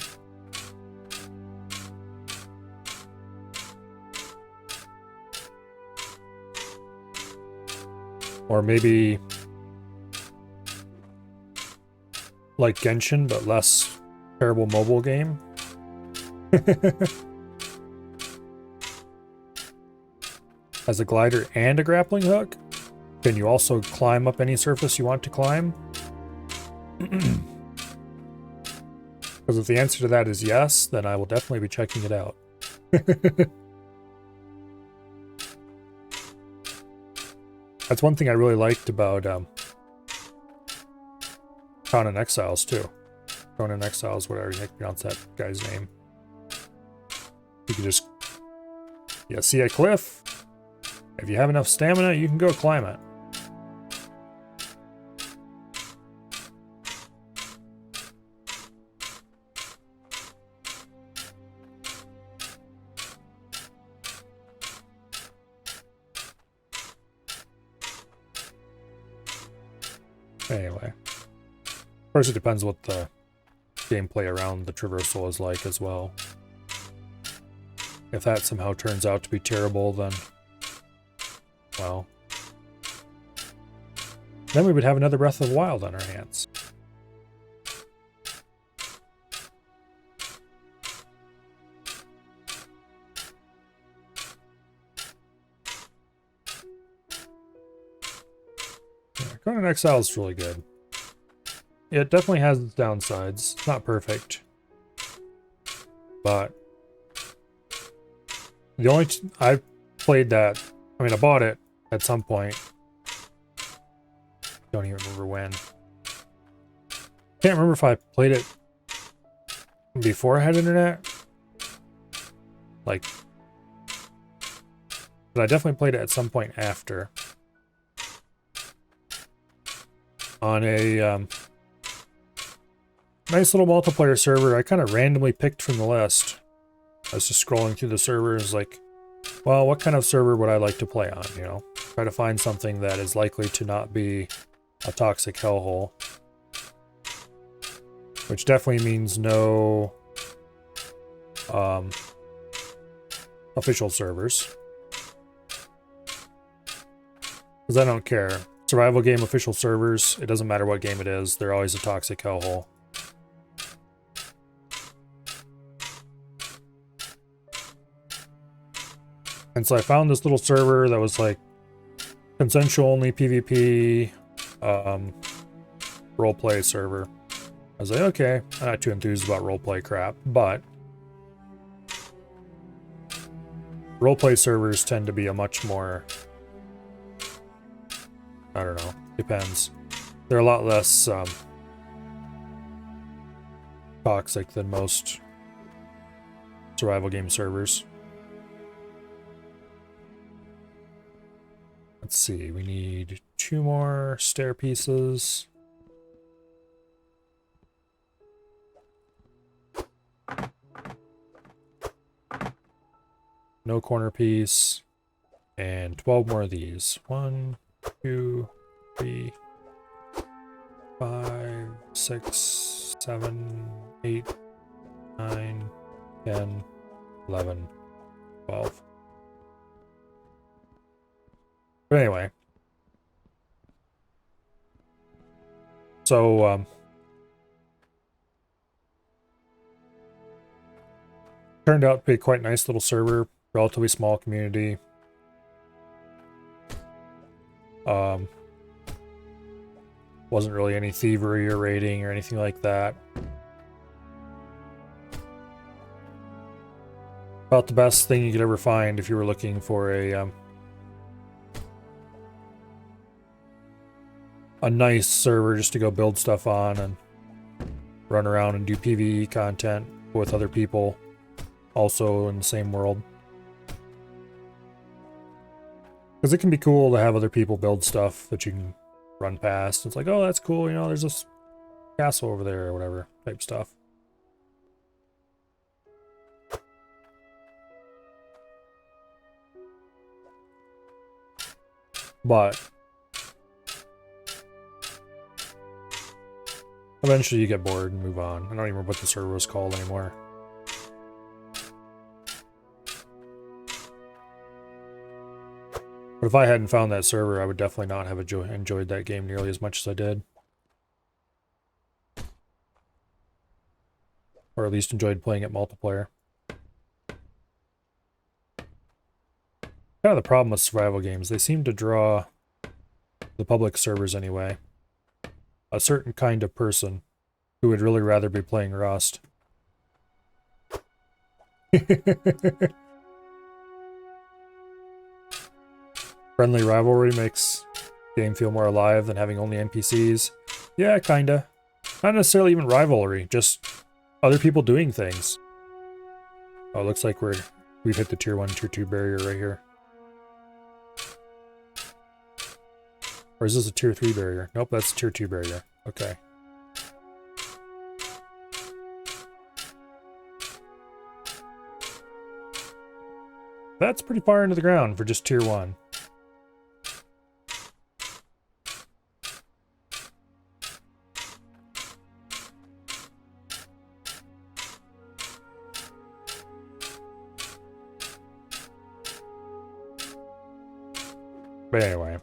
Or maybe like Genshin, but less terrible mobile game. Has a glider and a grappling hook? Can you also climb up any surface you want to climb? Because if the answer to that is yes, then I will definitely be checking it out. That's one thing I really liked about Conan Exiles too. Conan Exiles, whatever you pronounce that guy's name. You can just, yeah, see a cliff. If you have enough stamina, you can go climb it. Anyway, of course it depends what the gameplay around the traversal is like as well. If that somehow turns out to be terrible, then, well, then we would have another Breath of the Wild on our hands. Conan Exile is really good. It definitely has its downsides. It's not perfect. But the only I played that, I mean, I bought it at some point. Don't even remember when. Can't remember if I played it before I had internet. Like, but I definitely played it at some point after. On a nice little multiplayer server I kind of randomly picked from the list. I was just scrolling through the servers like, well, what kind of server would I like to play on, you know? Try to find something that is likely to not be a toxic hellhole. Which definitely means no official servers. Because I don't care. Survival game official servers, it doesn't matter what game it is, they're always a toxic hellhole. And so I found this little server that was like consensual only PvP roleplay server. I was like, okay, I'm not too enthused about roleplay crap, but roleplay servers tend to be a much more, I don't know, depends. they're a lot less toxic than most survival game servers. Let's see, we need 2 more stair pieces. No corner piece. And 12 more of these. 1, 2, 3, 5, 6, 7, 8, 9, 10, 11, 12. But anyway. So, turned out to be quite a nice little server, relatively small community. Wasn't really any thievery or raiding or anything like that. About the best thing you could ever find if you were looking for a nice server just to go build stuff on and run around and do PvE content with other people also in the same world. Because it can be cool to have other people build stuff that you can run past. It's like, oh, that's cool, you know, there's this castle over there or whatever type stuff. But eventually you get bored and move on. I don't even remember what the server was called anymore. But if I hadn't found that server, I would definitely not have enjoyed that game nearly as much as I did. Or at least enjoyed playing it multiplayer. Kind of the problem with survival games, they seem to draw, the public servers anyway, a certain kind of person who would really rather be playing Rust. Friendly rivalry makes the game feel more alive than having only NPCs. Yeah, kinda. Not necessarily even rivalry, just other people doing things. Oh, it looks like we've hit the tier 1, tier 2 barrier right here. Or is this a tier 3 barrier? Nope, that's a tier 2 barrier. Okay. That's pretty far into the ground for just tier 1. But anyway.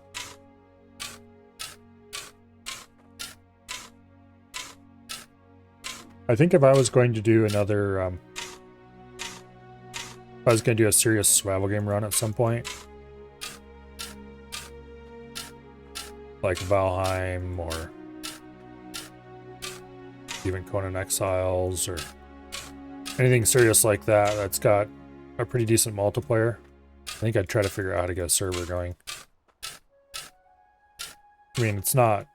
I think if I was going to do another, if I was going to do a serious survival game run at some point, like Valheim or even Conan Exiles or anything serious like that that's got a pretty decent multiplayer, I think I'd try to figure out how to get a server going. I mean, it's not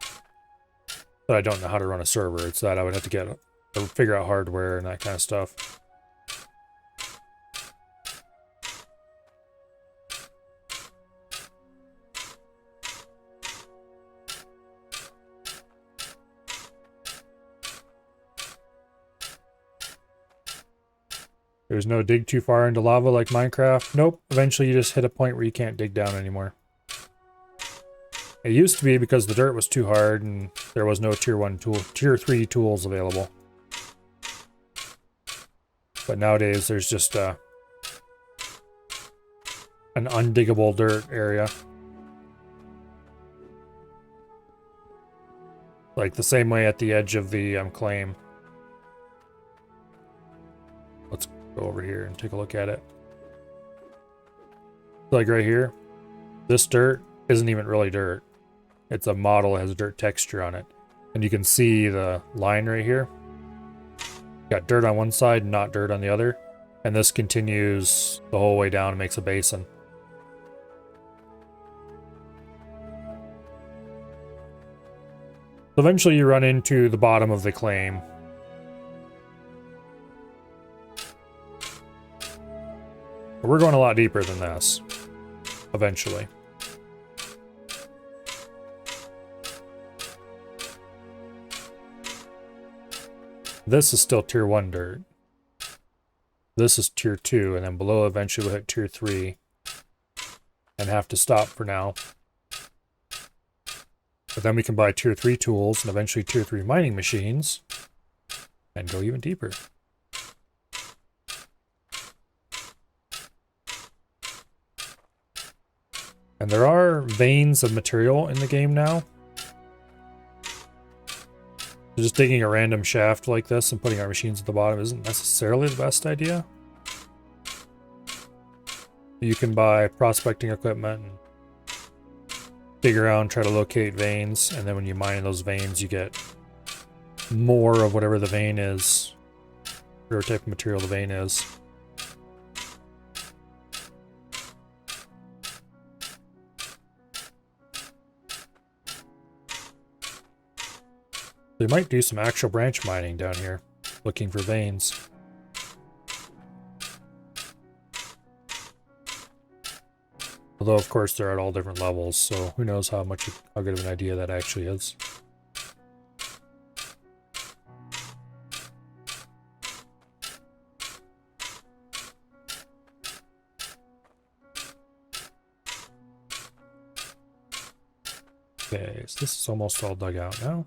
that I don't know how to run a server, it's that I would have to figure out hardware and that kind of stuff. There's no dig too far into lava like Minecraft. Nope, eventually you just hit a point where you can't dig down anymore. It used to be because the dirt was too hard and there was no tier 3 tools available. But nowadays there's just an undiggable dirt area. Like the same way at the edge of the claim. Let's go over here and take a look at it. Like right here, this dirt isn't even really dirt. It's a model that has a dirt texture on it. And you can see the line right here. Got dirt on one side and not dirt on the other. And this continues the whole way down and makes a basin. Eventually you run into the bottom of the claim. But we're going a lot deeper than this. Eventually. This is still tier 1 dirt. This is tier 2, and then below eventually we'll hit tier 3. And have to stop for now. But then we can buy tier 3 tools and eventually tier 3 mining machines. And go even deeper. And there are veins of material in the game now. So just digging a random shaft like this and putting our machines at the bottom isn't necessarily the best idea. You can buy prospecting equipment and dig around, try to locate veins, and then when you mine those veins, you get more of whatever the vein is, whatever type of material the vein is. They might do some actual branch mining down here, looking for veins. Although, of course, they're at all different levels, so who knows how good of an idea that actually is. Okay, so this is almost all dug out now.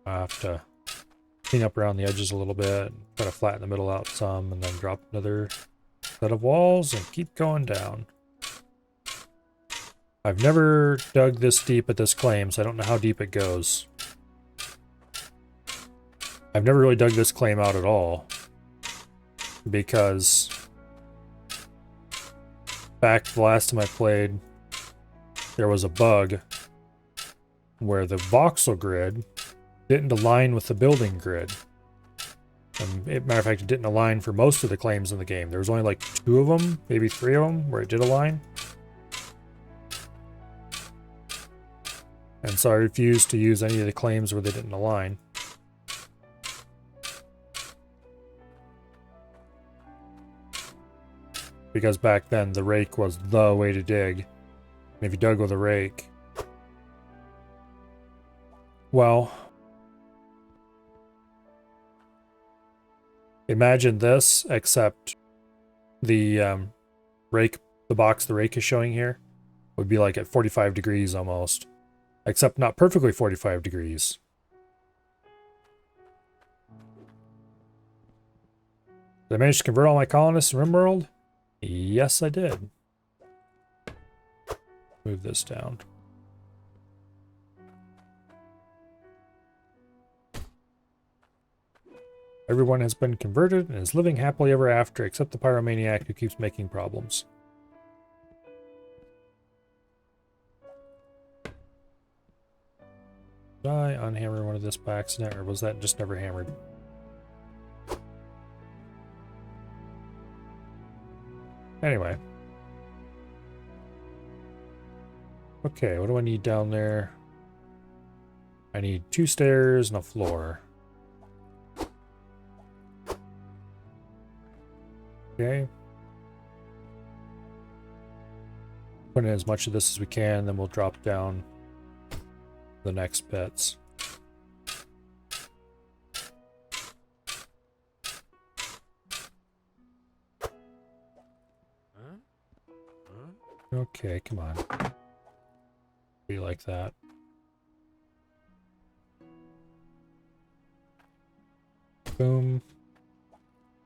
I have to clean up around the edges a little bit, try to flatten the middle out some, and then drop another set of walls and keep going down. I've never dug this deep at this claim, so I don't know how deep it goes. I've never really dug this claim out at all, because back the last time I played, there was a bug where the voxel grid didn't align with the building grid. Matter of fact, it didn't align for most of the claims in the game. There was only like 2 of them, maybe 3 of them, where it did align. And so I refused to use any of the claims where they didn't align. Because back then, the rake was the way to dig. And if you dug with a rake, well, imagine this, except the rake, the box the rake is showing here, would be like at 45 degrees almost. Except not perfectly 45 degrees. Did I manage to convert all my colonists in RimWorld? Yes, I did. Move this down. Everyone has been converted and is living happily ever after, except the pyromaniac who keeps making problems. Did I unhammer one of this by accident, or was that just never hammered? Anyway. Okay, what do I need down there? I need 2 stairs and a floor. Okay. Put in as much of this as we can, then we'll drop down the next bits. Okay, come on. Be like that. Boom.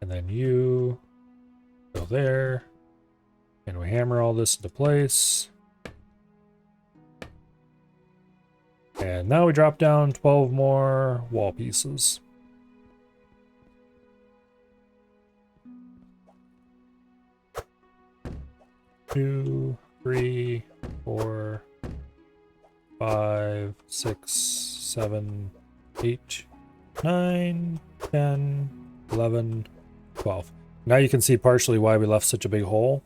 And then you go there. And we hammer all this into place. And now we drop down 12 more wall pieces. Two, 3, 4, 5, 6, 7, 8, 9, 10, 11, 12. Now you can see partially why we left such a big hole.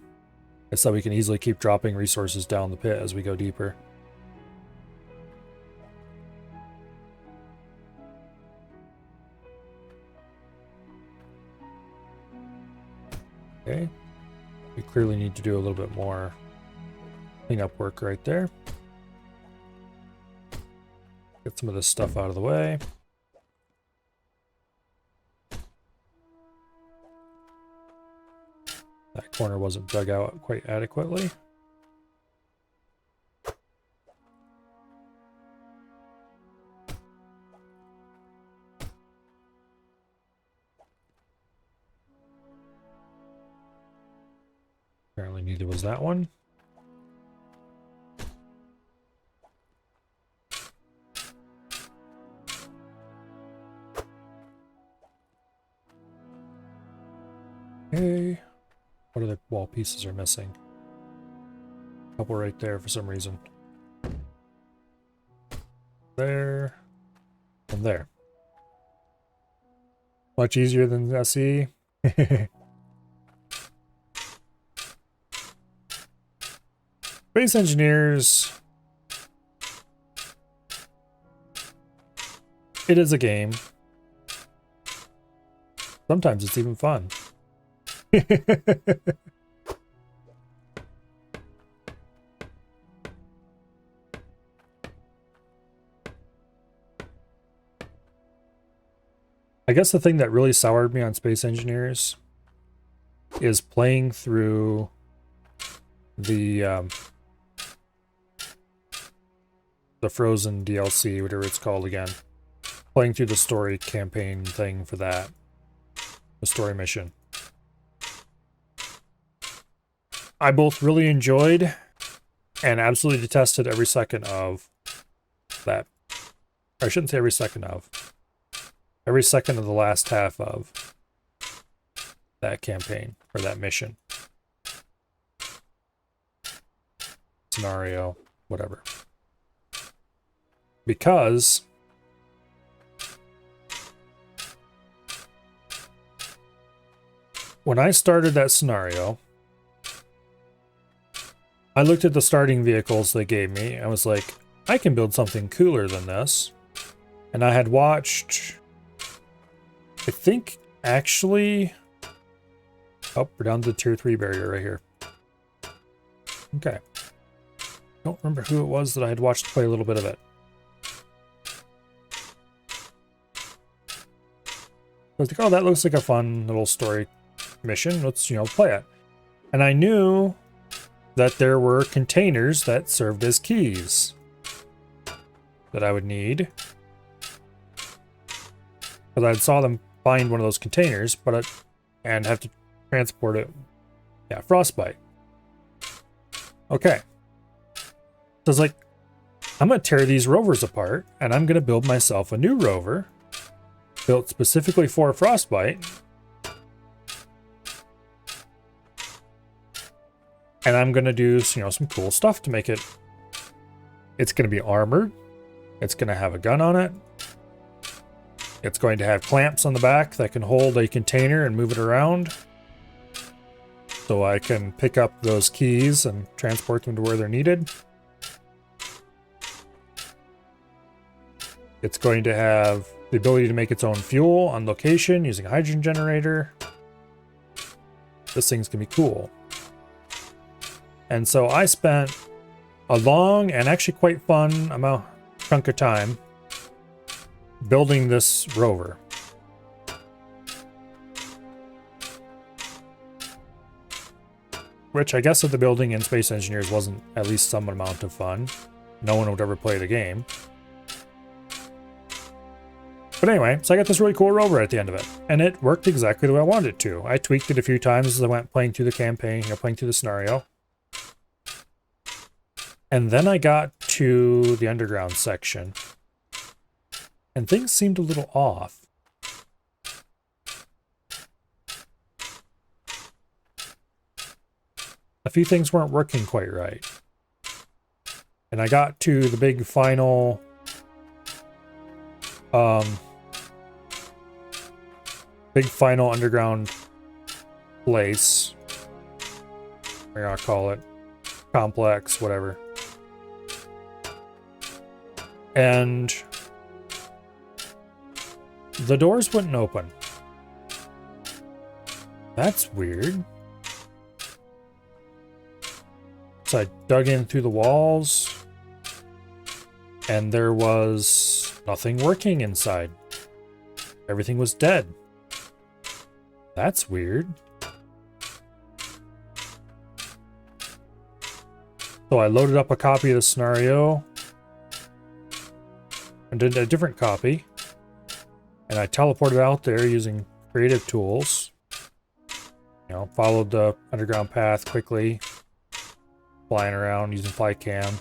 It's so we can easily keep dropping resources down the pit as we go deeper. Okay. We clearly need to do a little bit more cleanup work right there. Get some of this stuff out of the way. That corner wasn't dug out quite adequately. Apparently neither was that one. Okay. What other wall pieces are missing? A couple right there for some reason. There. And there. Much easier than SE. Space Engineers. It is a game. Sometimes it's even fun. I guess the thing that really soured me on Space Engineers is playing through the Frozen DLC, whatever it's called again. Playing through the story campaign thing for that. The story mission. I both really enjoyed and absolutely detested every second of that. I shouldn't say every second of. Every second of the last half of that campaign, or that mission. Scenario, whatever. Because when I started that scenario, I looked at the starting vehicles they gave me and was like, I can build something cooler than this. And I had watched, I think, actually... Oh, we're down to the tier 3 barrier right here. Okay. Don't remember who it was that I had watched play a little bit of it. I was like, oh, that looks like a fun little story mission. Let's, play it. And I knew that there were containers that served as keys that I would need. Because I saw them find one of those containers, and have to transport it. Yeah, Frostbite. Okay. So I was like, I'm going to tear these rovers apart, and I'm going to build myself a new rover built specifically for Frostbite. And I'm going to do, some cool stuff to make it. It's going to be armored. It's going to have a gun on it. It's going to have clamps on the back that can hold a container and move it around. So I can pick up those keys and transport them to where they're needed. It's going to have the ability to make its own fuel on location using a hydrogen generator. This thing's going to be cool. And so I spent a long and actually quite fun chunk of time building this rover. Which I guess that the building in Space Engineers wasn't at least some amount of fun. No one would ever play the game. But anyway, so I got this really cool rover at the end of it. And it worked exactly the way I wanted it to. I tweaked it a few times as I went playing through the campaign, playing through the scenario. And then I got to the underground section. And things seemed a little off. A few things weren't working quite right. And I got to the big final underground place. We're gonna call it complex, whatever. And the doors wouldn't open. That's weird. So I dug in through the walls, and there was nothing working inside. Everything was dead. That's weird. So I loaded up a copy of the scenario and did a different copy. And I teleported out there using creative tools. You know, followed the underground path quickly, flying around using flycam.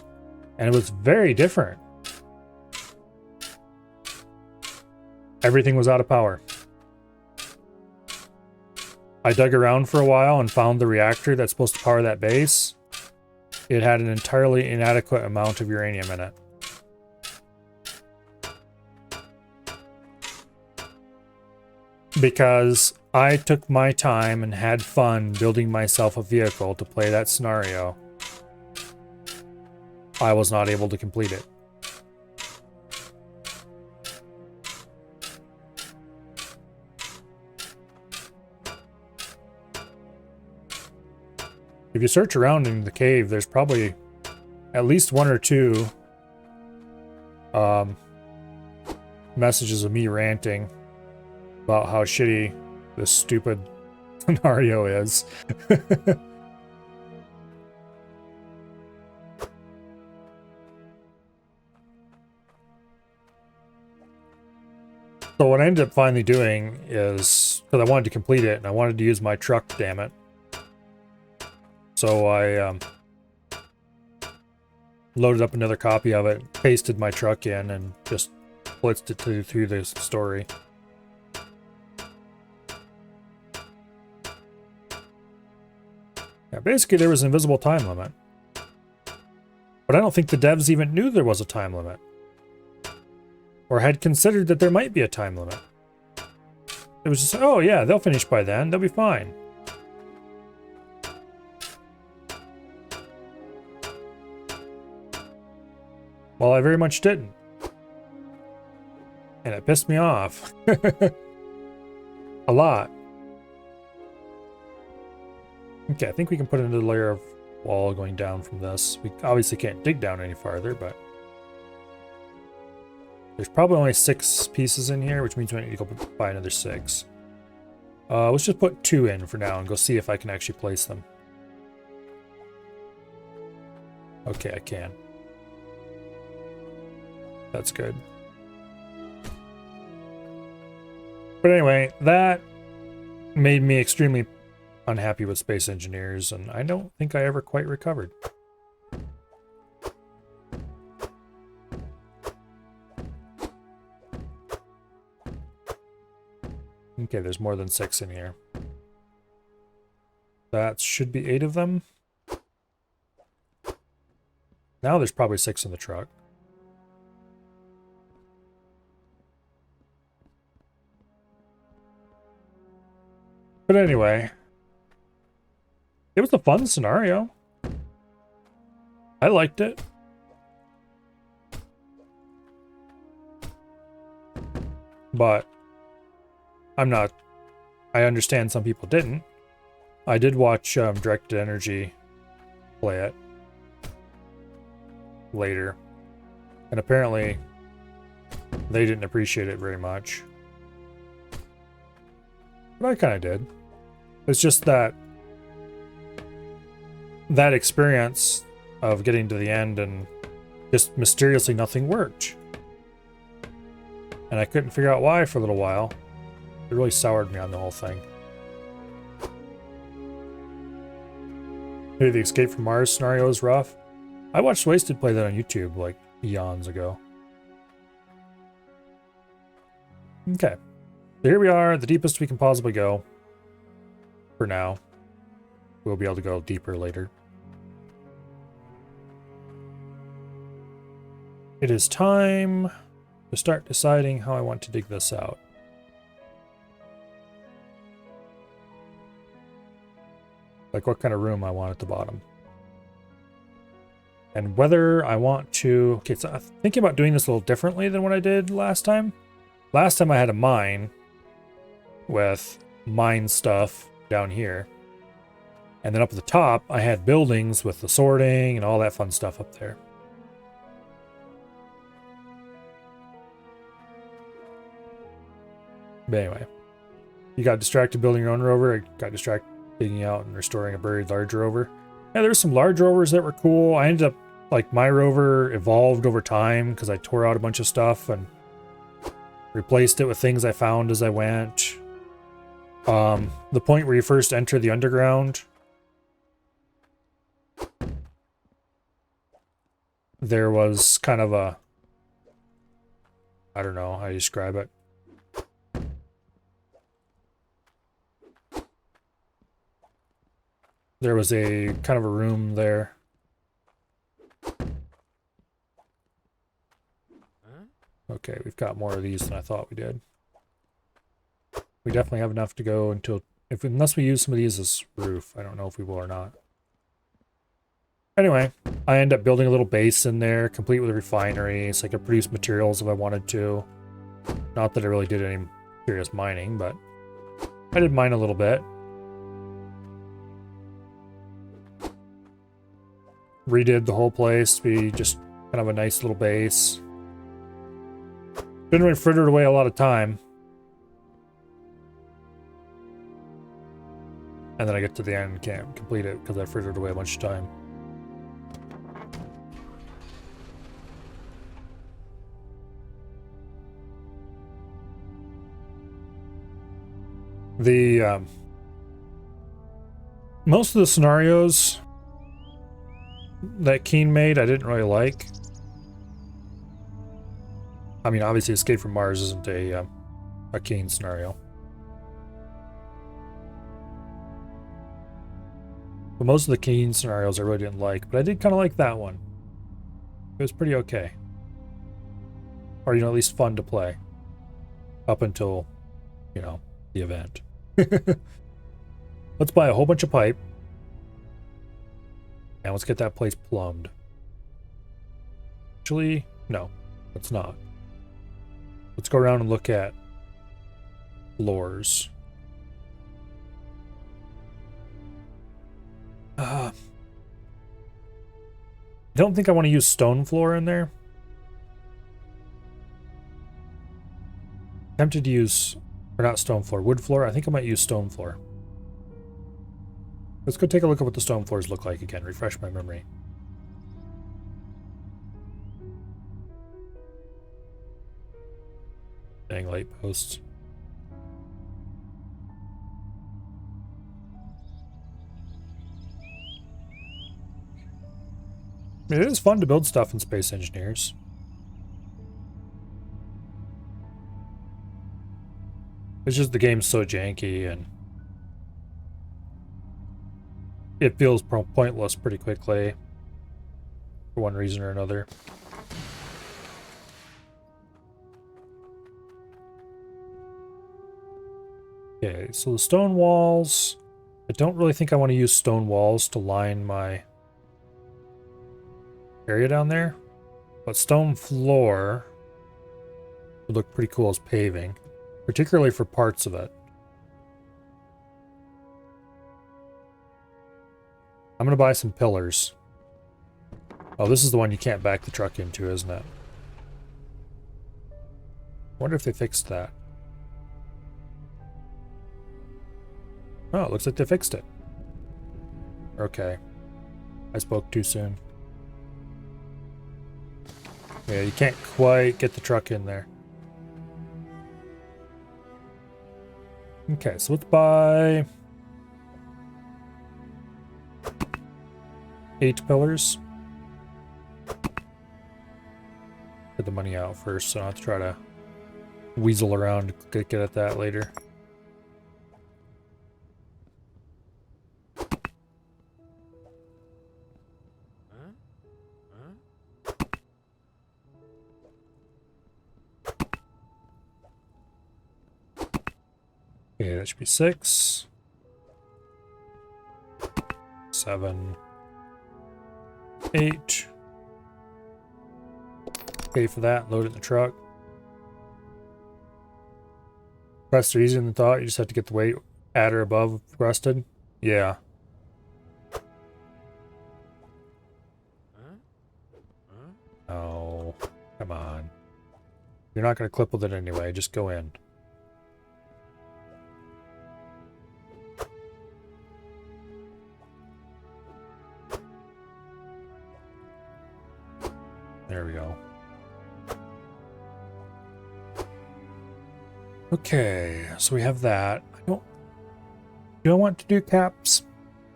And it was very different. Everything was out of power. I dug around for a while and found the reactor that's supposed to power that base. It had an entirely inadequate amount of uranium in it. Because I took my time and had fun building myself a vehicle to play that scenario, I was not able to complete it. If you search around in the cave, there's probably at least one or two messages of me ranting about how shitty this stupid scenario is. So what I ended up finally doing is, because I wanted to complete it and I wanted to use my truck, damn it. So I loaded up another copy of it, pasted my truck in, and just blitzed it through the story. Yeah, basically there was an invisible time limit. But I don't think the devs even knew there was a time limit. Or had considered that there might be a time limit. It was just, oh yeah, they'll finish by then, they'll be fine. Well, I very much didn't. And it pissed me off. A lot. Okay, I think we can put another layer of wall going down from this. We obviously can't dig down any farther, but there's probably only 6 pieces in here, which means we need to go buy another 6. Let's just put 2 in for now and go see if I can actually place them. Okay, I can. That's good. But anyway, that made me extremely unhappy with Space Engineers, and I don't think I ever quite recovered. Okay, there's more than 6 in here. That should be 8 of them. Now there's probably 6 in the truck. But anyway, it was a fun scenario. I liked it. But I understand some people didn't. I did watch Directed Energy play it later. And apparently they didn't appreciate it very much. But I kind of did. It's just that experience of getting to the end and just mysteriously nothing worked. And I couldn't figure out why for a little while. It really soured me on the whole thing. Maybe the Escape from Mars scenario is rough. I watched Wasted play that on YouTube like eons ago. Okay. So here we are, the deepest we can possibly go. For now. We'll be able to go deeper later. It is time to start deciding how I want to dig this out. Like what kind of room I want at the bottom. And whether I want to... Okay, so I'm thinking about doing this a little differently than what I did last time. Last time I had a mine with mine stuff down here. And then up at the top, I had buildings with the sorting and all that fun stuff up there. But anyway, you got distracted building your own rover. I got distracted digging out and restoring a buried large rover. Yeah, there's some large rovers that were cool. I ended up, like, my rover evolved over time because I tore out a bunch of stuff and replaced it with things I found as I went. The point where you first enter the underground, there was kind of a, I don't know how you describe it. There was a kind of a room there. Okay, we've got more of these than I thought we did. We definitely have enough to go until, unless we use some of these as roof. I don't know if we will or not. Anyway, I end up building a little base in there, complete with a refinery, so I could produce materials if I wanted to. Not that I really did any serious mining, but I did mine a little bit. Redid the whole place to be just kind of a nice little base. Didn't really frittered away a lot of time. And then I get to the end and can't complete it because I frittered away a bunch of time. The most of the scenarios that Keen made, I didn't really like. I mean, obviously, Escape from Mars isn't a Keen scenario. But most of the Keen scenarios I really didn't like, but I did kind of like that one. It was pretty okay. Or, you know, at least fun to play. Up until, you know, the event. Let's buy a whole bunch of pipe. And let's get that place plumbed. Actually, no, let's not. Let's go around and look at floors. I don't think I want to use stone floor in there. Tempted to use, or not stone floor, wood floor. I think I might use stone floor. Let's go take a look at what the stone floors look like again. Refresh my memory. Dang light posts. I mean, it is fun to build stuff in Space Engineers. It's just the game's so janky and it feels pointless pretty quickly for one reason or another. Okay, so the stone walls, I don't really think I want to use stone walls to line my area down there, but stone floor would look pretty cool as paving, particularly for parts of it. I'm gonna buy some pillars. Oh, this is the one you can't back the truck into, isn't it? I wonder if they fixed that. Oh, it looks like they fixed it. Okay. I spoke too soon. Yeah, you can't quite get the truck in there. Okay, so let's buy 8 pillars. Get the money out first, so I don't have to try to weasel around to get at that later. Okay, that should be 6, 7, 8. Pay for that, load it in the truck. Quests are easier than thought, you just have to get the weight at or above requested. Yeah. You're not going to clip with it anyway. Just go in. There we go. Okay, so we have that. Do I want to do caps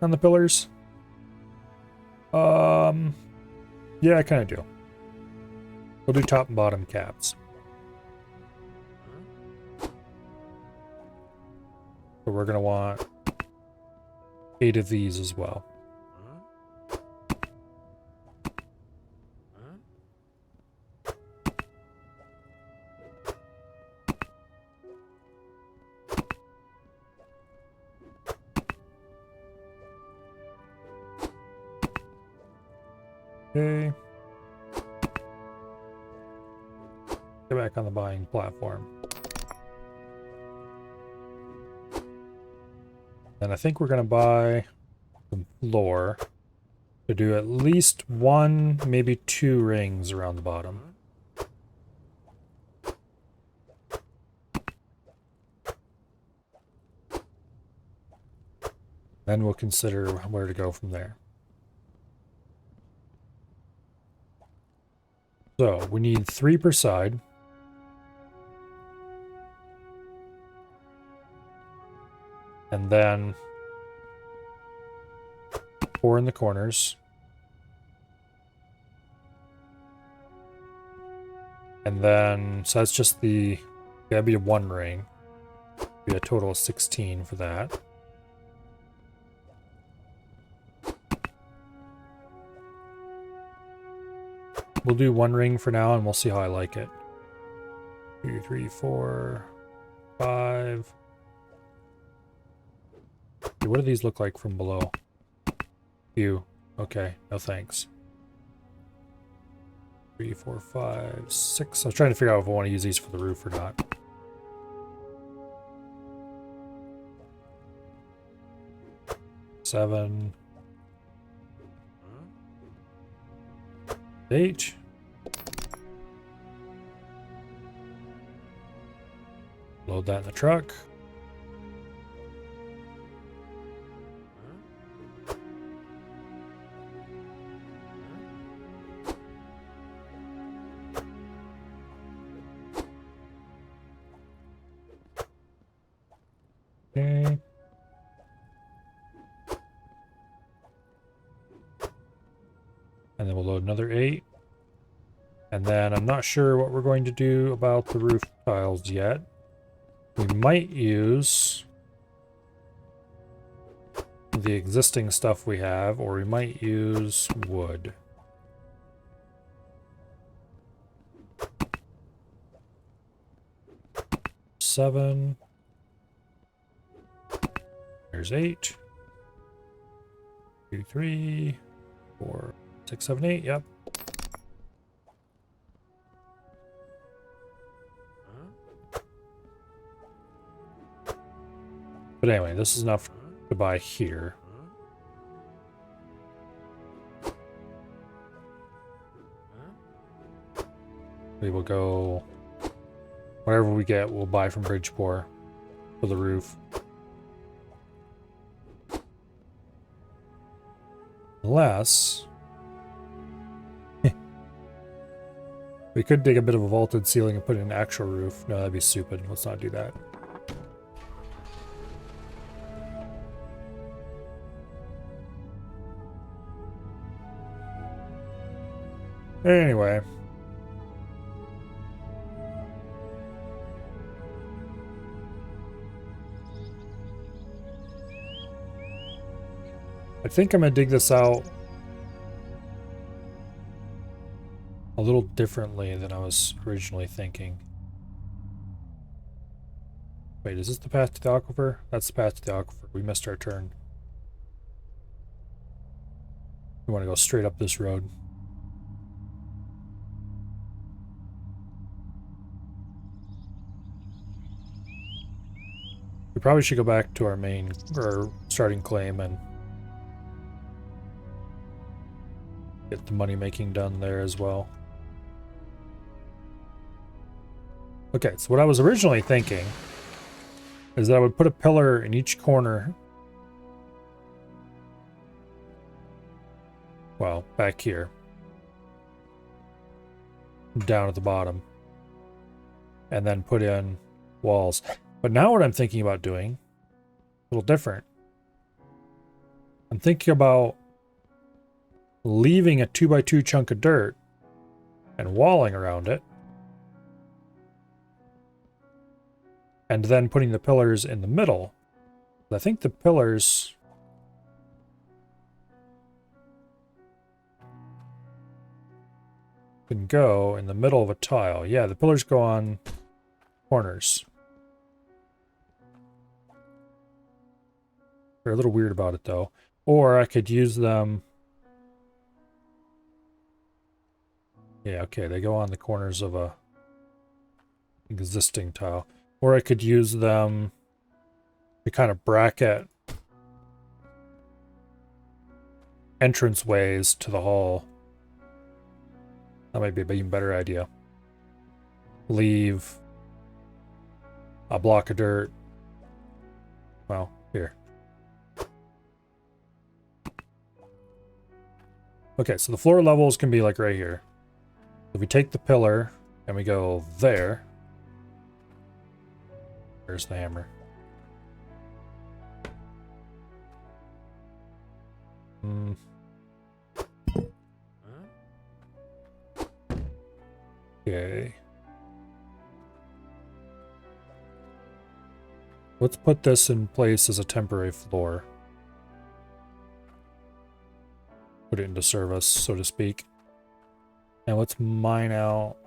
on the pillars? Yeah, I kind of do. We'll do top and bottom caps. But we're gonna want 8 of these as well. Okay. Get back on the buying platform. And I think we're going to buy some floor to do at least 1, maybe 2 rings around the bottom. Then we'll consider where to go from there. So we need 3 per side. And then 4 in the corners. And then, so that's just that'd be a 1 ring. Be a total of 16 for that. We'll do 1 ring for now and we'll see how I like it. 2, 3, 4, 5. What do these look like from below? View. Okay, no thanks. 3, 4, 5, 6. I was trying to figure out if I want to use these for the roof or not. Seven. 8. Load that in the truck. Okay. And then we'll load another 8. And then I'm not sure what we're going to do about the roof tiles yet. We might use the existing stuff we have, or we might use wood. Seven. There's 8. 2, 3, 4, 6, 7, 8. Yep. But anyway, this is enough to buy here. We will go... Whatever we get, we'll buy from Bridgeport for the roof. Unless... we could dig a bit of a vaulted ceiling and put in an actual roof. No, that'd be stupid. Let's not do that. Anyway. I think I'm gonna dig this out a little differently than I was originally thinking. Wait, is this the path to the aquifer? That's the path to the aquifer. We missed our turn. We want to go straight up this road. We probably should go back to our main, or starting claim and get the money making done there as well. Okay, so what I was originally thinking is that I would put a pillar in each corner. Well, back here. Down at the bottom. And then put in walls. But now what I'm thinking about doing, a little different. I'm thinking about leaving a 2x2 chunk of dirt and walling around it. And then putting the pillars in the middle. I think the pillars can go in the middle of a tile. Yeah, the pillars go on corners. They're a little weird about it though. Or I could use them. Yeah, okay, they go on the corners of a existing tile. Or I could use them to kind of bracket entranceways to the hall. That might be an even better idea. Leave a block of dirt. Well, here. Okay, so the floor levels can be like right here. If we take the pillar and we go there. There's the hammer. Okay. Let's put this in place as a temporary floor. Put it into service, so to speak. And let's mine out.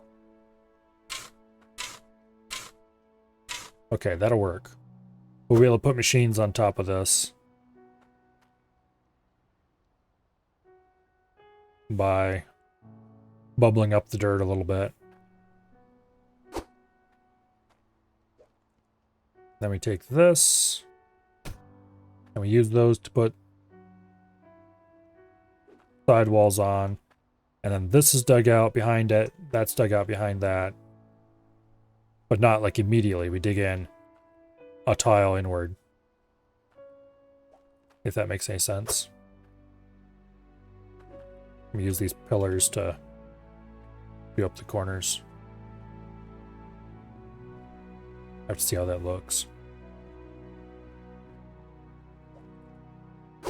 Okay, that'll work. We'll be able to put machines on top of this by bubbling up the dirt a little bit. Then we take this and we use those to put sidewalls on. And then this is dug out behind it. That's dug out behind that. But not like immediately. We dig in a tile inward. If that makes any sense. We use these pillars to do up the corners. I have to see how that looks.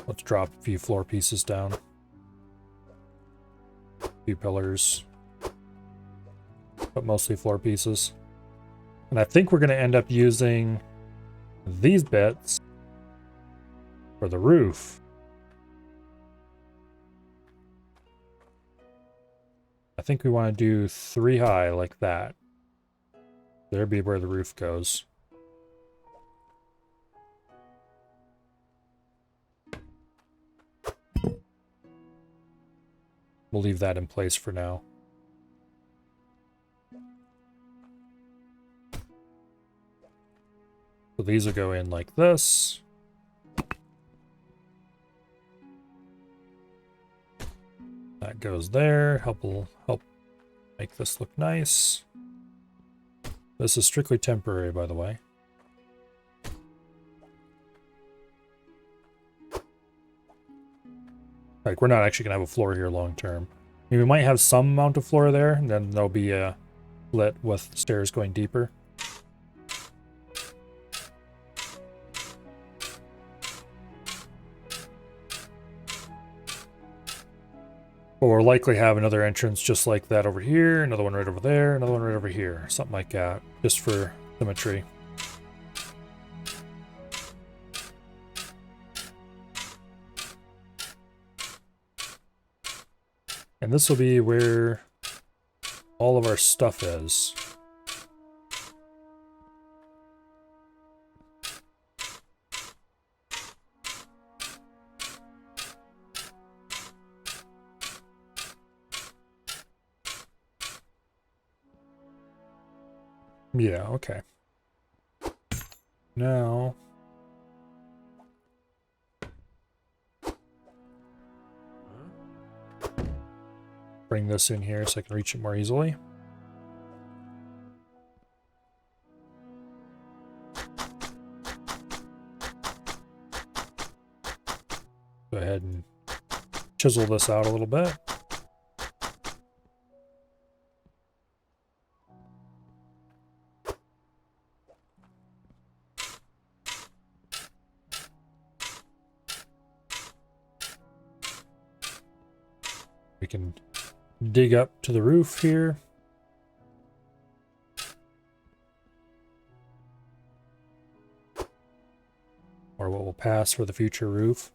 Let's drop a few floor pieces down. A few pillars. But mostly floor pieces. And I think we're going to end up using these bits for the roof. I think we want to do 3 high like that. There'll be where the roof goes. We'll leave that in place for now. So these will go in like this. That goes there. Help make this look nice. This is strictly temporary, by the way. Like, we're not actually gonna have a floor here long term. I mean, we might have some amount of floor there, and then there'll be a split with stairs going deeper. But we'll likely have another entrance just like that over here, another one right over there, another one right over here, something like that, just for symmetry. And this will be where all of our stuff is. Yeah, okay. Now, bring this in here so I can reach it more easily. Go ahead and chisel this out a little bit. We can dig up to the roof here. Or what will pass for the future roof.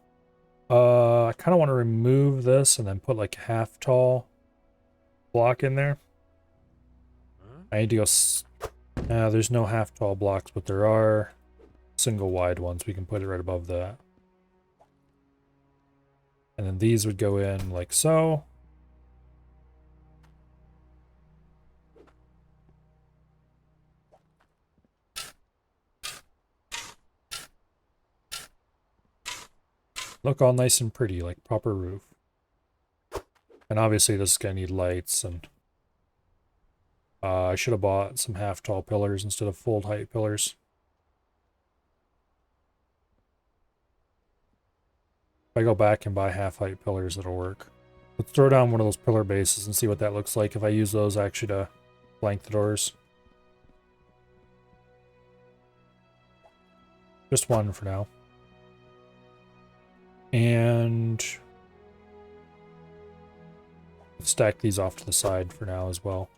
I kind of want to remove this and then put like a half tall block in there. I need to go. There's no half tall blocks, but there are single wide ones. We can put it right above that. And then these would go in like so. Look all nice and pretty, like proper roof. And obviously this is going to need lights, and I should have bought some half-tall pillars instead of full-height pillars. If I go back and buy half-height pillars, it'll work. Let's throw down one of those pillar bases and see what that looks like if I use those actually to flank the doors. Just one for now. And stack these off to the side for now as well.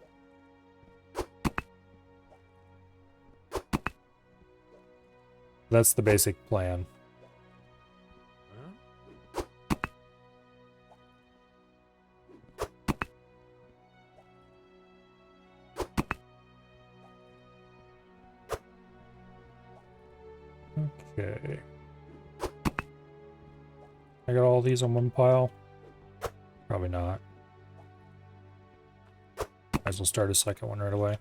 That's the basic plan. Okay. I got all these on one pile? Probably not. Might as well start a second one right away.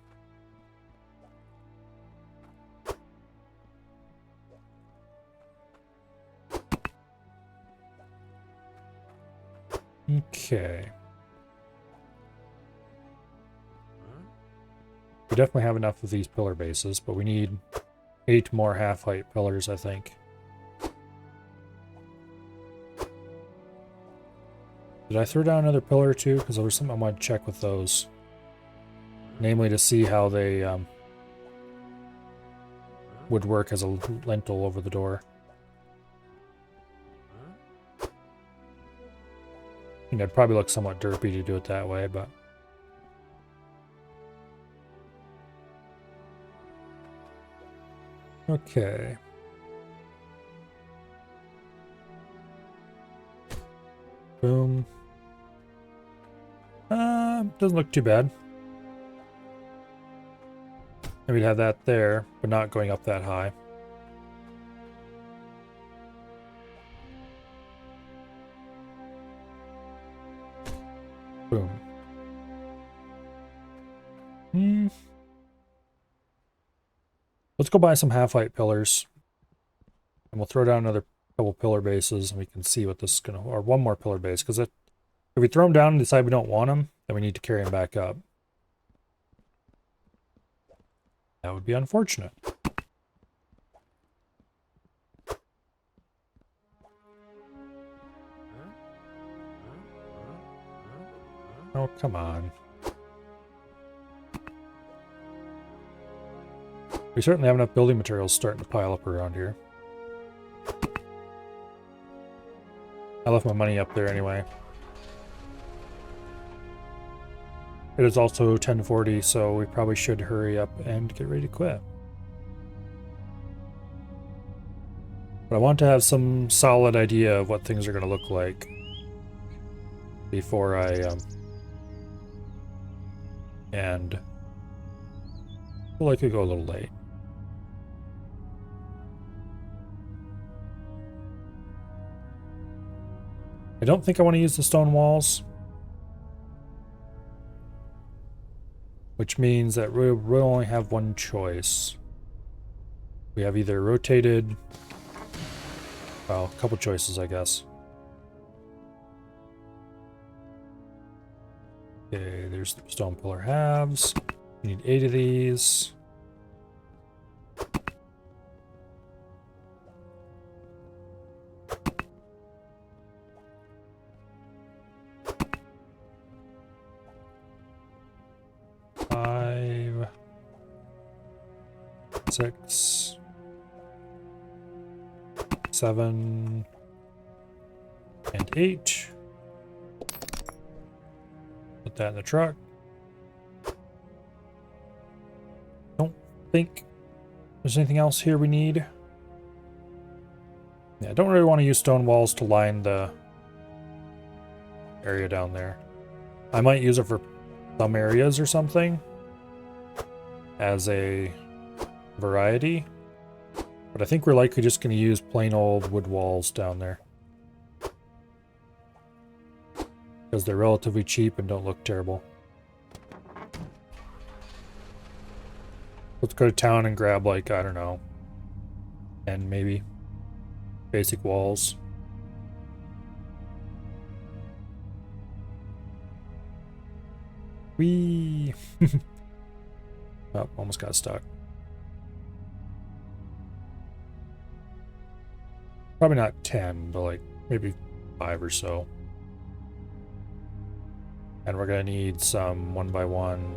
Okay. We definitely have enough of these pillar bases, but we need 8 more half-height pillars, I think. Did I throw down another pillar or two? Because there was something I wanted to check with those. Namely to see how they would work as a lintel over the door. And it'd probably look somewhat derpy to do it that way, but... Okay. Boom. Doesn't look too bad. Maybe we'd have that there, but not going up that high. Boom. Let's go buy some half-height pillars. And we'll throw down another couple pillar bases, and we can see what this is gonna... Or one more pillar base, because if we throw them down and decide we don't want them, then we need to carry them back up. That would be unfortunate. Oh, come on. We certainly have enough building materials starting to pile up around here. I left my money up there anyway. It is also 10:40, so we probably should hurry up and get ready to quit. But I want to have some solid idea of what things are going to look like before I and I feel like I could go a little late. I don't think I want to use the stone walls, which means that we'll only have one choice. We have either rotated, well, a couple choices, I guess. Okay, there's the stone pillar halves. We need 8 of these. 6, 7, and 8. Put that in the truck. Don't think there's anything else here we need. Yeah, I don't really want to use stone walls to line the area down there. I might use it for some areas or something as a variety, but I think we're likely just going to use plain old wood walls down there because they're relatively cheap and don't look terrible. Let's go to town and grab, like, I don't know, and maybe basic walls. Whee! Oh, almost got stuck. Probably not 10, but like maybe 5 or so. And we're gonna need some 1x1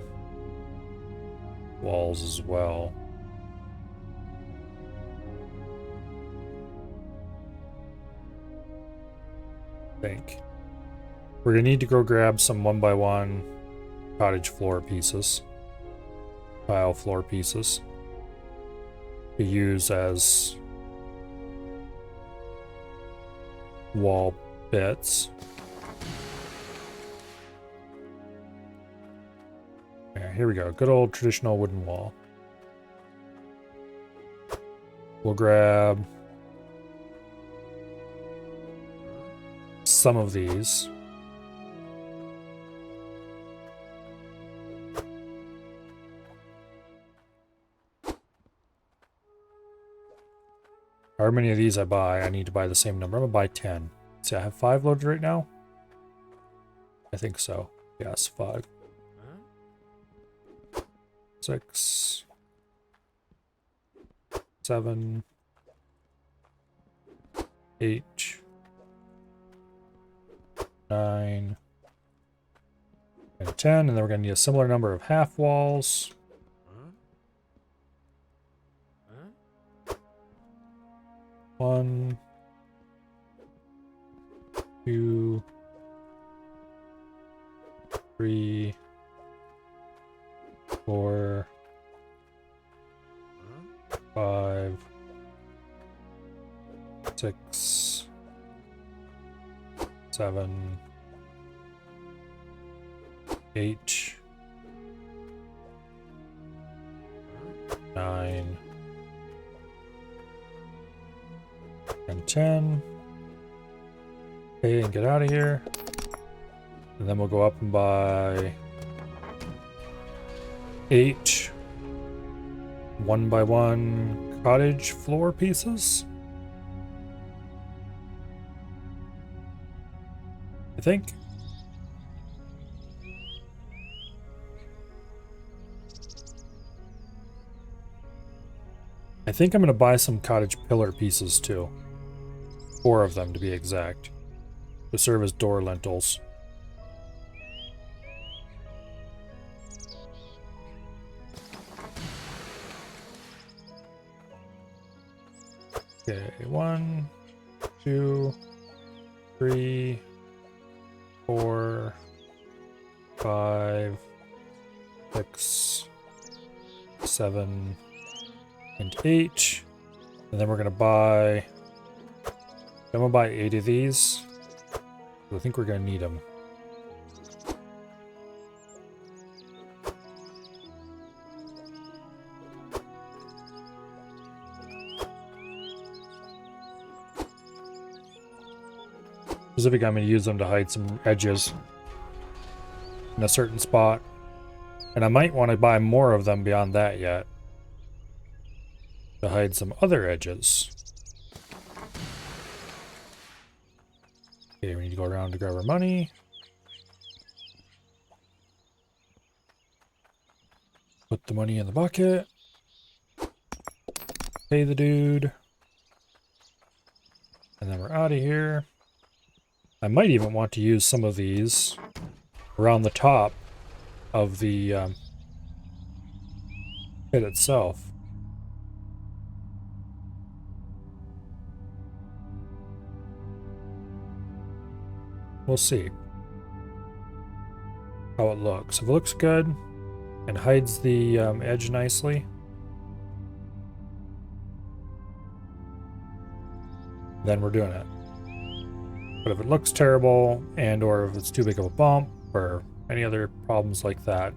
walls as well. I think. We're gonna need to go grab some 1x1 cottage floor pieces. Tile floor pieces. To use as wall bits. Yeah, here we go. Good old traditional wooden wall. We'll grab some of these. However many of these I buy, I need to buy the same number. I'm gonna buy 10. See, I have 5 loaded right now? I think so. Yes, 5. 6, 7, 8, 9, and 10. And then we're gonna need a similar number of half walls. 1, 2, 3, 4, 5, 6, 7, 8, 9, and 10. Okay, and get out of here. And then we'll go up and buy 8 1x1 cottage floor pieces. I think. I think I'm going to buy some cottage pillar pieces too. 4 of them to be exact. To serve as door lintels. Okay, 1, 2, 3, 4, 5, 6, 7, and 8. And then we're gonna buy. I'm gonna buy 8 of these. I think we're gonna need them. Specifically, I'm going to use them to hide some edges in a certain spot. And I might want to buy more of them beyond that yet. To hide some other edges. Okay, we need to go around to grab our money. Put the money in the bucket. Pay the dude. And then we're out of here. I might even want to use some of these around the top of the pit itself. We'll see how it looks. If it looks good and hides the edge nicely, then we're doing it. But if it looks terrible and or if it's too big of a bump or any other problems like that,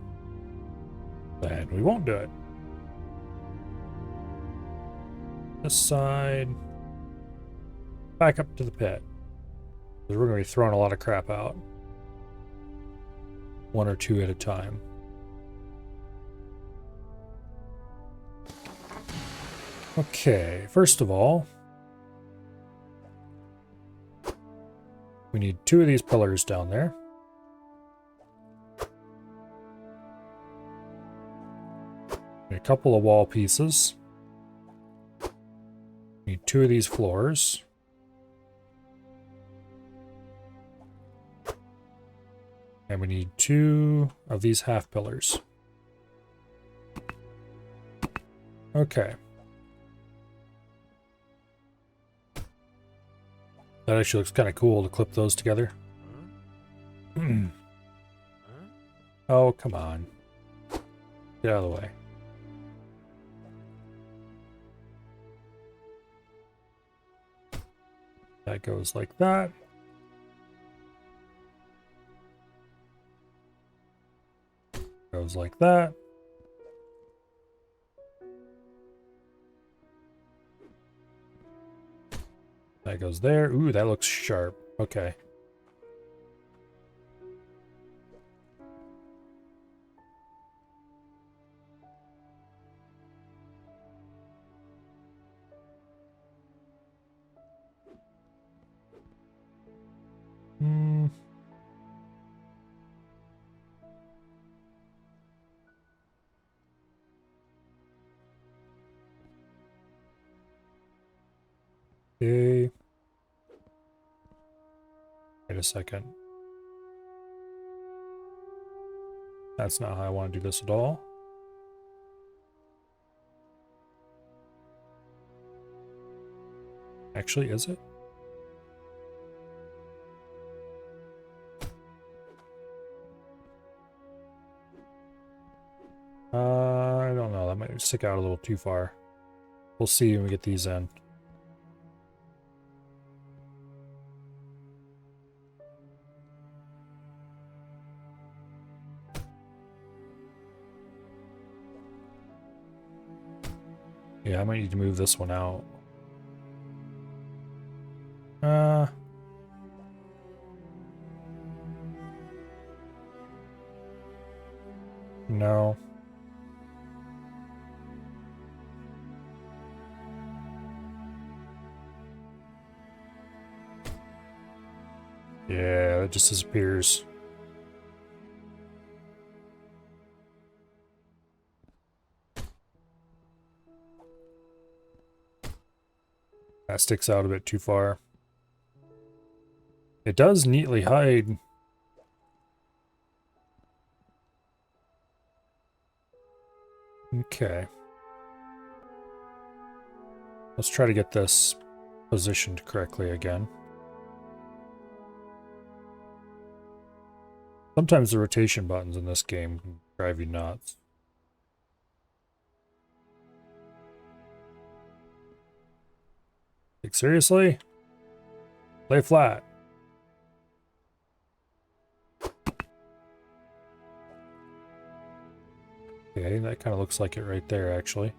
then we won't do it. This side, back up to the pit. Because we're going to be throwing a lot of crap out. One or two at a time. Okay, first of all, we need 2 of these pillars down there. A couple of wall pieces. We need 2 of these floors. And we need 2 of these half pillars. Okay. That actually looks kind of cool to clip those together. Oh, come on. Get out of the way. That goes like that. Goes like that. That goes there. Ooh, that looks sharp. Okay. Okay. Wait a second. That's not how I want to do this at all. Actually, is it? I don't know. That might stick out a little too far. We'll see when we get these in. Yeah, I might need to move this one out. No. Yeah, it just disappears. That sticks out a bit too far. It does neatly hide. Okay. Let's try to get this positioned correctly again. Sometimes the rotation buttons in this game can drive you nuts. Like, seriously? Lay flat. Okay, that kind of looks like it right there, actually.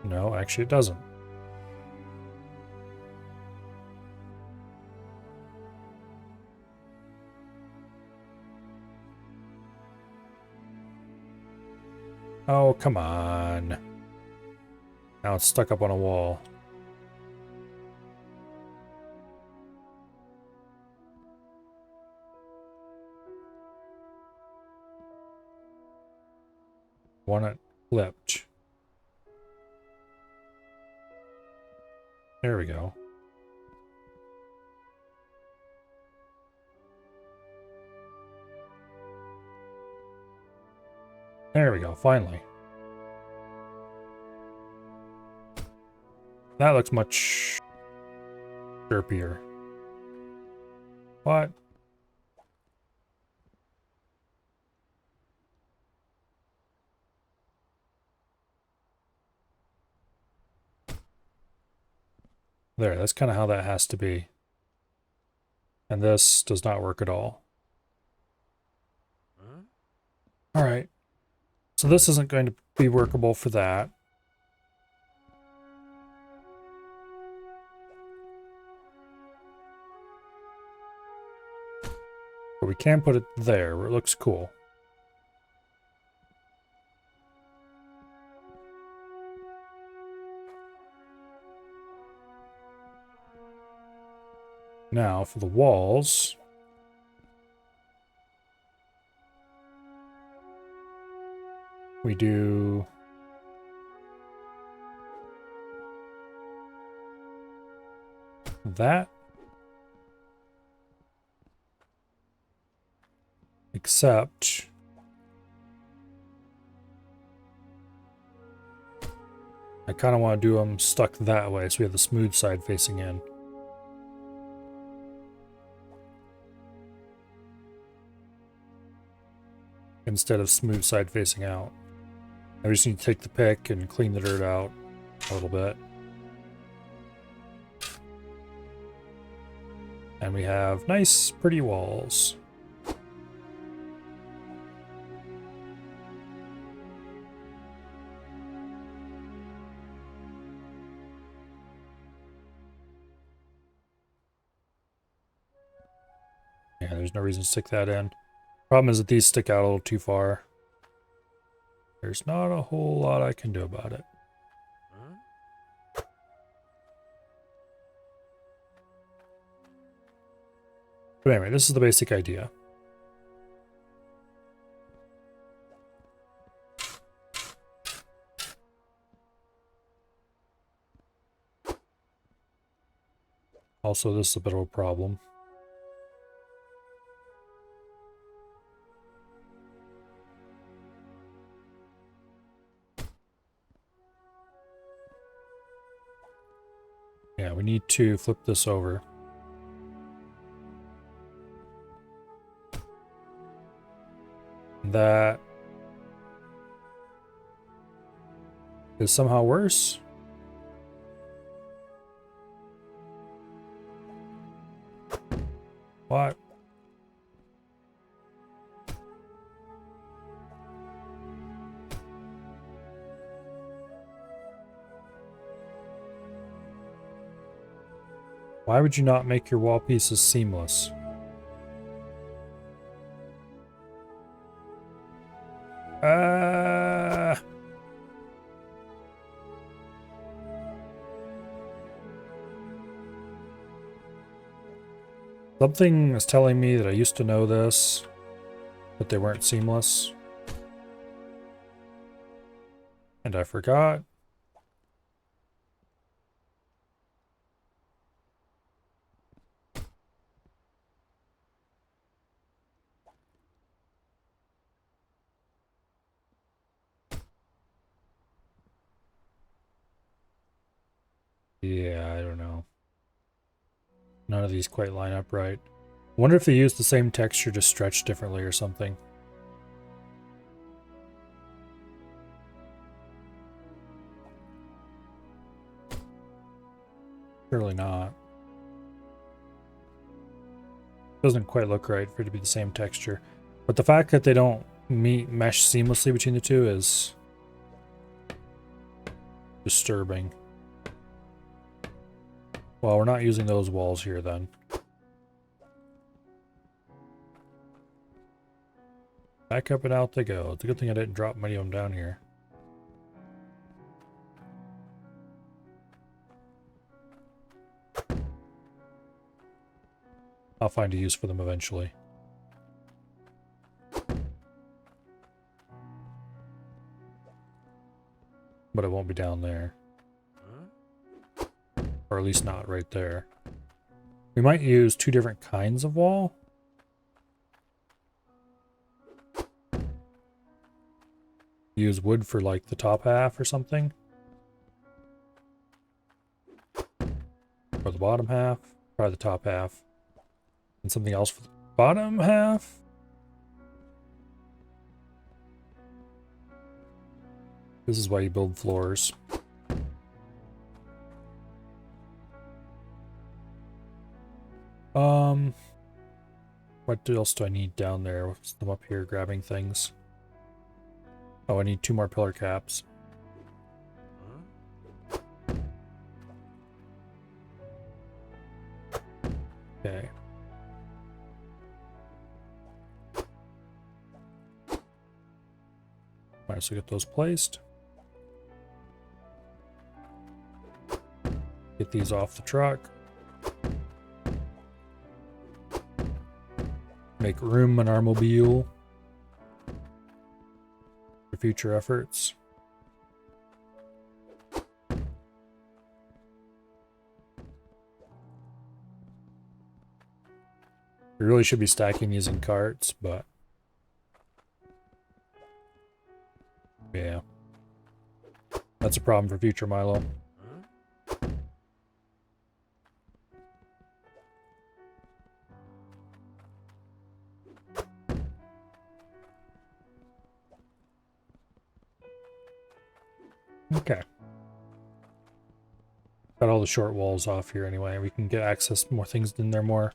No, actually it doesn't. Oh, come on. Now it's stuck up on a wall. Want it flipped. There we go. There we go, finally. That looks much derpier. What? There, that's kind of how that has to be. And this does not work at all. All right. So this isn't going to be workable for that. But we can put it there where it looks cool. Now for the walls. We do that. Except I kind of want to do them stuck that way so we have the smooth side facing in. Instead of smooth side facing out. I just need to take the pick and clean the dirt out a little bit. And we have nice, pretty walls. Yeah, there's no reason to stick that in. Problem is that these stick out a little too far. There's not a whole lot I can do about it. But anyway, this is the basic idea. Also, this is a bit of a problem. Yeah, we need to flip this over. That is somehow worse. What? Why would you not make your wall pieces seamless? Something is telling me that I used to know this, but they weren't seamless. And I forgot. Yeah, I don't know. None of these quite line up right. I wonder if they use the same texture just stretched differently or something. Surely not. Doesn't quite look right for it to be the same texture. But the fact that they don't mesh seamlessly between the two is disturbing. Well, we're not using those walls here then. Back up and out they go. It's a good thing I didn't drop many of them down here. I'll find a use for them eventually. But it won't be down there. Or at least not right there. We might use two different kinds of wall. Use wood for like the top half or something. bottom half, probably the top half, and something else for the bottom half. This is why you build floors. What else do I need down there? I'm up here grabbing things. Oh, I need 2 more pillar caps. Okay. Might as well get those placed. Get these off the truck. Make room in our mobile for future efforts. We really should be stacking these in carts, but yeah, that's a problem for future Milo. Okay. Got all the short walls off here anyway. We can get access more things in there more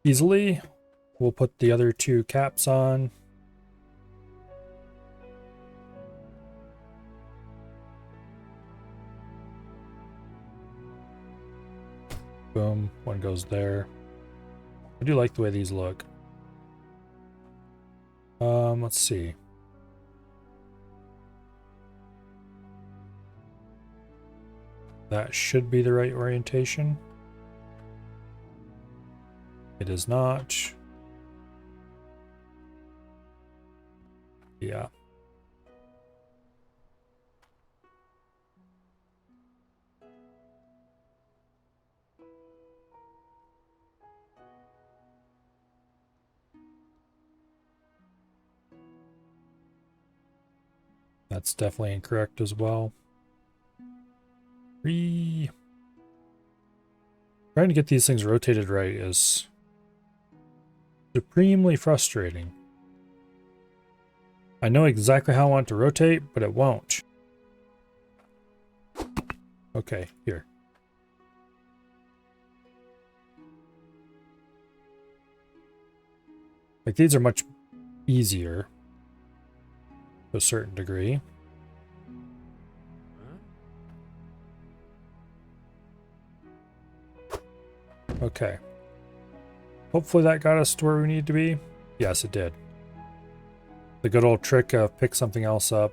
easily. We'll put the other 2 caps on. Boom. One goes there. I do like the way these look. Let's see. That should be the right orientation. It is not. Yeah. That's definitely incorrect as well. Trying to get these things rotated right is supremely frustrating. I know exactly how I want to rotate, but it won't. Okay, here. Like, these are much easier to a certain degree. Okay. Hopefully that got us to where we need to be. Yes, it did. The good old trick of pick something else up.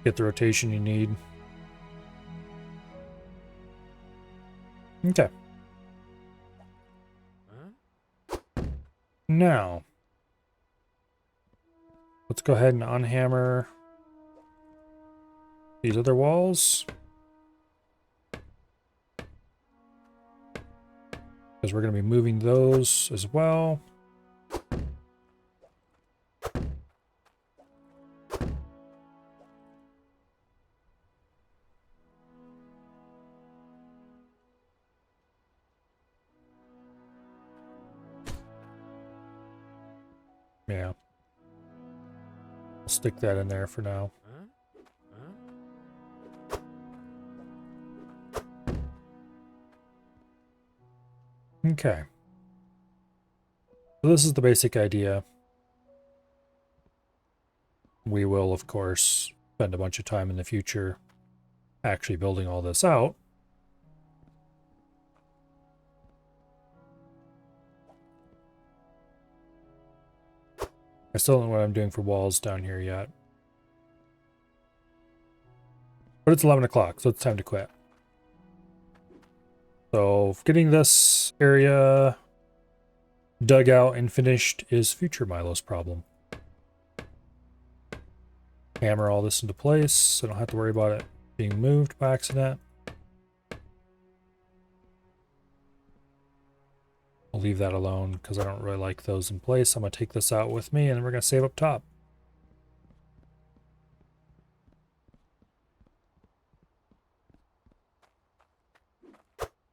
Get the rotation you need. Okay. Now, let's go ahead and unhammer these other walls. Because we're going to be moving those as well. Yeah. I'll stick that in there for now. Okay. So this is the basic idea. We will, of course, spend a bunch of time in the future actually building all this out. I still don't know what I'm doing for walls down here yet. But it's 11 o'clock, so it's time to quit. So getting this area dug out and finished is future Milo's problem. Hammer all this into place so I don't have to worry about it being moved by accident. I'll leave that alone because I don't really like those in place. I'm going to take this out with me and then we're going to save up top.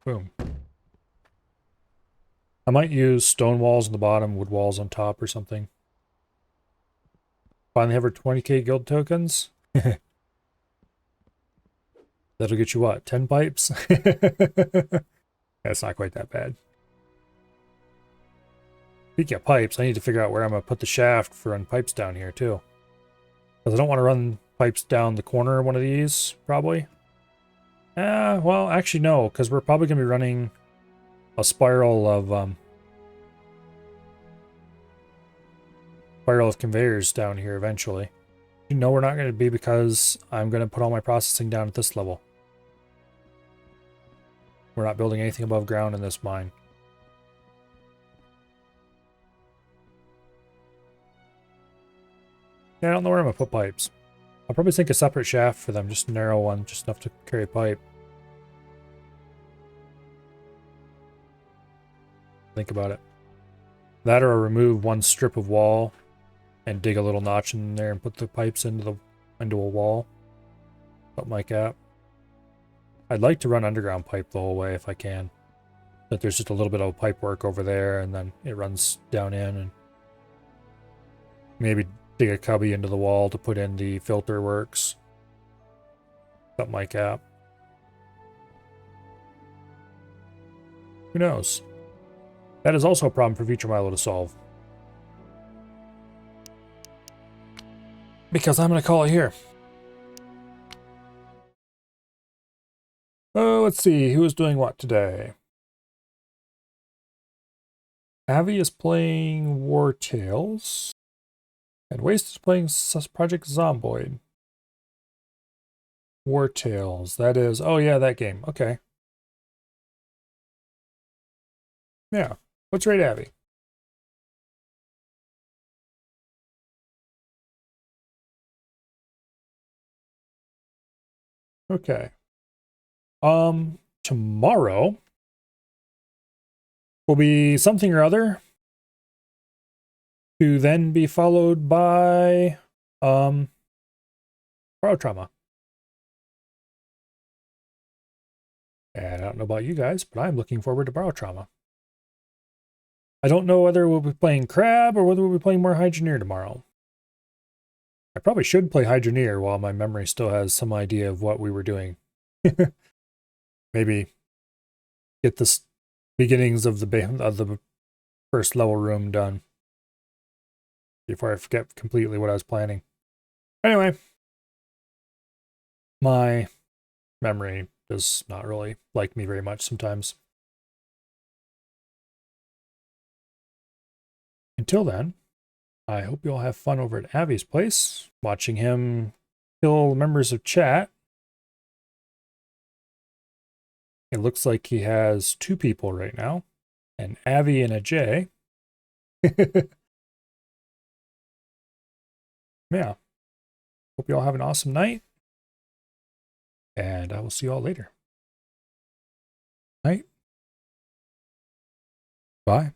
Boom. I might use stone walls on the bottom, wood walls on top or something. Finally have our 20k guild tokens. That'll get you what? 10 pipes? That's not quite that bad. Speaking of pipes, I need to figure out where I'm going to put the shaft for running pipes down here too. Because I don't want to run pipes down the corner of one of these, probably. Well, actually no, because we're probably going to be running a spiral of conveyors down here eventually. You know we're not going to be, because I'm going to put all my processing down at this level. We're not building anything above ground in this mine. Yeah, I don't know where I'm going to put pipes. I'll probably sink a separate shaft for them, just a narrow one, just enough to carry a pipe. Think about it. That, or I'll remove one strip of wall and dig a little notch in there and put the pipes into a wall. Something like that. I'd like to run underground pipe the whole way if I can. But there's just a little bit of pipe work over there, and then it runs down in, and maybe dig a cubby into the wall to put in the filter works. Something like that. Who knows? That is also a problem for Future Milo to solve. Because I'm going to call it here. Oh, let's see. Who is doing what today? Avi is playing War Tales. And Waste is playing Project Zomboid. War Tales. That is... Oh, yeah, that game. Okay. Yeah. Let's rate Avi. Okay. Tomorrow will be something or other, to then be followed by Barotrauma. And I don't know about you guys, but I'm looking forward to Barotrauma. I don't know whether we'll be playing Crab or whether we'll be playing more Hydroneer tomorrow. I probably should play Hydroneer while my memory still has some idea of what we were doing. Maybe get the beginnings of the first level room done before I forget completely what I was planning. Anyway, my memory does not really like me very much sometimes. Until then, I hope you all have fun over at Avi's place, watching him kill members of chat. It looks like he has 2 people right now, an Avi and a J. Yeah. Hope you all have an awesome night, and I will see you all later. Night. Bye.